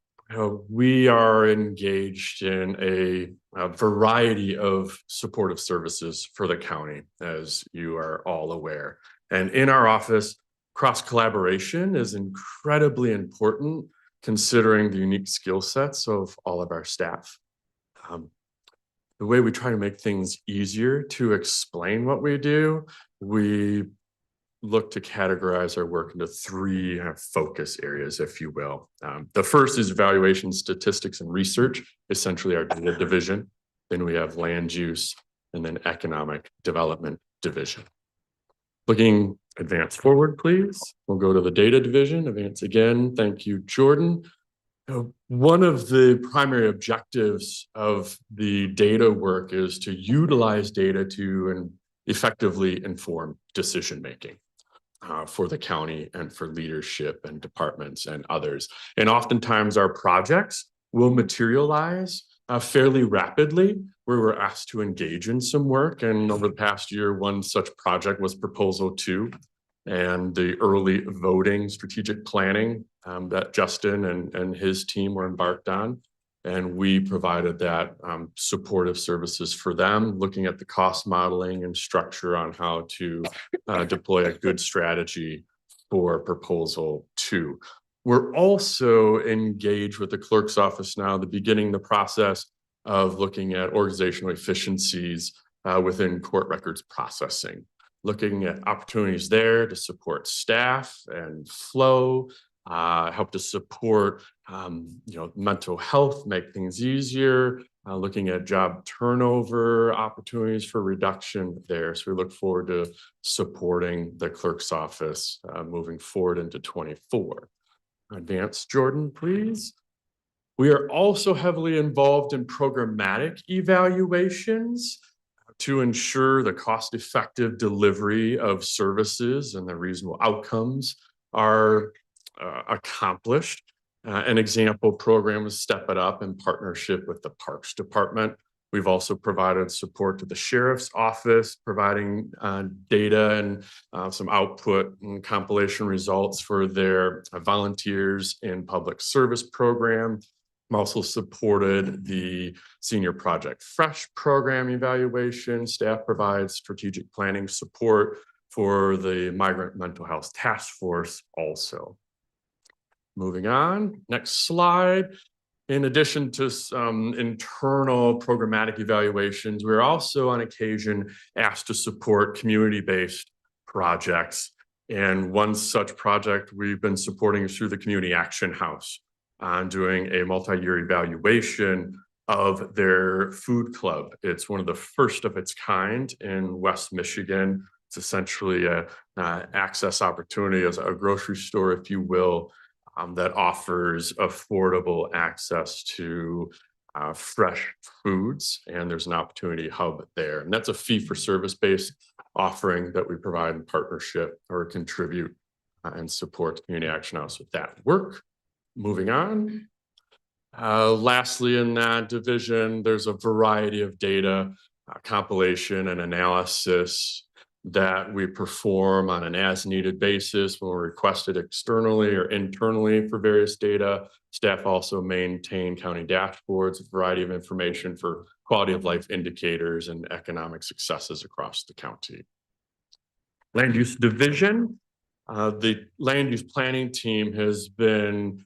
we are engaged in a variety of supportive services for the county, as you are all aware. And in our office, cross collaboration is incredibly important considering the unique skill sets of all of our staff. The way we try to make things easier to explain what we do, we look to categorize our work into three focus areas, if you will. The first is evaluation, statistics, and research, essentially our data division. Then we have land use, and then economic development division. Looking advance forward, please. We'll go to the data division. Advance again. Thank you, Jordan. One of the primary objectives of the data work is to utilize data to effectively inform decision-making for the county and for leadership and departments and others. And oftentimes our projects will materialize fairly rapidly, where we're asked to engage in some work. And over the past year, one such project was Proposal 2 and the early voting strategic planning that Justin and his team were embarked on. And we provided that supportive services for them, looking at the cost modeling and structure on how to deploy a good strategy for Proposal 2. We're also engaged with the clerk's office now, beginning the process of looking at organizational efficiencies within court records processing, looking at opportunities there to support staff and flow, help to support mental health, make things easier, looking at job turnover opportunities for reduction there. So we look forward to supporting the clerk's office moving forward into 24. Advance, Jordan, please. We are also heavily involved in programmatic evaluations to ensure the cost-effective delivery of services and the reasonable outcomes are accomplished. An example program is Step It Up in partnership with the Parks Department. We've also provided support to the Sheriff's Office, providing data and some output and compilation results for their volunteers in public service program. I'm also supported the Senior Project Fresh program evaluation. Staff provides strategic planning support for the Migrant Mental Health Task Force also. Moving on, next slide. In addition to some internal programmatic evaluations, we're also on occasion asked to support community-based projects. And one such project we've been supporting is through the Community Action House on doing a multi-year evaluation of their food club. It's one of the first of its kind in West Michigan. It's essentially a access opportunity as a grocery store, if you will, that offers affordable access to fresh foods, and there's an opportunity hub there. And that's a fee-for-service based offering that we provide in partnership or contribute and support Community Action House with that work. Moving on. Lastly, in that division, there's a variety of data compilation and analysis that we perform on an as-needed basis when we're requested externally or internally for various data. Staff also maintain county dashboards, a variety of information for quality of life indicators and economic successes across the county. Land use division. The land use planning team has been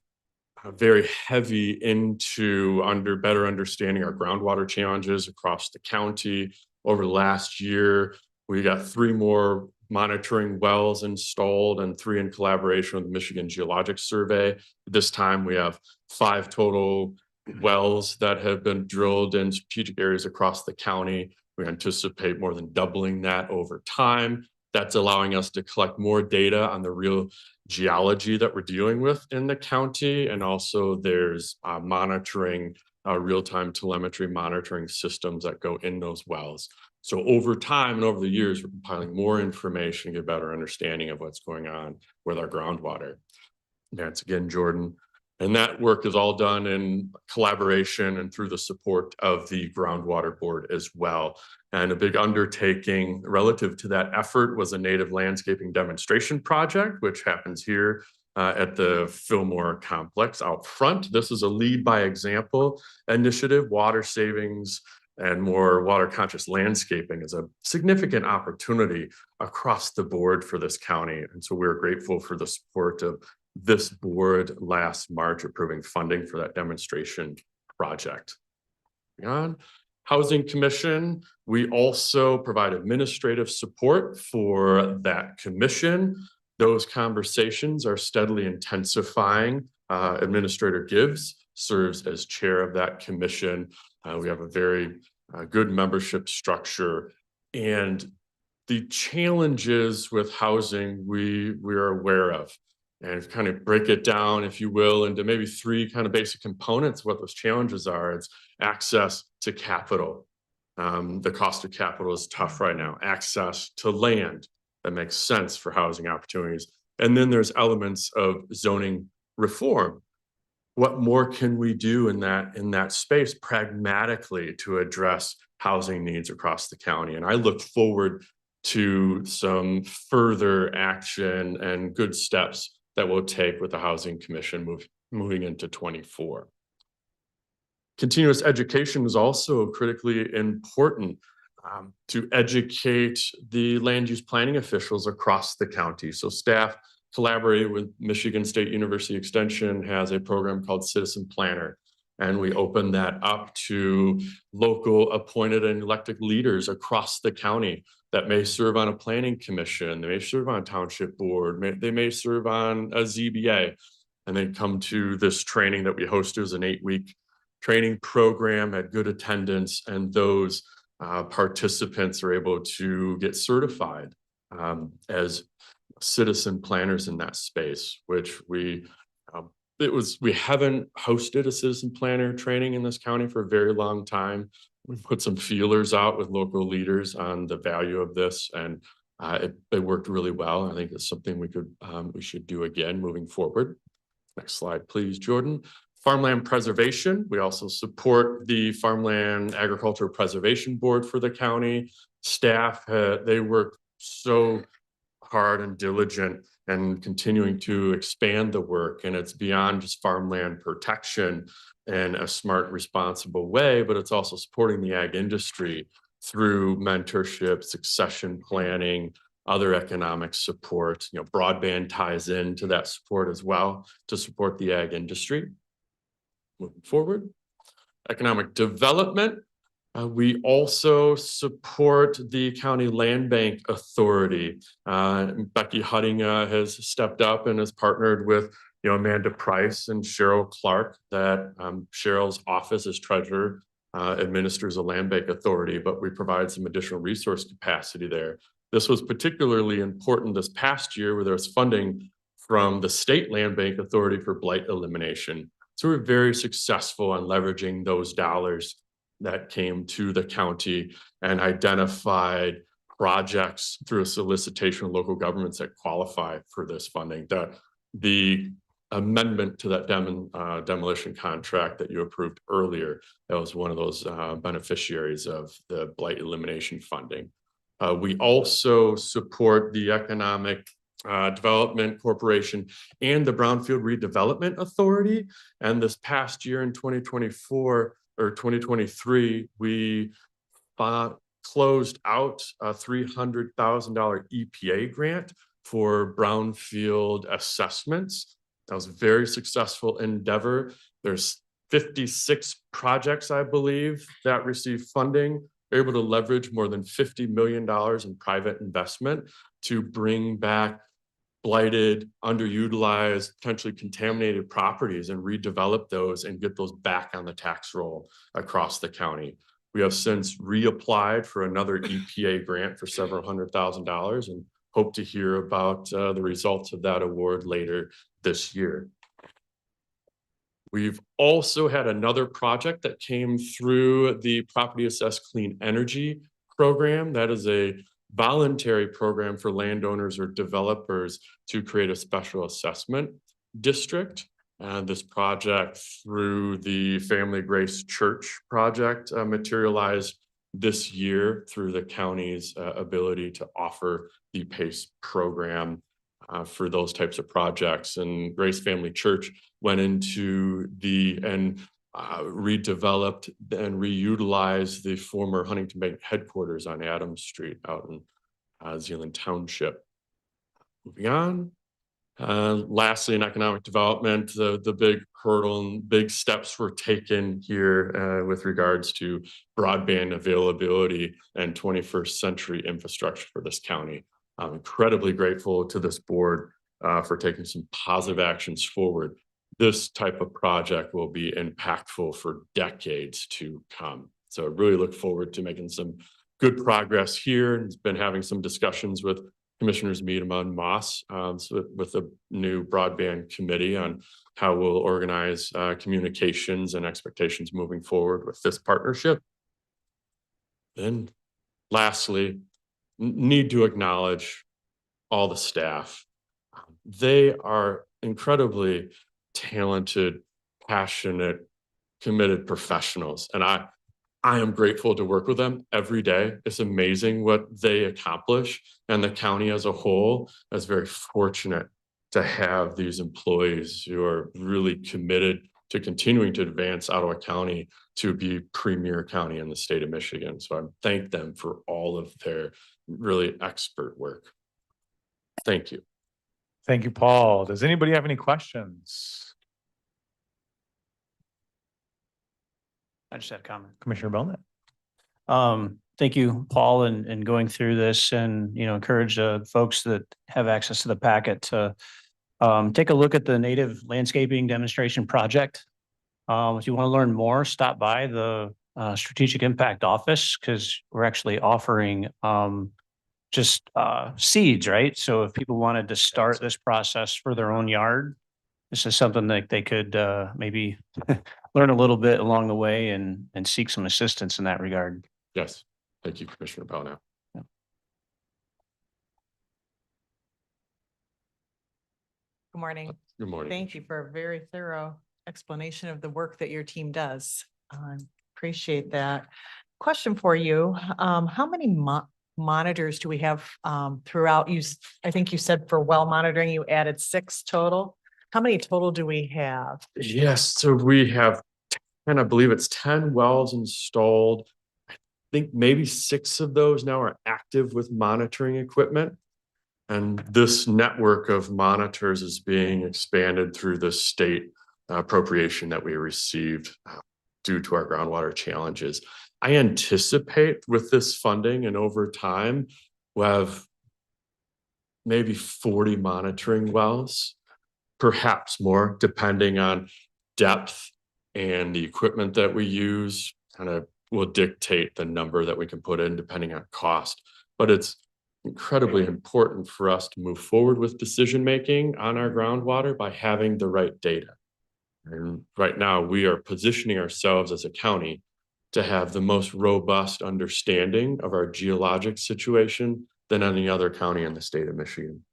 very heavy into better understanding our groundwater challenges across the county. Over the last year, we got 3 more monitoring wells installed and 3 in collaboration with the Michigan Geologic Survey. This time we have 5 total wells that have been drilled in strategic areas across the county. We anticipate more than doubling that over time. That's allowing us to collect more data on the real geology that we're dealing with in the county. And also there's monitoring, real-time telemetry monitoring systems that go in those wells. So over time and over the years, we're compiling more information, get a better understanding of what's going on with our groundwater. That's again, Jordan. And that work is all done in collaboration and through the support of the Groundwater Board as well. And a big undertaking relative to that effort was a native landscaping demonstration project, which happens here at the Fillmore Complex out front. This is a lead by example initiative. Water savings and more water conscious landscaping is a significant opportunity across the board for this county. And so we're grateful for the support of this board last March approving funding for that demonstration project. On Housing Commission, we also provide administrative support for that commission. Those conversations are steadily intensifying. Administrator Gibbs serves as chair of that commission. We have a very good membership structure, and the challenges with housing we are aware of, and kind of break it down, if you will, into maybe three kind of basic components. What those challenges are: it's access to capital. The cost of capital is tough right now. Access to land that makes sense for housing opportunities. And then there's elements of zoning reform. What more can we do in that space pragmatically to address housing needs across the county? And I look forward to some further action and good steps that we'll take with the Housing Commission moving into 24. Continuous education is also critically important to educate the land use planning officials across the county. So staff collaborated with Michigan State University Extension, has a program called Citizen Planner. And we open that up to local appointed and elected leaders across the county that may serve on a planning commission, they may serve on a township board, they may serve on a ZBA. And they come to this training that we hosted as an 8-week training program at good attendance, and those participants are able to get certified as citizen planners in that space, which we haven't hosted a citizen planner training in this county for a very long time. We've put some feelers out with local leaders on the value of this, and it worked really well. I think it's something we should do again moving forward. Next slide, please, Jordan. Farmland preservation. We also support the Farmland Agricultural Preservation Board for the county. Staff, they work so hard and diligent and continuing to expand the work. And it's beyond just farmland protection in a smart, responsible way, but it's also supporting the ag industry through mentorship, succession planning, other economic support. You know, broadband ties into that support as well to support the ag industry. Moving forward, economic development. We also support the County Land Bank Authority. Becky Hutting has stepped up and has partnered with Amanda Price and Cheryl Clark. That Cheryl's office as treasurer administers a land bank authority, but we provide some additional resource capacity there. This was particularly important this past year where there was funding from the State Land Bank Authority for blight elimination. So we're very successful in leveraging those dollars that came to the county and identified projects through a solicitation of local governments that qualify for this funding. The amendment to that demolition contract that you approved earlier, that was one of those beneficiaries of the blight elimination funding. We also support the Economic Development Corporation and the Brownfield Redevelopment Authority. And this past year in 2024 or 2023, we closed out a $300,000 EPA grant for brownfield assessments. That was a very successful endeavor. There's 56 projects, I believe, that received funding. We're able to leverage more than $50 million in private investment to bring back blighted, underutilized, potentially contaminated properties and redevelop those and get those back on the tax roll across the county. We have since reapplied for another EPA grant for several $100,000 and hope to hear about the results of that award later this year. We've also had another project that came through the Property Assessed Clean Energy program. That is a voluntary program for landowners or developers to create a special assessment district. this project through the Family Grace Church project materialized this year through the county's ability to offer the PACE program for those types of projects. And Grace Family Church went into and redeveloped and reutilized the former Huntington Bank headquarters on Adams Street out in Zealand Township. Moving on. Lastly, in economic development, the big hurdle and big steps were taken here with regards to broadband availability and 21st century infrastructure for this county. I'm incredibly grateful to this board for taking some positive actions forward. This type of project will be impactful for decades to come. So I really look forward to making some good progress here, and been having some discussions with Commissioners Miedema and Moss with the new broadband committee on how we'll organize communications and expectations moving forward with this partnership. And lastly, need to acknowledge all the staff. They are incredibly talented, passionate, committed professionals. And I am grateful to work with them every day. It's amazing what they accomplish. And the county as a whole is very fortunate to have these employees who are really committed to continuing to advance Ottawa County to be premier county in the state of Michigan. So I thank them for all of their really expert work. Thank you. Thank you, Paul. Does anybody have any questions? I just had a comment. Commissioner Belknap. Thank you, Paul, and going through this, and, you know, encourage folks that have access to the packet to take a look at the native landscaping demonstration project. If you want to learn more, stop by the Strategic Impact Office, because we're actually offering just seeds, right? So if people wanted to start this process for their own yard, this is something that they could maybe learn a little bit along the way and seek some assistance in that regard. Yes. Thank you, Commissioner Belknap. Good morning. Good morning. Thank you for a very thorough explanation of the work that your team does. Appreciate that. Question for you. How many monitors do we have throughout? I think you said for well monitoring, you added 6 total. How many total do we have? Yes, so we have 10, I believe it's 10 wells installed. I think maybe 6 of those now are active with monitoring equipment. And this network of monitors is being expanded through the state appropriation that we received due to our groundwater challenges. I anticipate with this funding and over time, we'll have maybe 40 monitoring wells, perhaps more, depending on depth and the equipment that we use, kind of will dictate the number that we can put in depending on cost. But it's incredibly important for us to move forward with decision-making on our groundwater by having the right data. And right now we are positioning ourselves as a county to have the most robust understanding of our geologic situation than any other county in the state of Michigan.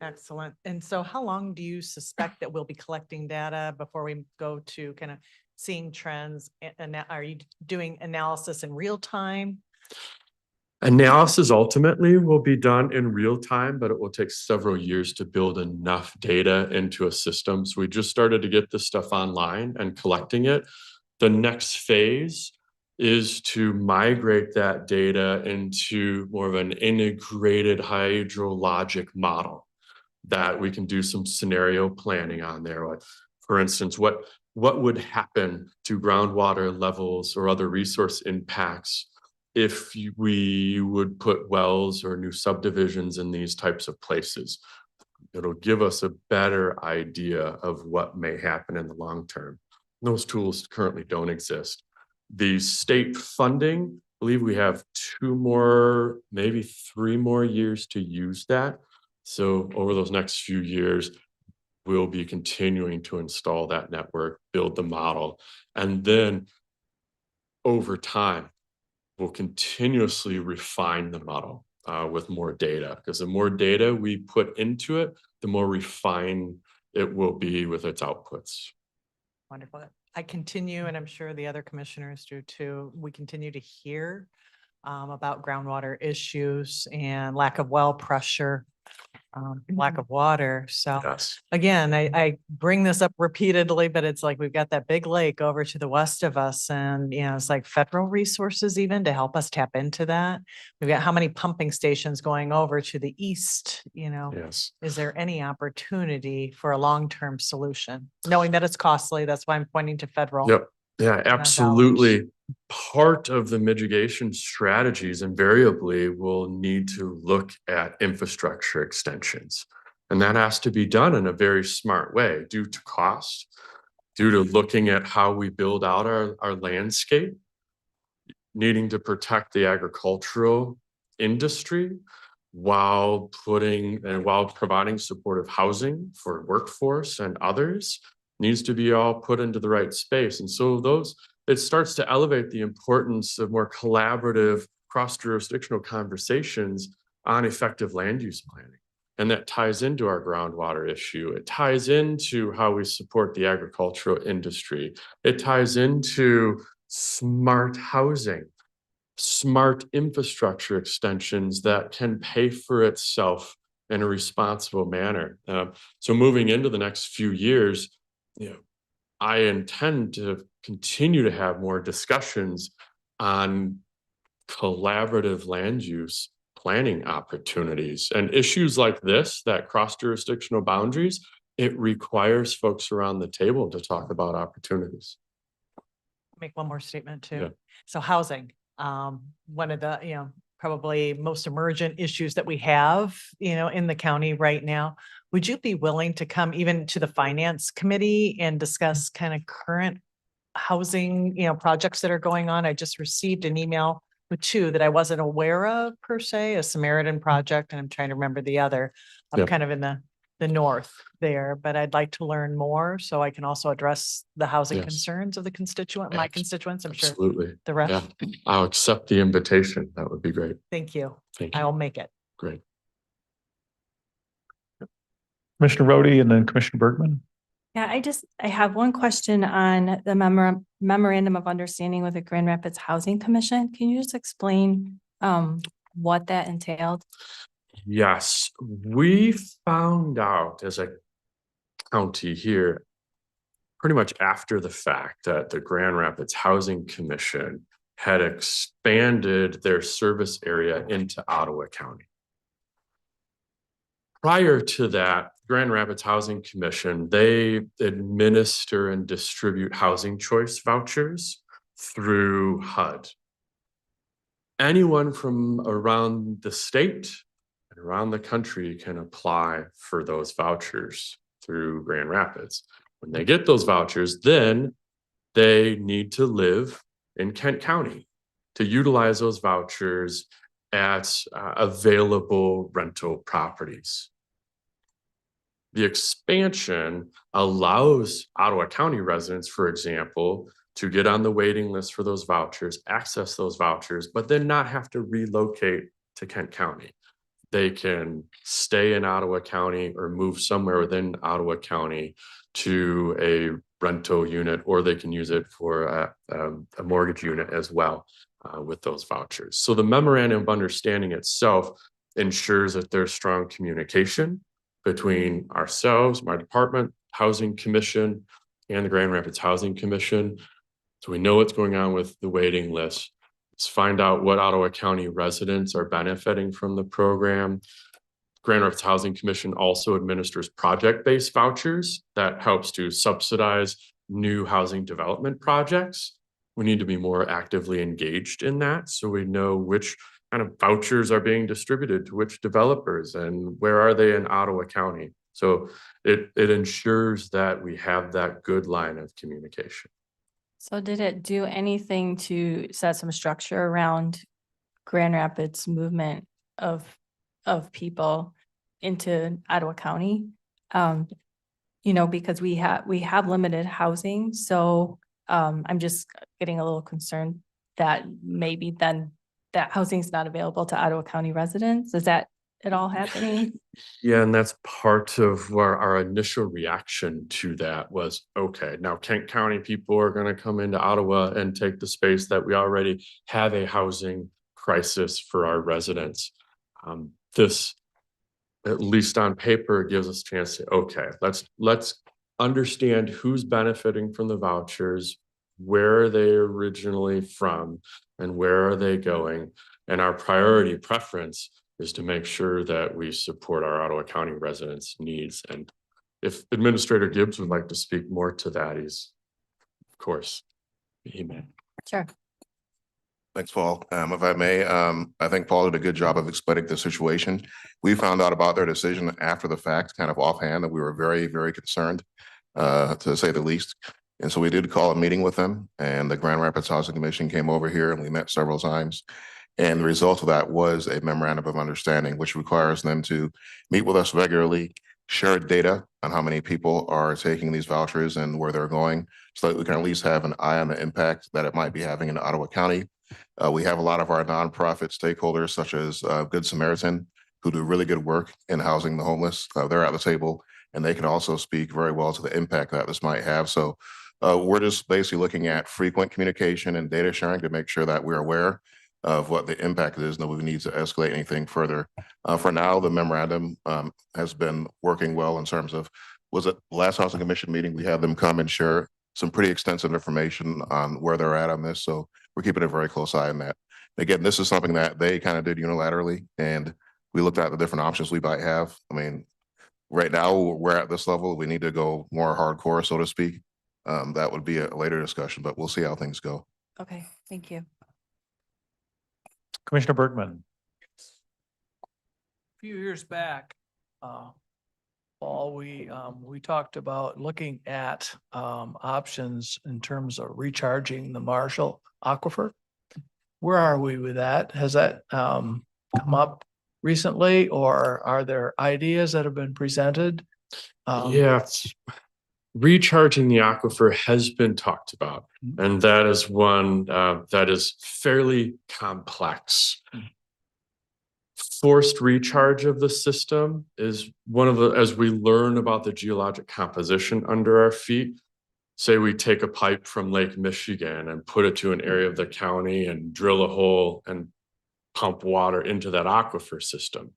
Excellent. And so how long do you suspect that we'll be collecting data before we go to kind of seeing trends? And are you doing analysis in real time? Analysis ultimately will be done in real time, but it will take several years to build enough data into a system. So we just started to get this stuff online and collecting it. The next phase is to migrate that data into more of an integrated hydrologic model that we can do some scenario planning on there. Like, for instance, what would happen to groundwater levels or other resource impacts if we would put wells or new subdivisions in these types of places? It'll give us a better idea of what may happen in the long term. Those tools currently don't exist. The state funding, I believe we have 2 more, maybe 3 more years to use that. So over those next few years, we'll be continuing to install that network, build the model, and then over time, we'll continuously refine the model with more data, because the more data we put into it, the more refined it will be with its outputs. Wonderful. I continue, and I'm sure the other commissioners do too. We continue to hear about groundwater issues and lack of well pressure, lack of water. So Yes. again, I bring this up repeatedly, but it's like we've got that big lake over to the west of us, and it's like federal resources even to help us tap into that. We've got how many pumping stations going over to the east, Yes. Is there any opportunity for a long-term solution? Knowing that it's costly, that's why I'm pointing to federal. Yep. Yeah, dollars. absolutely. Part of the mitigation strategies invariably will need to look at infrastructure extensions. And that has to be done in a very smart way due to cost, due to looking at how we build out our landscape, needing to protect the agricultural industry while providing supportive housing for workforce and others needs to be all put into the right space. And so it starts to elevate the importance of more collaborative cross-jurisdictional conversations on effective land use planning. And that ties into our groundwater issue. It ties into how we support the agricultural industry. It ties into smart housing, smart infrastructure extensions that can pay for itself in a responsible manner. So moving into the next few years, I intend to continue to have more discussions on collaborative land use planning opportunities and issues like this, that cross-jurisdictional boundaries. It requires folks around the table to talk about opportunities. Make one more statement too. Yeah. So housing, one of the, probably most emergent issues that we have, in the county right now. Would you be willing to come even to the finance committee and discuss kind of current housing, projects that are going on? I just received an email with two that I wasn't aware of per se, a Samaritan project, and I'm trying to remember the other. I'm Yep. kind of in the north there, but I'd like to learn more so I can also address the housing Yes. concerns of my constituents. I'm sure Absolutely. the rest. Yeah. I'll accept the invitation. That would be great. Thank you. Thank I you. will make it. Great. Commissioner Rhodey and then Commissioner Bergman. Yeah, I have one question on the memorandum of understanding with the Grand Rapids Housing Commission. Can you just explain what that entailed? Yes, we found out as a county here pretty much after the fact that the Grand Rapids Housing Commission had expanded their service area into Ottawa County. Prior to that, Grand Rapids Housing Commission, they administer and distribute housing choice vouchers through HUD. Anyone from around the state and around the country can apply for those vouchers through Grand Rapids. When they get those vouchers, then they need to live in Kent County to utilize those vouchers at available rental properties. The expansion allows Ottawa County residents, for example, to get on the waiting list for those vouchers, access those vouchers, but then not have to relocate to Kent County. They can stay in Ottawa County or move somewhere within Ottawa County to a rental unit, or they can use it for a mortgage unit as well with those vouchers. So the memorandum of understanding itself ensures that there's strong communication between ourselves, my department, Housing Commission, and the Grand Rapids Housing Commission. So we know what's going on with the waiting list. Let's find out what Ottawa County residents are benefiting from the program. Grand Rapids Housing Commission also administers project-based vouchers that helps to subsidize new housing development projects. We need to be more actively engaged in that so we know which kind of vouchers are being distributed to which developers and where are they in Ottawa County. So it ensures that we have that good line of communication. So did it do anything to set some structure around Grand Rapids movement of people into Ottawa County? Because we have limited housing, so I'm just getting a little concerned that maybe then that housing is not available to Ottawa County residents. Is that it all happening. Yeah, and that's part of where our initial reaction to that was, okay, now Kent County people are gonna come into Ottawa and take the space that we already have a housing crisis for our residents. This, at least on paper, gives us a chance to, okay, let's understand who's benefiting from the vouchers, where are they originally from, and where are they going? And our priority preference is to make sure that we support our Ottawa County residents' needs. And if Administrator Gibbs would like to speak more to that, he's, of course, he may. Sure. Thanks, Paul. If I may, I think Paul did a good job of explaining the situation. We found out about their decision after the fact, kind of offhand, and we were very, very concerned, to say the least. And so we did call a meeting with them, and the Grand Rapids Housing Commission came over here and we met several times. And the result of that was a memorandum of understanding, which requires them to meet with us regularly, share data on how many people are taking these vouchers and where they're going, so that we can at least have an eye on the impact that it might be having in Ottawa County. We have a lot of our nonprofit stakeholders, such as Good Samaritan, who do really good work in housing the homeless. They're at the table, and they can also speak very well to the impact that this might have. So we're just basically looking at frequent communication and data sharing to make sure that we're aware of what the impact is, and that we need to escalate anything further. For now, the memorandum has been working well in terms of, was it last Housing Commission meeting, we had them come and share some pretty extensive information on where they're at on this. So we're keeping a very close eye on that. Again, this is something that they kind of did unilaterally, and we looked at the different options we might have. I mean, right now we're at this level. We need to go more hardcore, so to speak. That would be a later discussion, but we'll see how things go. Okay, thank you. Commissioner Bergman. A few years back, Paul, we talked about looking at options in terms of recharging the Marshall Aquifer. Where are we with that? Has that come up recently, or are there ideas that have been presented? Yes. Recharging the aquifer has been talked about, and that is one that is fairly complex. Forced recharge of the system is one of the, as we learn about the geologic composition under our feet, say we take a pipe from Lake Michigan and put it to an area of the county and drill a hole and pump water into that aquifer system.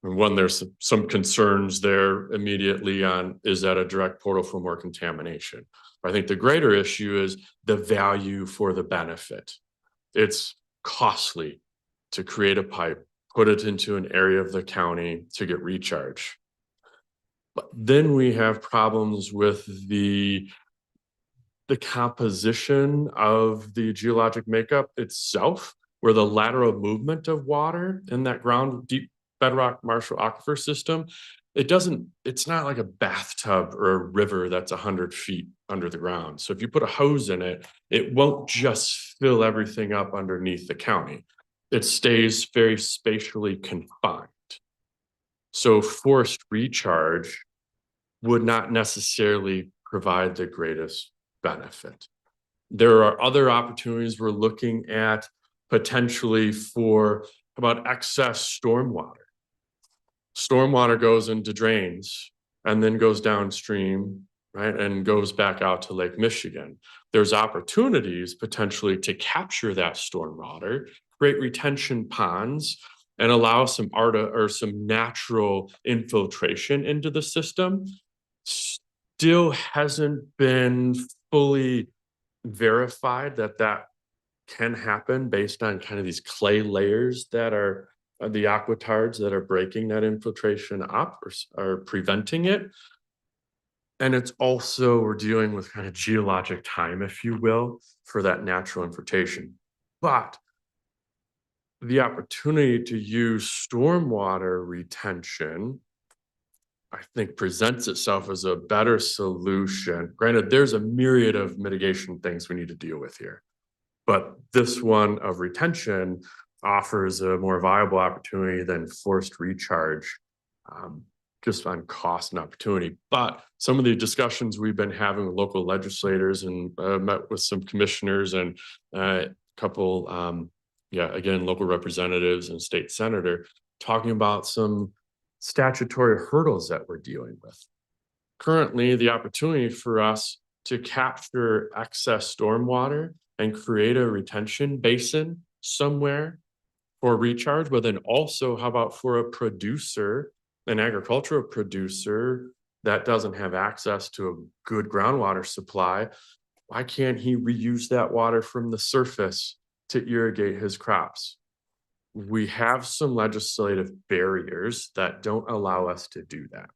And one, there's some concerns there immediately on, is that a direct portal for more contamination? I think the greater issue is the value for the benefit. It's costly to create a pipe, put it into an area of the county to get recharge. But then we have problems with the composition of the geologic makeup itself, where the lateral movement of water in that ground deep bedrock Marshall Aquifer system, it's not like a bathtub or a river that's 100 feet under the ground. So if you put a hose in it, it won't just fill everything up underneath the county. It stays very spatially confined. So forced recharge would not necessarily provide the greatest benefit. There are other opportunities we're looking at potentially for about excess stormwater. Stormwater goes into drains and then goes downstream, right, and goes back out to Lake Michigan. There's opportunities potentially to capture that stormwater, create retention ponds, and allow some natural infiltration into the system. Still hasn't been fully verified that can happen based on kind of these clay layers that are the aquatards that are breaking that infiltration up or preventing it. And it's also, we're dealing with kind of geologic time, if you will, for that natural infiltration. But the opportunity to use stormwater retention, I think, presents itself as a better solution. Granted, there's a myriad of mitigation things we need to deal with here, but this one of retention offers a more viable opportunity than forced recharge, just on cost and opportunity. But some of the discussions we've been having with local legislators and met with some commissioners and a couple, again, local representatives and state senator, talking about some statutory hurdles that we're dealing with. Currently, the opportunity for us to capture excess stormwater and create a retention basin somewhere for recharge, but then also how about for a producer, an agricultural producer that doesn't have access to a good groundwater supply, why can't he reuse that water from the surface to irrigate his crops? We have some legislative barriers that don't allow us to do that.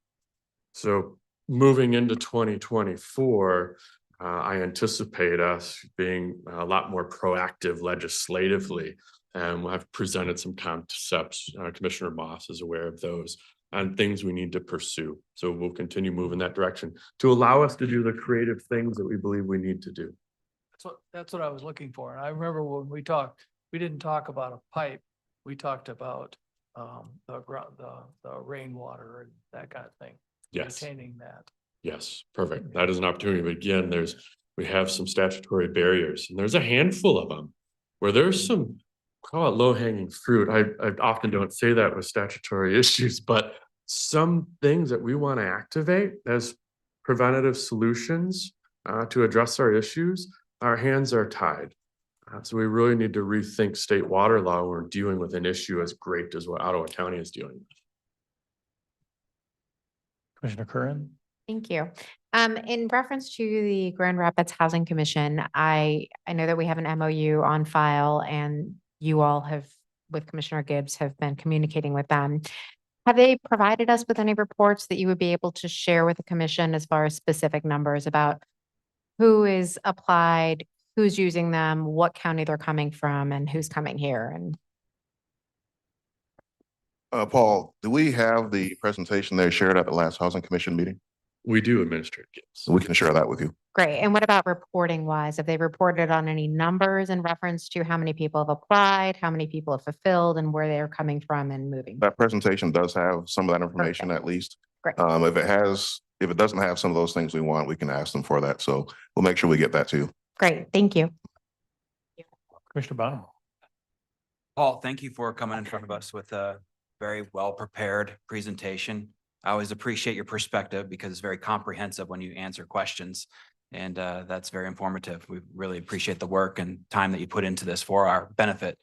So moving into 2024, I anticipate us being a lot more proactive legislatively. And I've presented some concepts, Commissioner Moss is aware of those, and things we need to pursue. So we'll continue moving that direction to allow us to do the creative things that we believe we need to do. That's what I was looking for. And I remember when we talked, we didn't talk about a pipe. We talked about the rainwater and that kind of thing. Yes. Retaining that. Yes, perfect. That is an opportunity. But again, we have some statutory barriers, and there's a handful of them where there's some, call it low hanging fruit. I often don't say that with statutory issues, but some things that we want to activate as preventative solutions to address our issues, our hands are tied. So we really need to rethink state water law when we're dealing with an issue as great as what Ottawa County is dealing with. Commissioner Curran? Thank you. In reference to the Grand Rapids Housing Commission, I know that we have an MOU on file and you all have, with Commissioner Gibbs, have been communicating with them. Have they provided us with any reports that you would be able to share with the commission as far as specific numbers about who is applied, who's using them, what county they're coming from, and who's coming here? And Paul, do we have the presentation they shared at the last Housing Commission meeting? We do, Administrator Gibbs. We can share that with you. great. And what about reporting wise? Have they reported on any numbers in reference to how many people have applied, how many people have fulfilled, and where they're coming from and moving? That presentation does have some of that information at least. Great. If it doesn't have some of those things we want, we can ask them for that. So we'll make sure we get that to you. Great, thank you. Commissioner Bonham? Paul, thank you for coming in front of us with a very well-prepared presentation. I always appreciate your perspective because it's very comprehensive when you answer questions. And that's very informative. We really appreciate the work and time that you put into this for our benefit.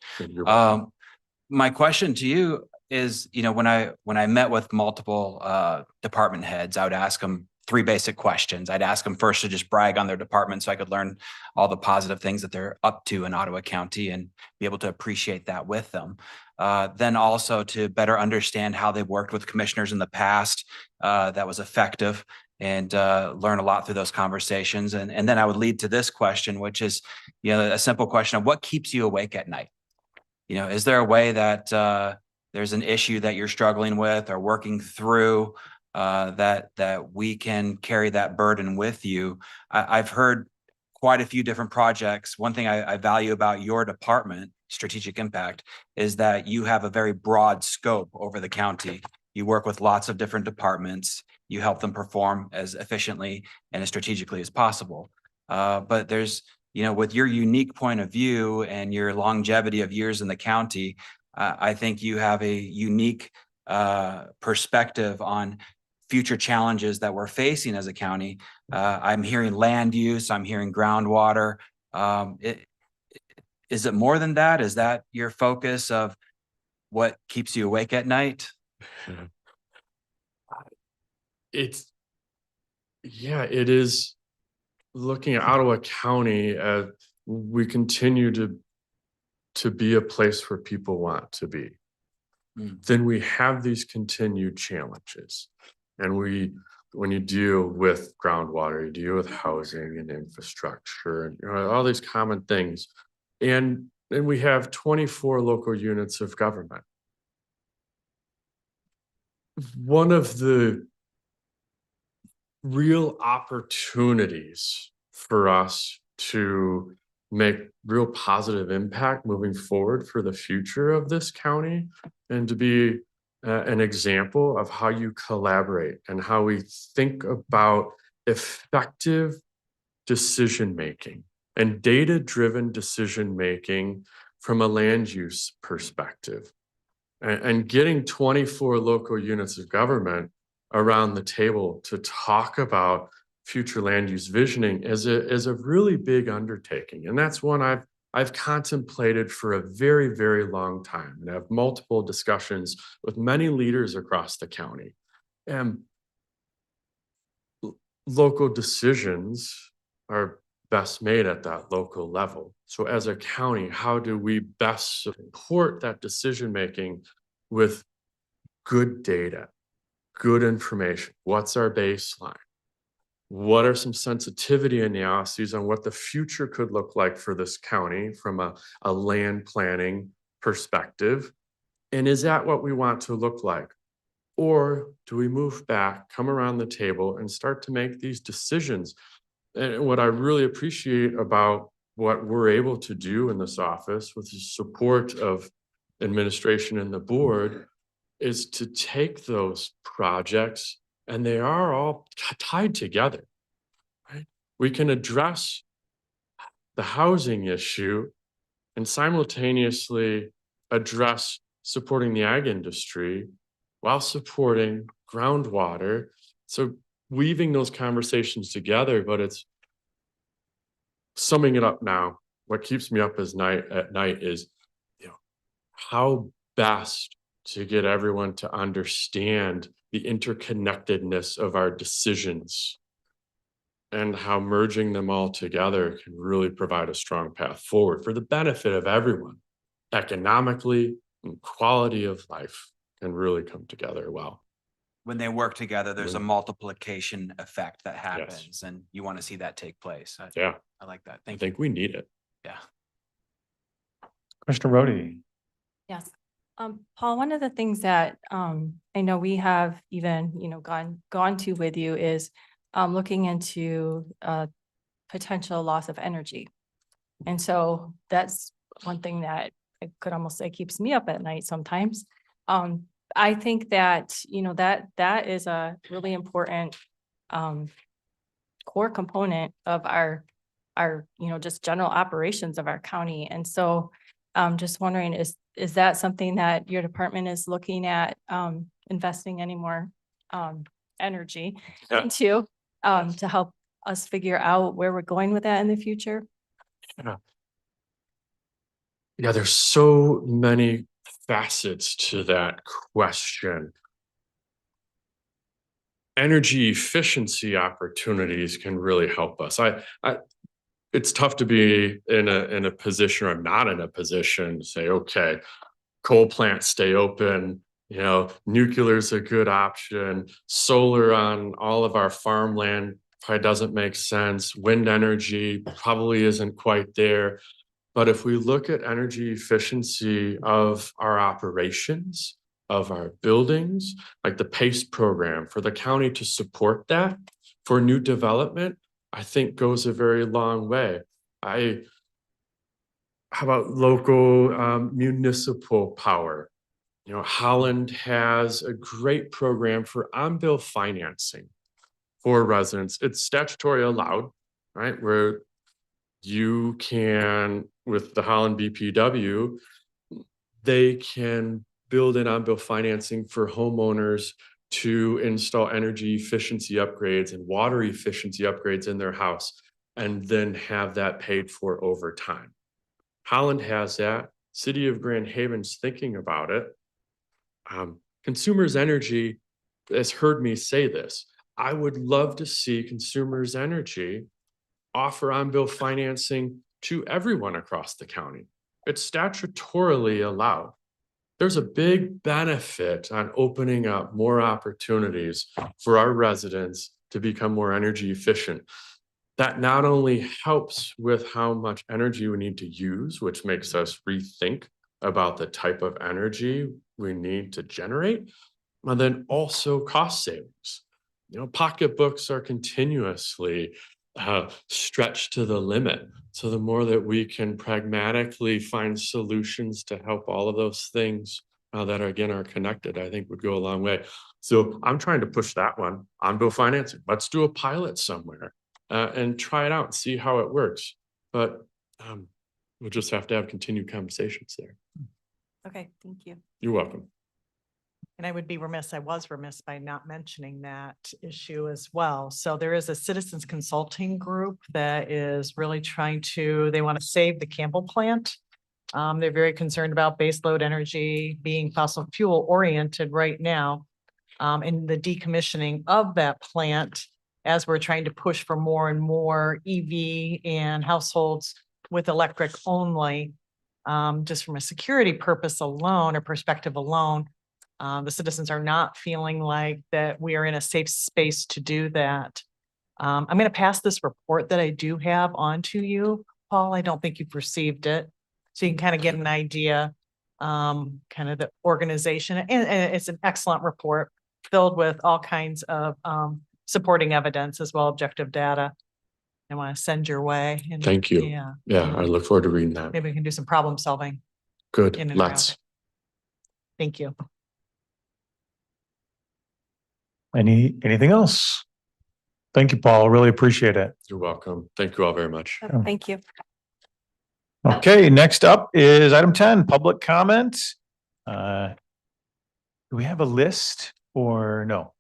My question to you is, when I met with multiple department heads, I would ask them 3 basic questions. I'd ask them first to just brag on their department so I could learn all the positive things that they're up to in Ottawa County and be able to appreciate that with them. Then also to better understand how they've worked with commissioners in the past that was effective, and learn a lot through those conversations. And then I would lead to this question, which is, a simple question of what keeps you awake at night? Is there a way that there's an issue that you're struggling with or working through that we can carry that burden with you? I've heard quite a few different projects. One thing I value about your department, Strategic Impact, is that you have a very broad scope over the county. You work with lots of different departments. You help them perform as efficiently and as strategically as possible. But there's, with your unique point of view and your longevity of years in the county, I think you have a unique perspective on future challenges that we're facing as a county. I'm hearing land use, I'm hearing groundwater. Is it more than that? Is that your focus of what keeps you awake at night? It is looking at Ottawa County as we continue to be a place where people want to be. Then we have these continued challenges. And when you deal with groundwater, you deal with housing and infrastructure and all these common things. And we have 24 local units of government. One of the real opportunities for us to make real positive impact moving forward for the future of this county, and to be an example of how you collaborate and how we think about effective decision-making and data-driven decision-making from a land use perspective. and getting 24 local units of government around the table to talk about future land use visioning is a really big undertaking. And that's one I've contemplated for a very, very long time and have multiple discussions with many leaders across the county. And local decisions are best made at that local level. So as a county, how do we best support that decision-making with good data, good information? What's our baseline? What are some sensitivity analyses on what the future could look like for this county from a land planning perspective? And is that what we want to look like? Or do we move back, come around the table and start to make these decisions? And what I really appreciate about what we're able to do in this office with the support of administration and the board is to take those projects, and they are all tied together, right? We can address the housing issue and simultaneously address supporting the ag industry while supporting groundwater. So weaving those conversations together, but it's summing it up now. What keeps me up at night is, how best to get everyone to understand the interconnectedness of our decisions and how merging them all together can really provide a strong path forward for the benefit of everyone. Economically and quality of life can really come together well. When they work together, there's a multiplication effect that happens, and you want to see that take place. I like that. I think we need it. Yeah. Commissioner Rhodey. Yes. Paul, one of the things that I know we have even, gone to with you is looking into potential loss of energy. And so that's one thing that I could almost say keeps me up at night sometimes. I think that, that is a really important core component of our, just general operations of our county. And so just wondering, is that something that your department is looking at investing any more energy into to help us figure out where we're going with that in the future? Yeah, there's so many facets to that question. Energy efficiency opportunities can really help us. It's tough to be in a position or not in a position to say, okay, coal plants stay open, nuclear is a good option, solar on all of our farmland probably doesn't make sense, wind energy probably isn't quite there. But if we look at energy efficiency of our operations, of our buildings, like the PACE program for the county to support that for new development, I think goes a very long way. How about local municipal power? Holland has a great program for on-bill financing for residents. It's statutory allowed, right? Where you can, with the Holland BPW, they can build in on-bill financing for homeowners to install energy efficiency upgrades and water efficiency upgrades in their house, and then have that paid for over time. Holland has that. City of Grand Haven's thinking about it. Consumers Energy has heard me say this. I would love to see Consumers Energy offer on-bill financing to everyone across the county. It's statutorily allowed. There's a big benefit on opening up more opportunities for our residents to become more energy efficient. That not only helps with how much energy we need to use, which makes us rethink about the type of energy we need to generate, and then also cost savings. Pocketbooks are continuously stretched to the limit. So the more that we can pragmatically find solutions to help all of those things that are connected, I think would go a long way. So I'm trying to push that one on bill financing. Let's do a pilot somewhere and try it out and see how it works. But we'll just have to have continued conversations there. Okay, thank you. You're welcome. And I was remiss by not mentioning that issue as well. So there is a citizens consulting group that is really they want to save the Campbell plant. They're very concerned about baseload energy being fossil fuel oriented right now. And the decommissioning of that plant as we're trying to push for more and more EV and households with electric only. Just from a security purpose alone or perspective alone, the citizens are not feeling like that we are in a safe space to do that. I'm going to pass this report that I do have on to you, Paul. I don't think you've received it. So you can kind of get an idea, kind of the organization. And it's an excellent report filled with all kinds of supporting evidence as well, objective data. I want to send your way. And Thank you. Yeah. Yeah, I look forward to reading that. Maybe we can do some problem solving. Good, in and around lots. it. Thank you. Anything else? Thank you, Paul. Really appreciate it. You're welcome. Thank you all very much. Thank you. Okay, next up is item 10, public comment. Do we have a list or no?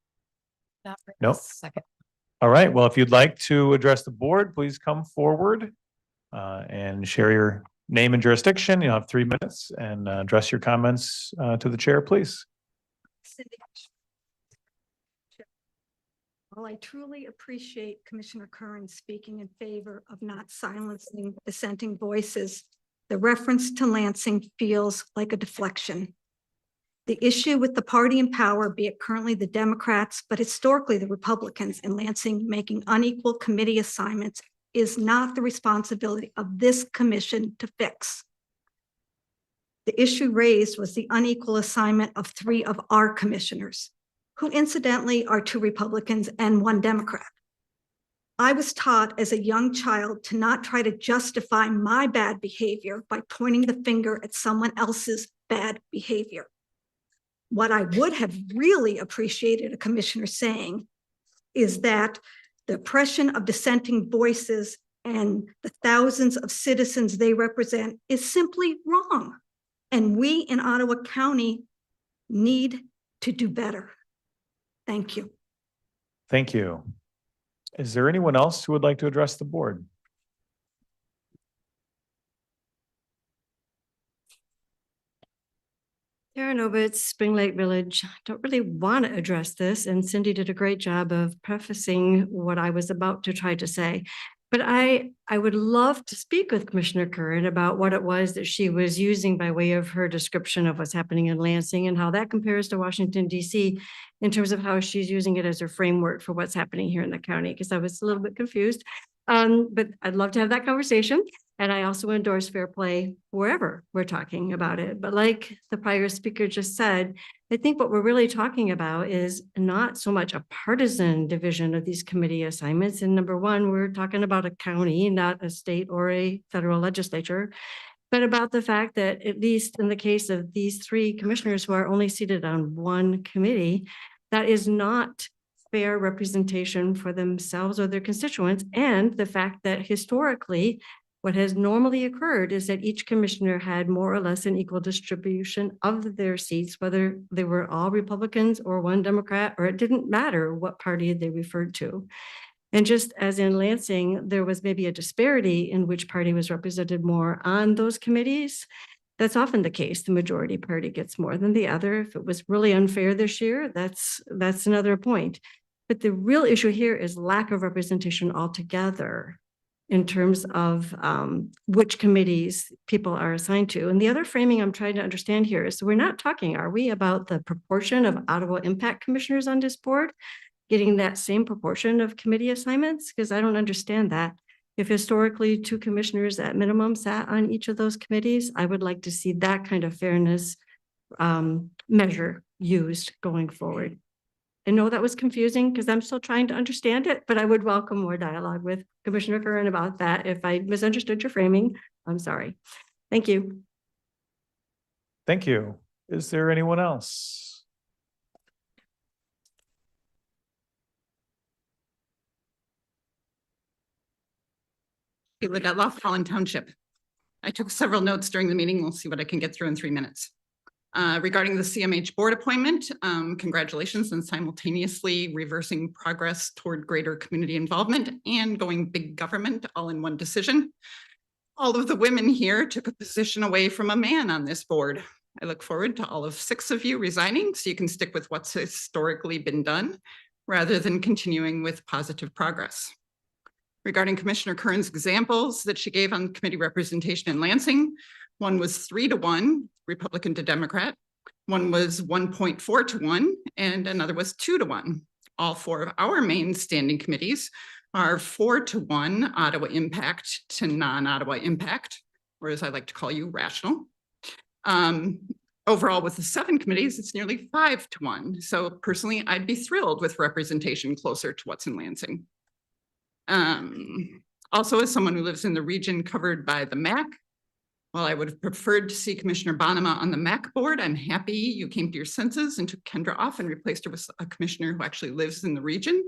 Nope. Second. All right, well, if you'd like to address the board, please come forward and share your name and jurisdiction. You'll have 3 minutes and address your comments to the chair, please. While I truly appreciate Commissioner Curran speaking in favor of not silencing dissenting voices, the reference to Lansing feels like a deflection. The issue with the party in power, be it currently the Democrats, but historically the Republicans in Lansing making unequal committee assignments, is not the responsibility of this commission to fix. The issue raised was the unequal assignment of 3 of our commissioners, who incidentally are 2 Republicans and 1 Democrat. I was taught as a young child to not try to justify my bad behavior by pointing the finger at someone else's bad behavior. What I would have really appreciated a commissioner saying is that the oppression of dissenting voices and the thousands of citizens they represent is simply wrong. And we in Ottawa County need to do better. Thank you. Thank you. Is there anyone else who would like to address the board? Karen Ovitz, Spring Lake Village. Don't really want to address this, and Cindy did a great job of prefacing what I was about to try to say. But I would love to speak with Commissioner Curran about what it was that she was using by way of her description of what's happening in Lansing and how that compares to Washington, D.C. in terms of how she's using it as her framework for what's happening here in the county, because I was a little bit confused. But I'd love to have that conversation. And I also endorse fair play wherever we're talking about it. But like the prior speaker just said, I think what we're really talking about is not so much a partisan division of these committee assignments. And number one, we're talking about a county, not a state or a federal legislature, but about the fact that at least in the case of these 3 commissioners who are only seated on 1 committee, that is not fair representation for themselves or their constituents. And the fact that historically, what has normally occurred is that each commissioner had more or less an equal distribution of their seats, whether they were all Republicans or 1 Democrat, or it didn't matter what party they referred to. And just as in Lansing, there was maybe a disparity in which party was represented more on those committees. That's often the case. The majority party gets more than the other. If it was really unfair this year, that's another point. But the real issue here is lack of representation altogether in terms of which committees people are assigned to. And the other framing I'm trying to understand here is, so we're not talking, are we, about the proportion of Ottawa Impact Commissioners on this board getting that same proportion of committee assignments? Because I don't understand that. If historically 2 commissioners at minimum sat on each of those committees, I would like to see that kind of fairness measure used going forward. I know that was confusing because I'm still trying to understand it, but I would welcome more dialogue with Commissioner Curran about that. If I misunderstood your framing, I'm sorry. Thank you. Thank you. Is there anyone else? We live at Lost Holland Township. I took several notes during the meeting. We'll see what I can get through in 3 minutes. Regarding the CMH board appointment, congratulations on simultaneously reversing progress toward greater community involvement and going big government all in one decision. All of the women here took a position away from a man on this board. I look forward to all of 6 of you resigning so you can stick with what's historically been done rather than continuing with positive progress. Regarding Commissioner Kern's examples that she gave on committee representation in Lansing, one was 3-1, Republican to Democrat. One was 1.4-1, and another was 2-1. All 4 of our main standing committees are 4-1 Ottawa impact to non-Ottawa impact, or as I like to call you, rational. Overall, with the 7 committees, it's nearly 5-1. So personally, I'd be thrilled with representation closer to what's in Lansing. Also, as someone who lives in the region covered by the MAC, while I would have preferred to see Commissioner Bonema on the MAC board, I'm happy you came to your senses and took Kendra off and replaced her with a commissioner who actually lives in the region.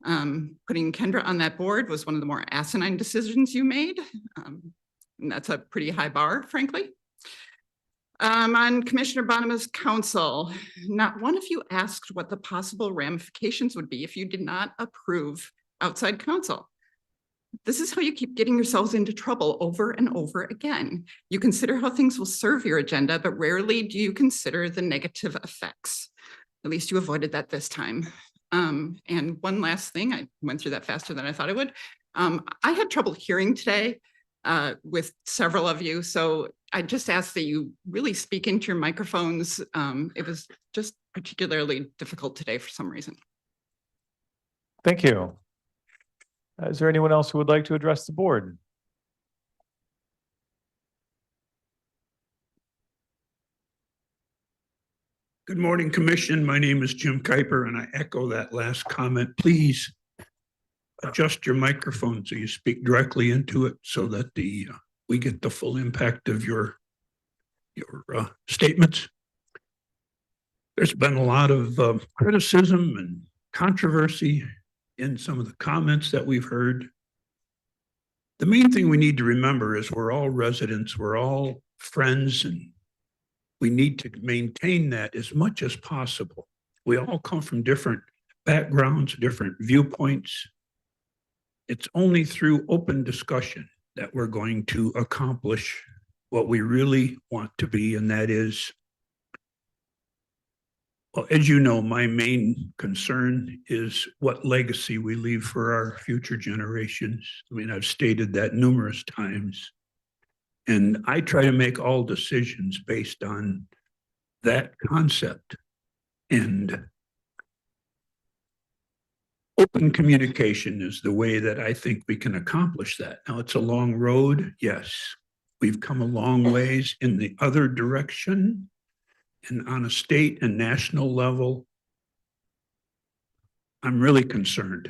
Putting Kendra on that board was one of the more asinine decisions you made. And that's a pretty high bar, frankly. On Commissioner Bonema's council, not one of you asked what the possible ramifications would be if you did not approve outside counsel. This is how you keep getting yourselves into trouble over and over again. You consider how things will serve your agenda, but rarely do you consider the negative effects. At least you avoided that this time. And one last thing, I went through that faster than I thought I would. I had trouble hearing today with several of you, so I just ask that you really speak into your microphones. It was just particularly difficult today for some reason. Thank you. Is there anyone else who would like to address the board? Good morning, Commission. My name is Jim Kuiper, and I echo that last comment. Please adjust your microphone so you speak directly into it so that we get the full impact of your statements. There's been a lot of criticism and controversy in some of the comments that we've heard. The main thing we need to remember is we're all residents, we're all friends, and we need to maintain that as much as possible. We all come from different backgrounds, different viewpoints. It's only through open discussion that we're going to accomplish what we really want to be, and that is, well, as you know, my main concern is what legacy we leave for our future generations. I mean, I've stated that numerous times, and I try to make all decisions based on that concept. And open communication is the way that I think we can accomplish that. Now, it's a long road, yes. We've come a long ways in the other direction. And on a state and national level, I'm really concerned.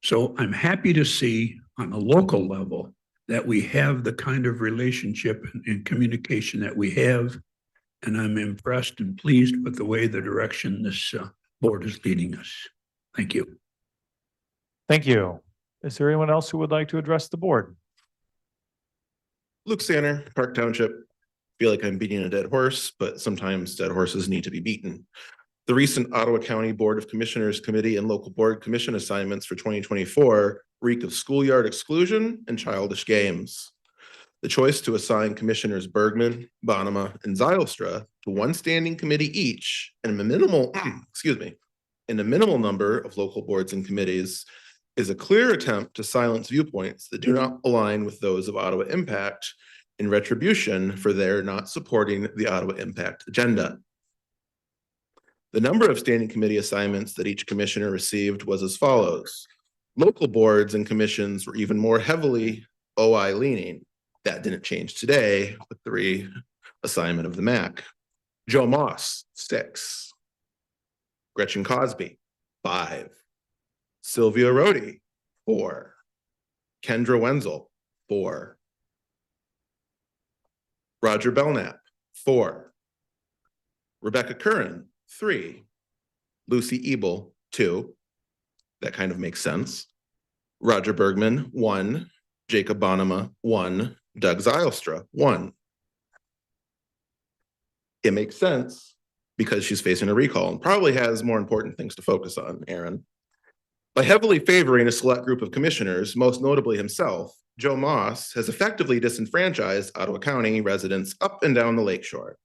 So I'm happy to see on a local level that we have the kind of relationship and communication that we have. And I'm impressed and pleased with the way the direction this board is leading us. Thank you. Thank you. Is there anyone else who would like to address the board? Luke Sanner, Park Township. Feel like I'm beating a dead horse, but sometimes dead horses need to be beaten. The recent Ottawa County Board of Commissioners Committee and Local Board Commission assignments for 2024 reek of schoolyard exclusion and childish games. The choice to assign Commissioners Bergman, Bonema, and Zylstra to one standing committee each and a minimal, in a minimal number of local boards and committees is a clear attempt to silence viewpoints that do not align with those of Ottawa Impact in retribution for their not supporting the Ottawa Impact agenda. The number of standing committee assignments that each commissioner received was as follows. Local boards and commissions were even more heavily OI leaning. That didn't change today with the reassignment of the MAC. Joe Moss, 6. Gretchen Cosby, 5. Sylvia Rhodey, 4. Kendra Wenzel, 4. Roger Belknap, 4. Rebecca Curran, 3. Lucy Ebel, 2. That kind of makes sense. Roger Bergman, 1. Jacob Bonema, 1. Doug Zylstra, 1. It makes sense because she's facing a recall and probably has more important things to focus on, Aaron. By heavily favoring a select group of commissioners, most notably himself, Joe Moss has effectively disenfranchised Ottawa County residents up and down the lakeshore.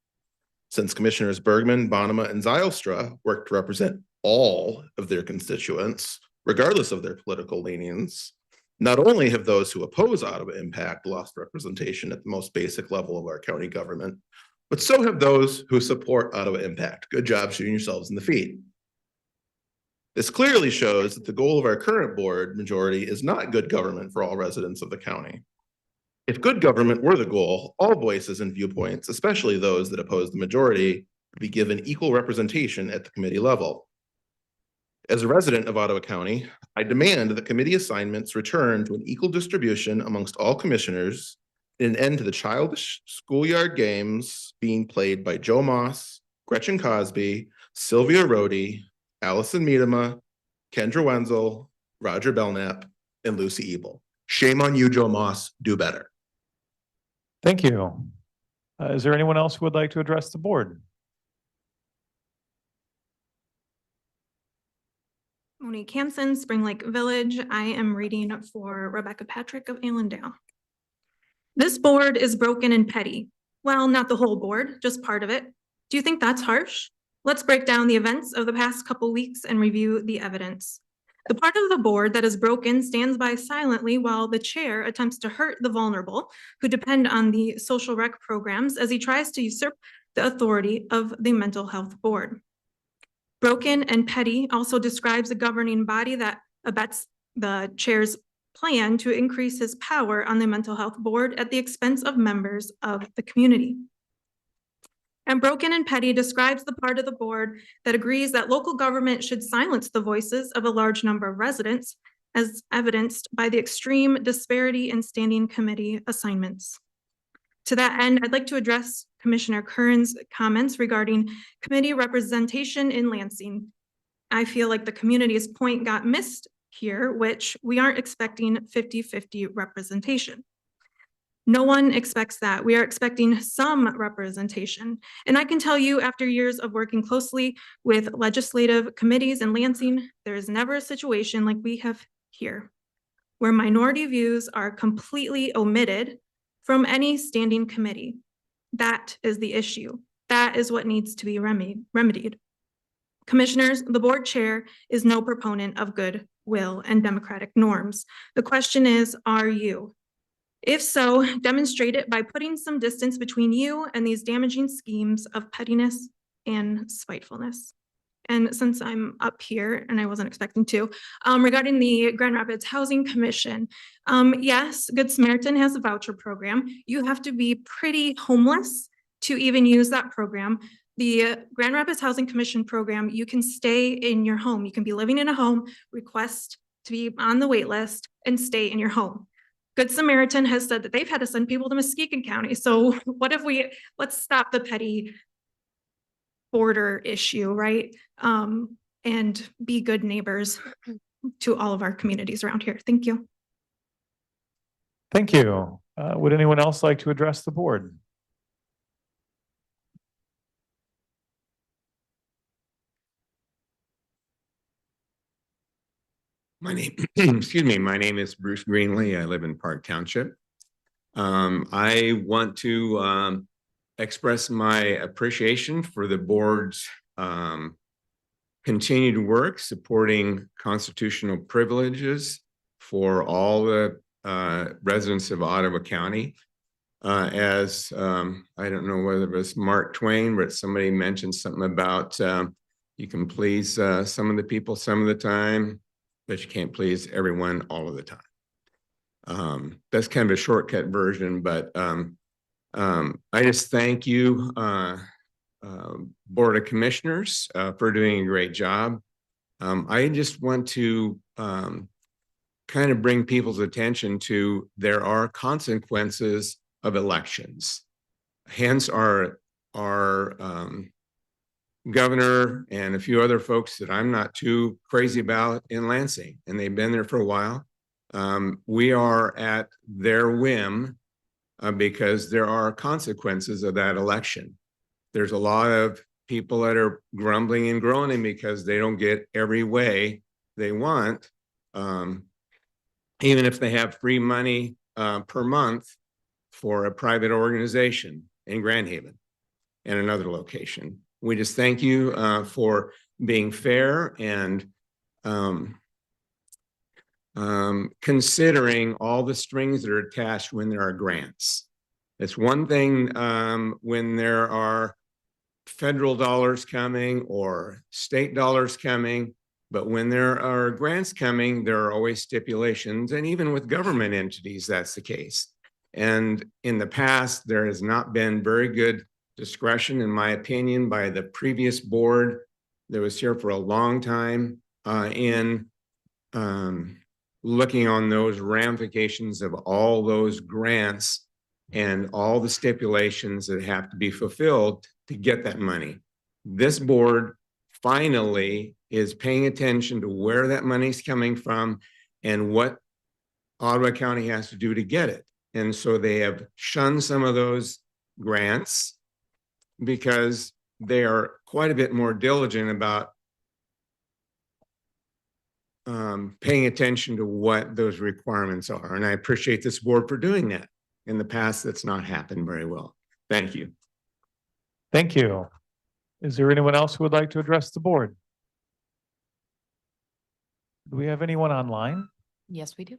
Since Commissioners Bergman, Bonema, and Zylstra work to represent all of their constituents, regardless of their political leanings, not only have those who oppose Ottawa Impact lost representation at the most basic level of our county government, but so have those who support Ottawa Impact. Good job shooting yourselves in the feet. This clearly shows that the goal of our current board majority is not good government for all residents of the county. If good government were the goal, all voices and viewpoints, especially those that oppose the majority, would be given equal representation at the committee level. As a resident of Ottawa County, I demand that committee assignments return to an equal distribution amongst all commissioners and an end to the childish schoolyard games being played by Joe Moss, Gretchen Cosby, Sylvia Rhodey, Allison Miedema, Kendra Wenzel, Roger Belknap, and Lucy Ebel. Shame on you, Joe Moss. Do better. Thank you. Is there anyone else who would like to address the board? Monique Hansen, Spring Lake Village. I am reading for Rebecca Patrick of Allendale. This board is broken and petty. Well, not the whole board, just part of it. Do you think that's harsh? Let's break down the events of the past couple weeks and review the evidence. The part of the board that is broken stands by silently while the chair attempts to hurt the vulnerable who depend on the social rec programs as he tries to usurp the authority of the mental health board. Broken and petty also describes a governing body that abets the chair's plan to increase his power on the mental health board at the expense of members of the community. And broken and petty describes the part of the board that agrees that local government should silence the voices of a large number of residents, as evidenced by the extreme disparity in standing committee assignments. To that end, I'd like to address Commissioner Curran's comments regarding committee representation in Lansing. I feel like the community's point got missed here, which we aren't expecting 50-50 representation. No one expects that. We are expecting some representation. And I can tell you, after years of working closely with legislative committees in Lansing, there is never a situation like we have here, where minority views are completely omitted from any standing committee. That is the issue. That is what needs to be remedied. Commissioners, the board chair is no proponent of goodwill and democratic norms. The question is, are you? If so, demonstrate it by putting some distance between you and these damaging schemes of pettiness and spitefulness. And since I'm up here, and I wasn't expecting to, regarding the Grand Rapids Housing Commission, yes, Good Samaritan has a voucher program. You have to be pretty homeless to even use that program. The Grand Rapids Housing Commission program, you can stay in your home. You can be living in a home, request to be on the wait list, and stay in your home. Good Samaritan has said that they've had to send people to Muskegon County. So what if let's stop the petty border issue, right? And be good neighbors to all of our communities around here. Thank you. Thank you. Would anyone else like to address the board? My name, excuse me, my name is Bruce Greenlee. I live in Park Township. I want to express my appreciation for the board's continued work supporting constitutional privileges for all the residents of Ottawa County. As I don't know whether it was Mark Twain, but somebody mentioned something about you can please some of the people some of the time, but you can't please everyone all of the time. That's kind of a shortcut version, but I just thank you, Board of Commissioners, for doing a great job. I just want to kind of bring people's attention to there are consequences of elections. Hence our governor and a few other folks that I'm not too crazy about in Lansing, and they've been there for a while. We are at their whim because there are consequences of that election. there's a lot of people that are grumbling and groaning because they don't get every way they want. Even if they have free money per month for a private organization in Grand Haven and another location. We just thank you for being fair and considering all the strings that are attached when there are grants. It's one thing when there are federal dollars coming or state dollars coming, but when there are grants coming, there are always stipulations, and even with government entities, that's the case. And in the past, there has not been very good discretion, in my opinion, by the previous board that was here for a long time in looking on those ramifications of all those grants and all the stipulations that have to be fulfilled to get that money. This board finally is paying attention to where that money's coming from and what Ottawa County has to do to get it. And so they have shunned some of those grants because they are quite a bit more diligent about paying attention to what those requirements are. And I appreciate this board for doing that. In the past, that's not happened very well. Thank you. Thank you. Is there anyone else who would like to address the board? Do we have anyone online? Yes, we do.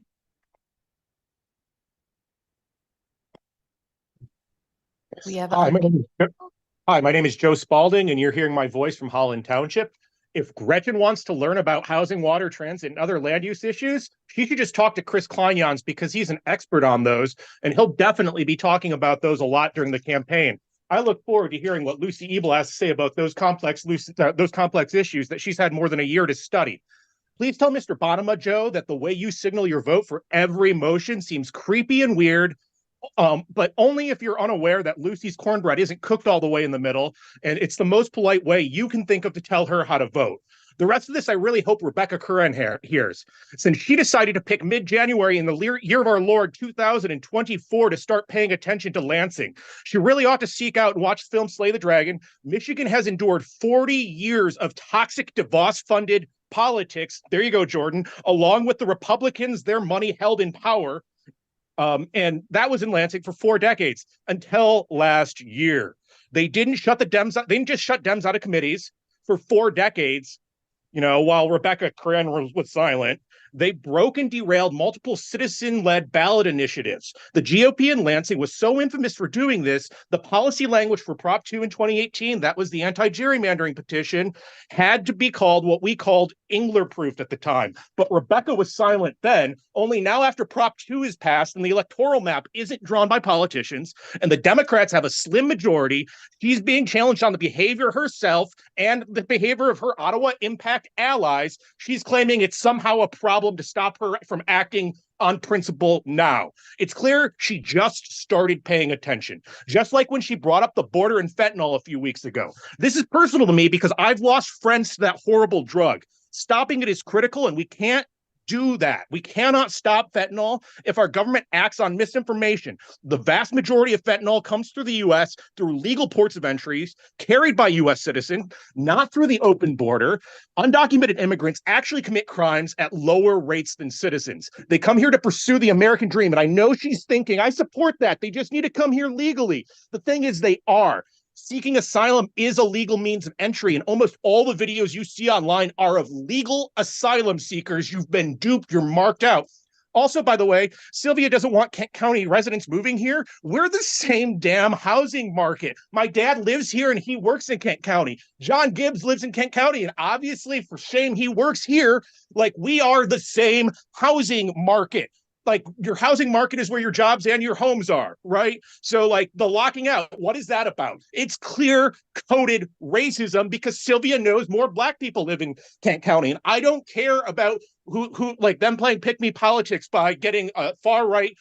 We have. Hi, my name is Joe Spalding, and you're hearing my voice from Holland Township. If Gretchen wants to learn about housing, water, transit, and other land use issues, she should just talk to Chris Kleinjans because he's an expert on those, and he'll definitely be talking about those a lot during the campaign. I look forward to hearing what Lucy Ebel has to say about those complex issues that she's had more than a year to study. Please tell Mr. Bonema, Joe, that the way you signal your vote for every motion seems creepy and weird, but only if you're unaware that Lucy's cornbread isn't cooked all the way in the middle, and it's the most polite way you can think of to tell her how to vote. The rest of this, I really hope Rebecca Curran hears, since she decided to pick mid-January in the year of our Lord 2024 to start paying attention to Lansing. She really ought to seek out and watch the film Slay the Dragon. Michigan has endured 40 years of toxic DeVos-funded politics. There you go, Jordan. Along with the Republicans, their money held in power. And that was in Lansing for 4 decades until last year. They didn't shut the Dems out. They didn't just shut Dems out of committees for 4 decades. You know, while Rebecca Curran was silent, they broke and derailed multiple citizen-led ballot initiatives. The GOP in Lansing was so infamous for doing this, the policy language for Prop 2 in 2018, that was the anti-gerrymandering petition, had to be called what we called Engler-proofed at the time. But Rebecca was silent then, only now after Prop 2 is passed and the electoral map isn't drawn by politicians, and the Democrats have a slim majority, she's being challenged on the behavior herself and the behavior of her Ottawa Impact allies. She's claiming it's somehow a problem to stop her from acting on principle now. It's clear she just started paying attention, just like when she brought up the border and fentanyl a few weeks ago. This is personal to me because I've lost friends to that horrible drug. Stopping it is critical, and we can't do that. We cannot stop fentanyl if our government acts on misinformation. The vast majority of fentanyl comes through the U.S. through legal ports of entries, carried by U.S. citizens, not through the open border. Undocumented immigrants actually commit crimes at lower rates than citizens. They come here to pursue the American dream, and I know she's thinking, I support that. They just need to come here legally. The thing is, they are. Seeking asylum is a legal means of entry, and almost all the videos you see online are of legal asylum seekers. You've been duped. You're marked out. Also, by the way, Sylvia doesn't want Kent County residents moving here. We're the same damn housing market. My dad lives here and he works in Kent County. John Gibbs lives in Kent County, and obviously, for shame, he works here. Like, we are the same housing market. Like, your housing market is where your jobs and your homes are, right? So, like, the locking out, what is that about? It's clear coded racism because Sylvia knows more Black people live in Kent County. And I don't care about who like them playing pick me politics by getting a far right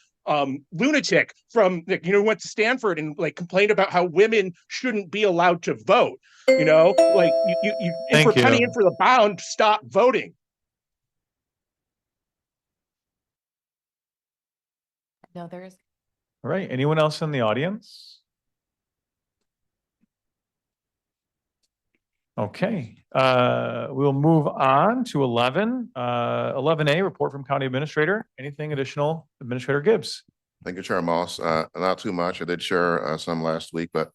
lunatic from, you know, went to Stanford and like complained about how women shouldn't be allowed to vote. You know, like if we're penny in for the pound, stop voting. No, there is. All right. Anyone else in the audience? Okay, we'll move on to 11. 11A, report from County Administrator. Anything additional, Administrator Gibbs? Thank you, Chair Moss. Not too much. I did share some last week, but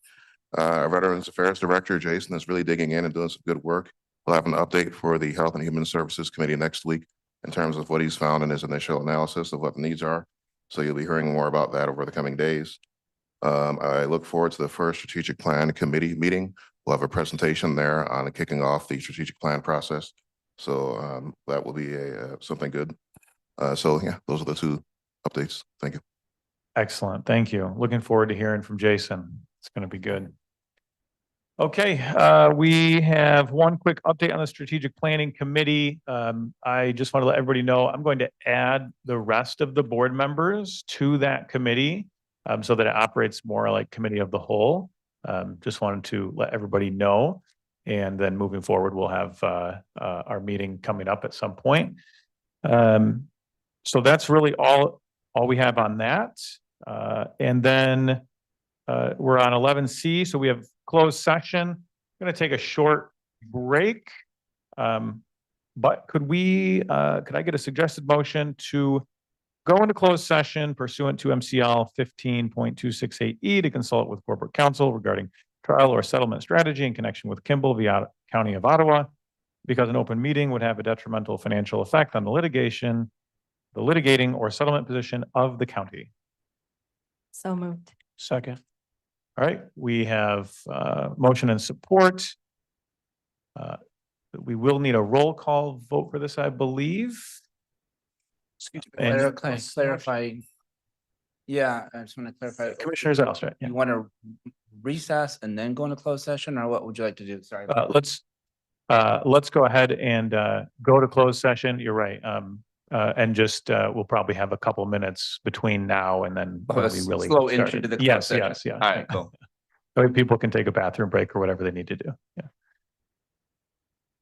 our Veterans Affairs Director, Jason, is really digging in and doing some good work. We'll have an update for the Health and Human Services Committee next week in terms of what he's found in his initial analysis of what the needs are. So you'll be hearing more about that over the coming days. I look forward to the first strategic plan committee meeting. We'll have a presentation there on kicking off the strategic plan process. So that will be something good. So yeah, those are the two updates. Thank you. Excellent. Thank you. Looking forward to hearing from Jason. It's going to be good. Okay, we have one quick update on the strategic planning committee. I just want to let everybody know I'm going to add the rest of the board members to that committee so that it operates more like committee of the whole. Just wanted to let everybody know. And then moving forward, we'll have our meeting coming up at some point. So that's really all we have on that. And then we're on 11C, so we have closed session. I'm going to take a short break. But could I get a suggested motion to go into closed session pursuant to MCL 15.268E to consult with corporate counsel regarding trial or settlement strategy in connection with Kimball via County of Ottawa, because an open meeting would have a detrimental financial effect on the litigating or settlement position of the county. So moved. Second. All right, we have motion and support. We will need a roll call vote for this, I believe. And Clarify. Yeah, I just want to clarify. Commissioner Zales, right? Yeah. You want to recess and then go into closed session, or what would you like to do? Sorry. Let's go ahead and go to closed session. You're right. And just we'll probably have a couple minutes between now and then when we really slow start entry it. to the closed Yes, session. yes, yeah. All right, cool. That way people can take a bathroom break or whatever they need to do. Yeah.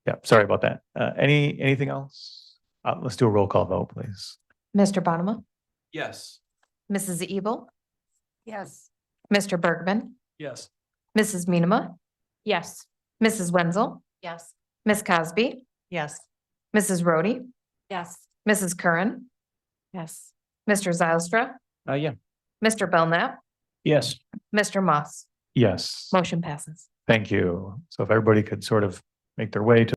Yeah, sorry about that. Anything else? Let's do a roll call vote, please. Mr. Bonema, Yes. Mrs. Ebel, Yes. Mr. Bergman, Yes. Mrs. Minema, Yes. Mrs. Wenzel, Yes. Ms. Cosby, Yes. Mrs. Rhodey, Yes. Mrs. Curran, Yes. Mr. Zylstra, Yeah. Mr. Belknap, Yes. Mr. Moss. Yes. Motion passes. Thank you. So if everybody could sort of make their way to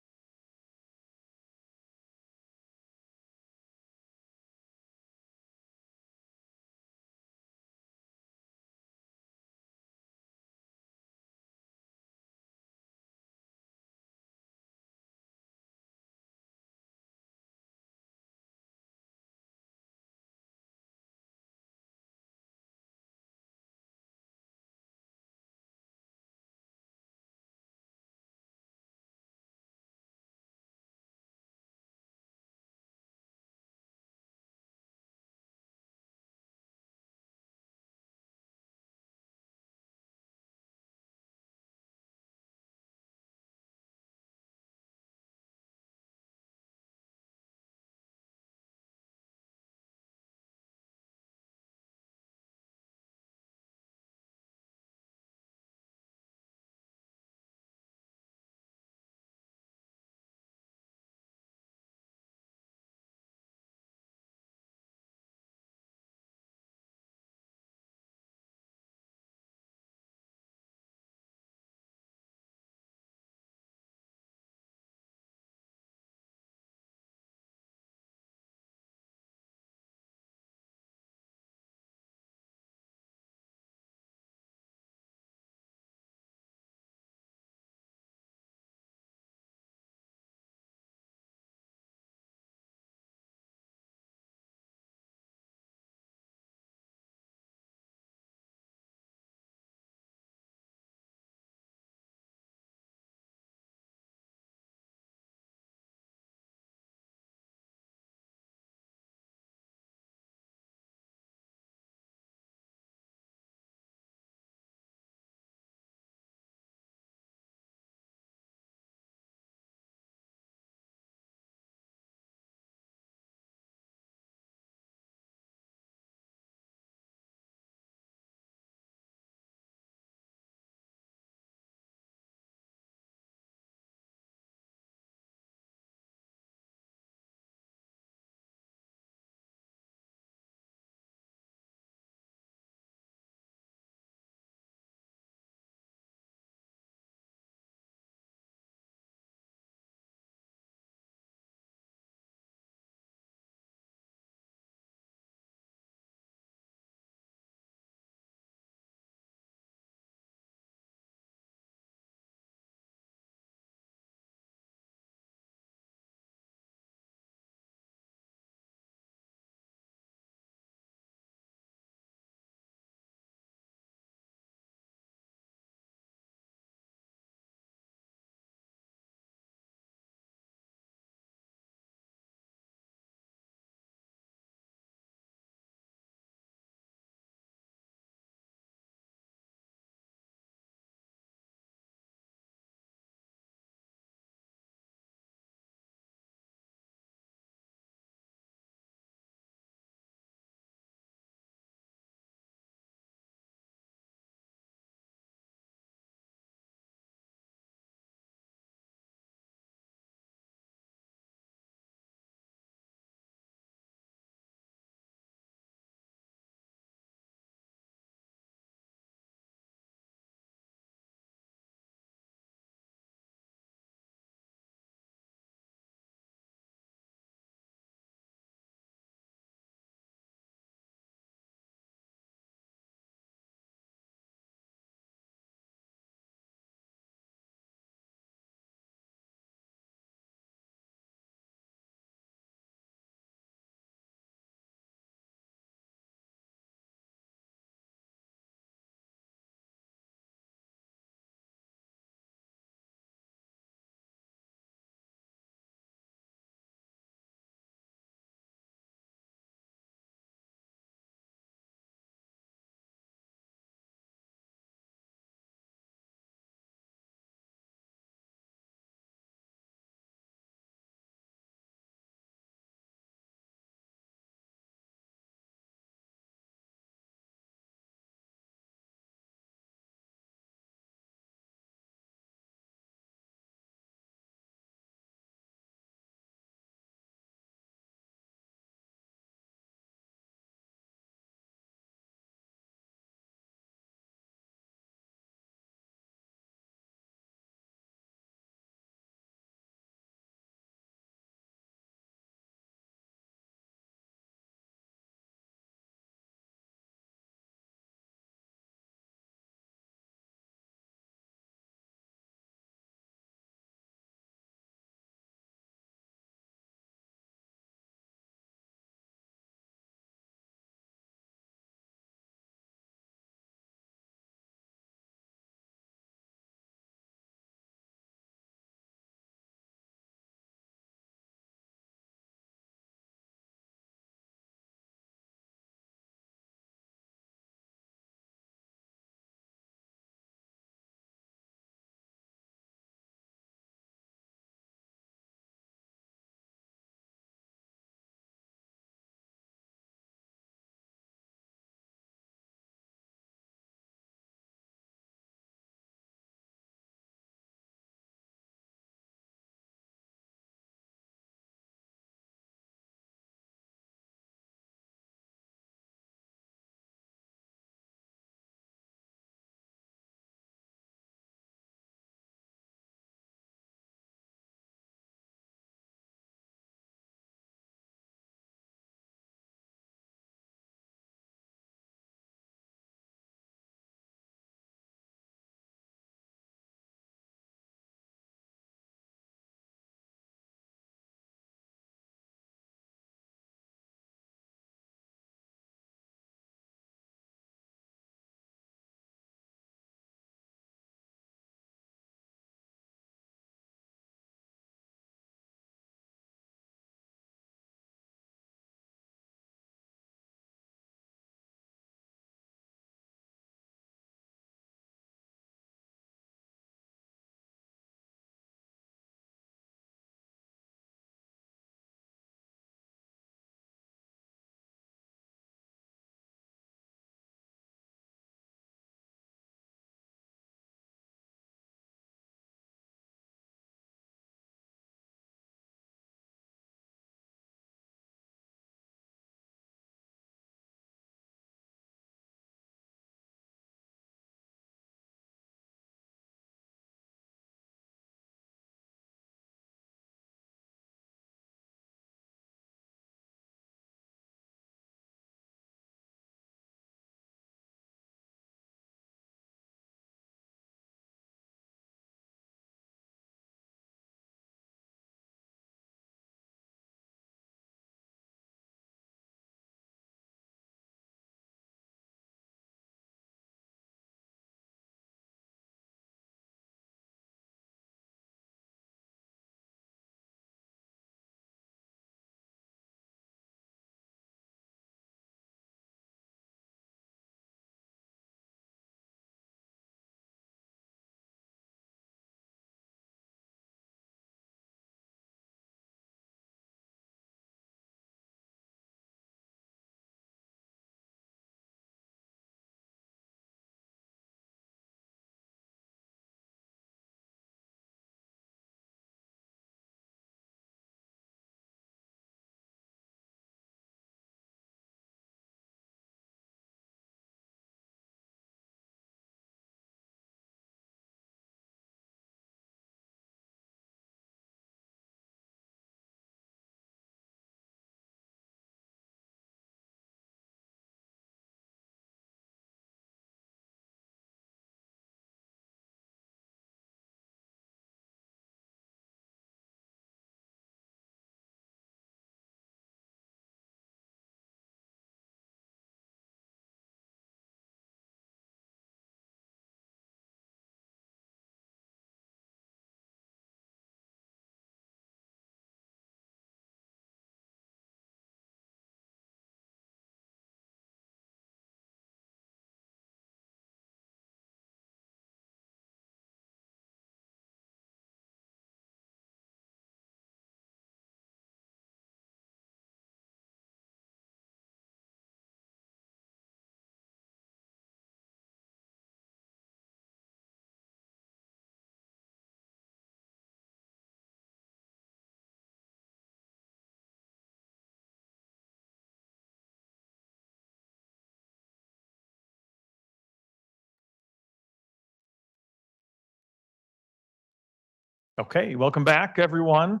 Okay, welcome back, everyone.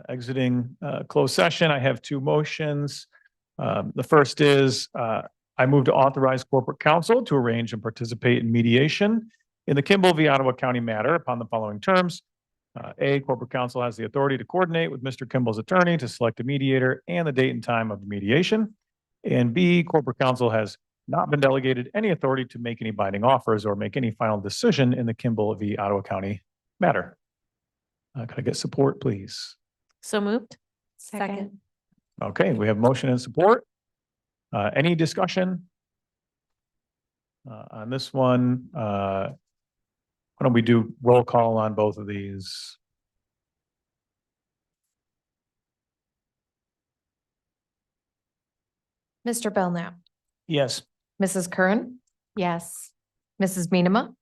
Exiting closed session, I have two motions. The first is I move to authorize corporate counsel to arrange and participate in mediation in the Kimball v. Ottawa County matter upon the following terms. A, corporate counsel has the authority to coordinate with Mr. Kimball's attorney to select a mediator and the date and time of the mediation. And B, corporate counsel has not been delegated any authority to make any binding offers or make any final decision in the Kimball v. Ottawa County matter. Could I get support, please? So moved. Second. Okay, we have motion and support. Any discussion? On this one, why don't we do roll call on both of these? Mr. Belknap, Yes. Mrs. Curran, Yes. Mrs. Menema,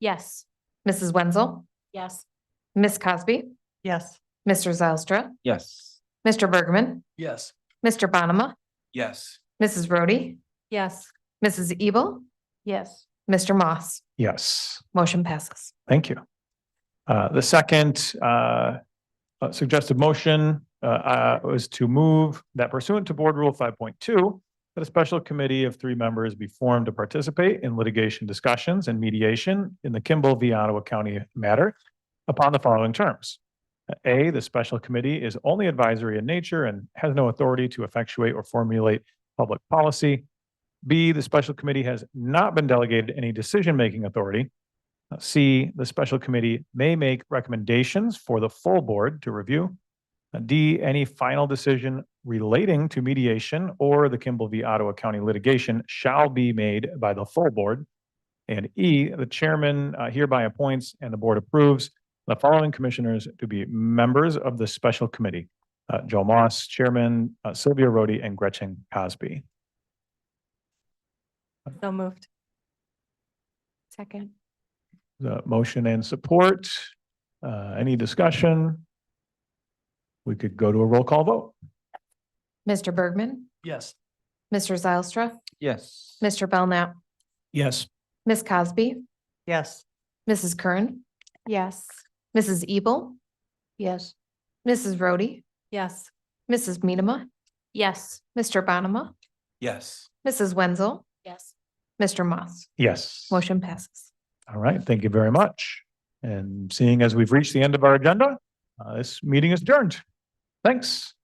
Yes. Mrs. Wenzel, Yes. Ms. Cosby, Yes. Mr. Zylstra, Yes. Mr. Bergman, Yes. Mr. Bonema, Yes. Mrs. Rhodey, Yes. Mrs. Ebel, Yes. Mr. Moss. Yes, Motion passes. thank you. The second suggested motion was to move that pursuant to Board Rule 5.2, that a special committee of 3 members be formed to participate in litigation discussions and mediation in the Kimball v. Ottawa County matter upon the following terms. A, the special committee is only advisory in nature and has no authority to effectuate or formulate public policy. B, the special committee has not been delegated any decision-making authority. C, the special committee may make recommendations for the full board to review. D, any final decision relating to mediation or the Kimball v. Ottawa County litigation shall be made by the full board. And E, the chairman hereby appoints and the board approves the following commissioners to be members of the special committee. Joe Moss, chairman, Sylvia Rhodey, and Gretchen Cosby. So moved. Second. The motion and support. Any discussion? We could go to a roll call vote. Mr. Bergman, Yes. Mr. Zylstra, Yes. Mr. Belknap, Yes. Ms. Cosby, Yes. Mrs. Curran, Yes. Mrs. Ebel, Yes. Mrs. Rhodey, Yes. Mrs. Menema, Yes. Mr. Bonema, Yes. Mrs. Wenzel, Yes. Mr. Moss. Yes. Motion passes. All right, thank you very much. And seeing as we've reached the end of our agenda, this meeting is adjourned. Thanks.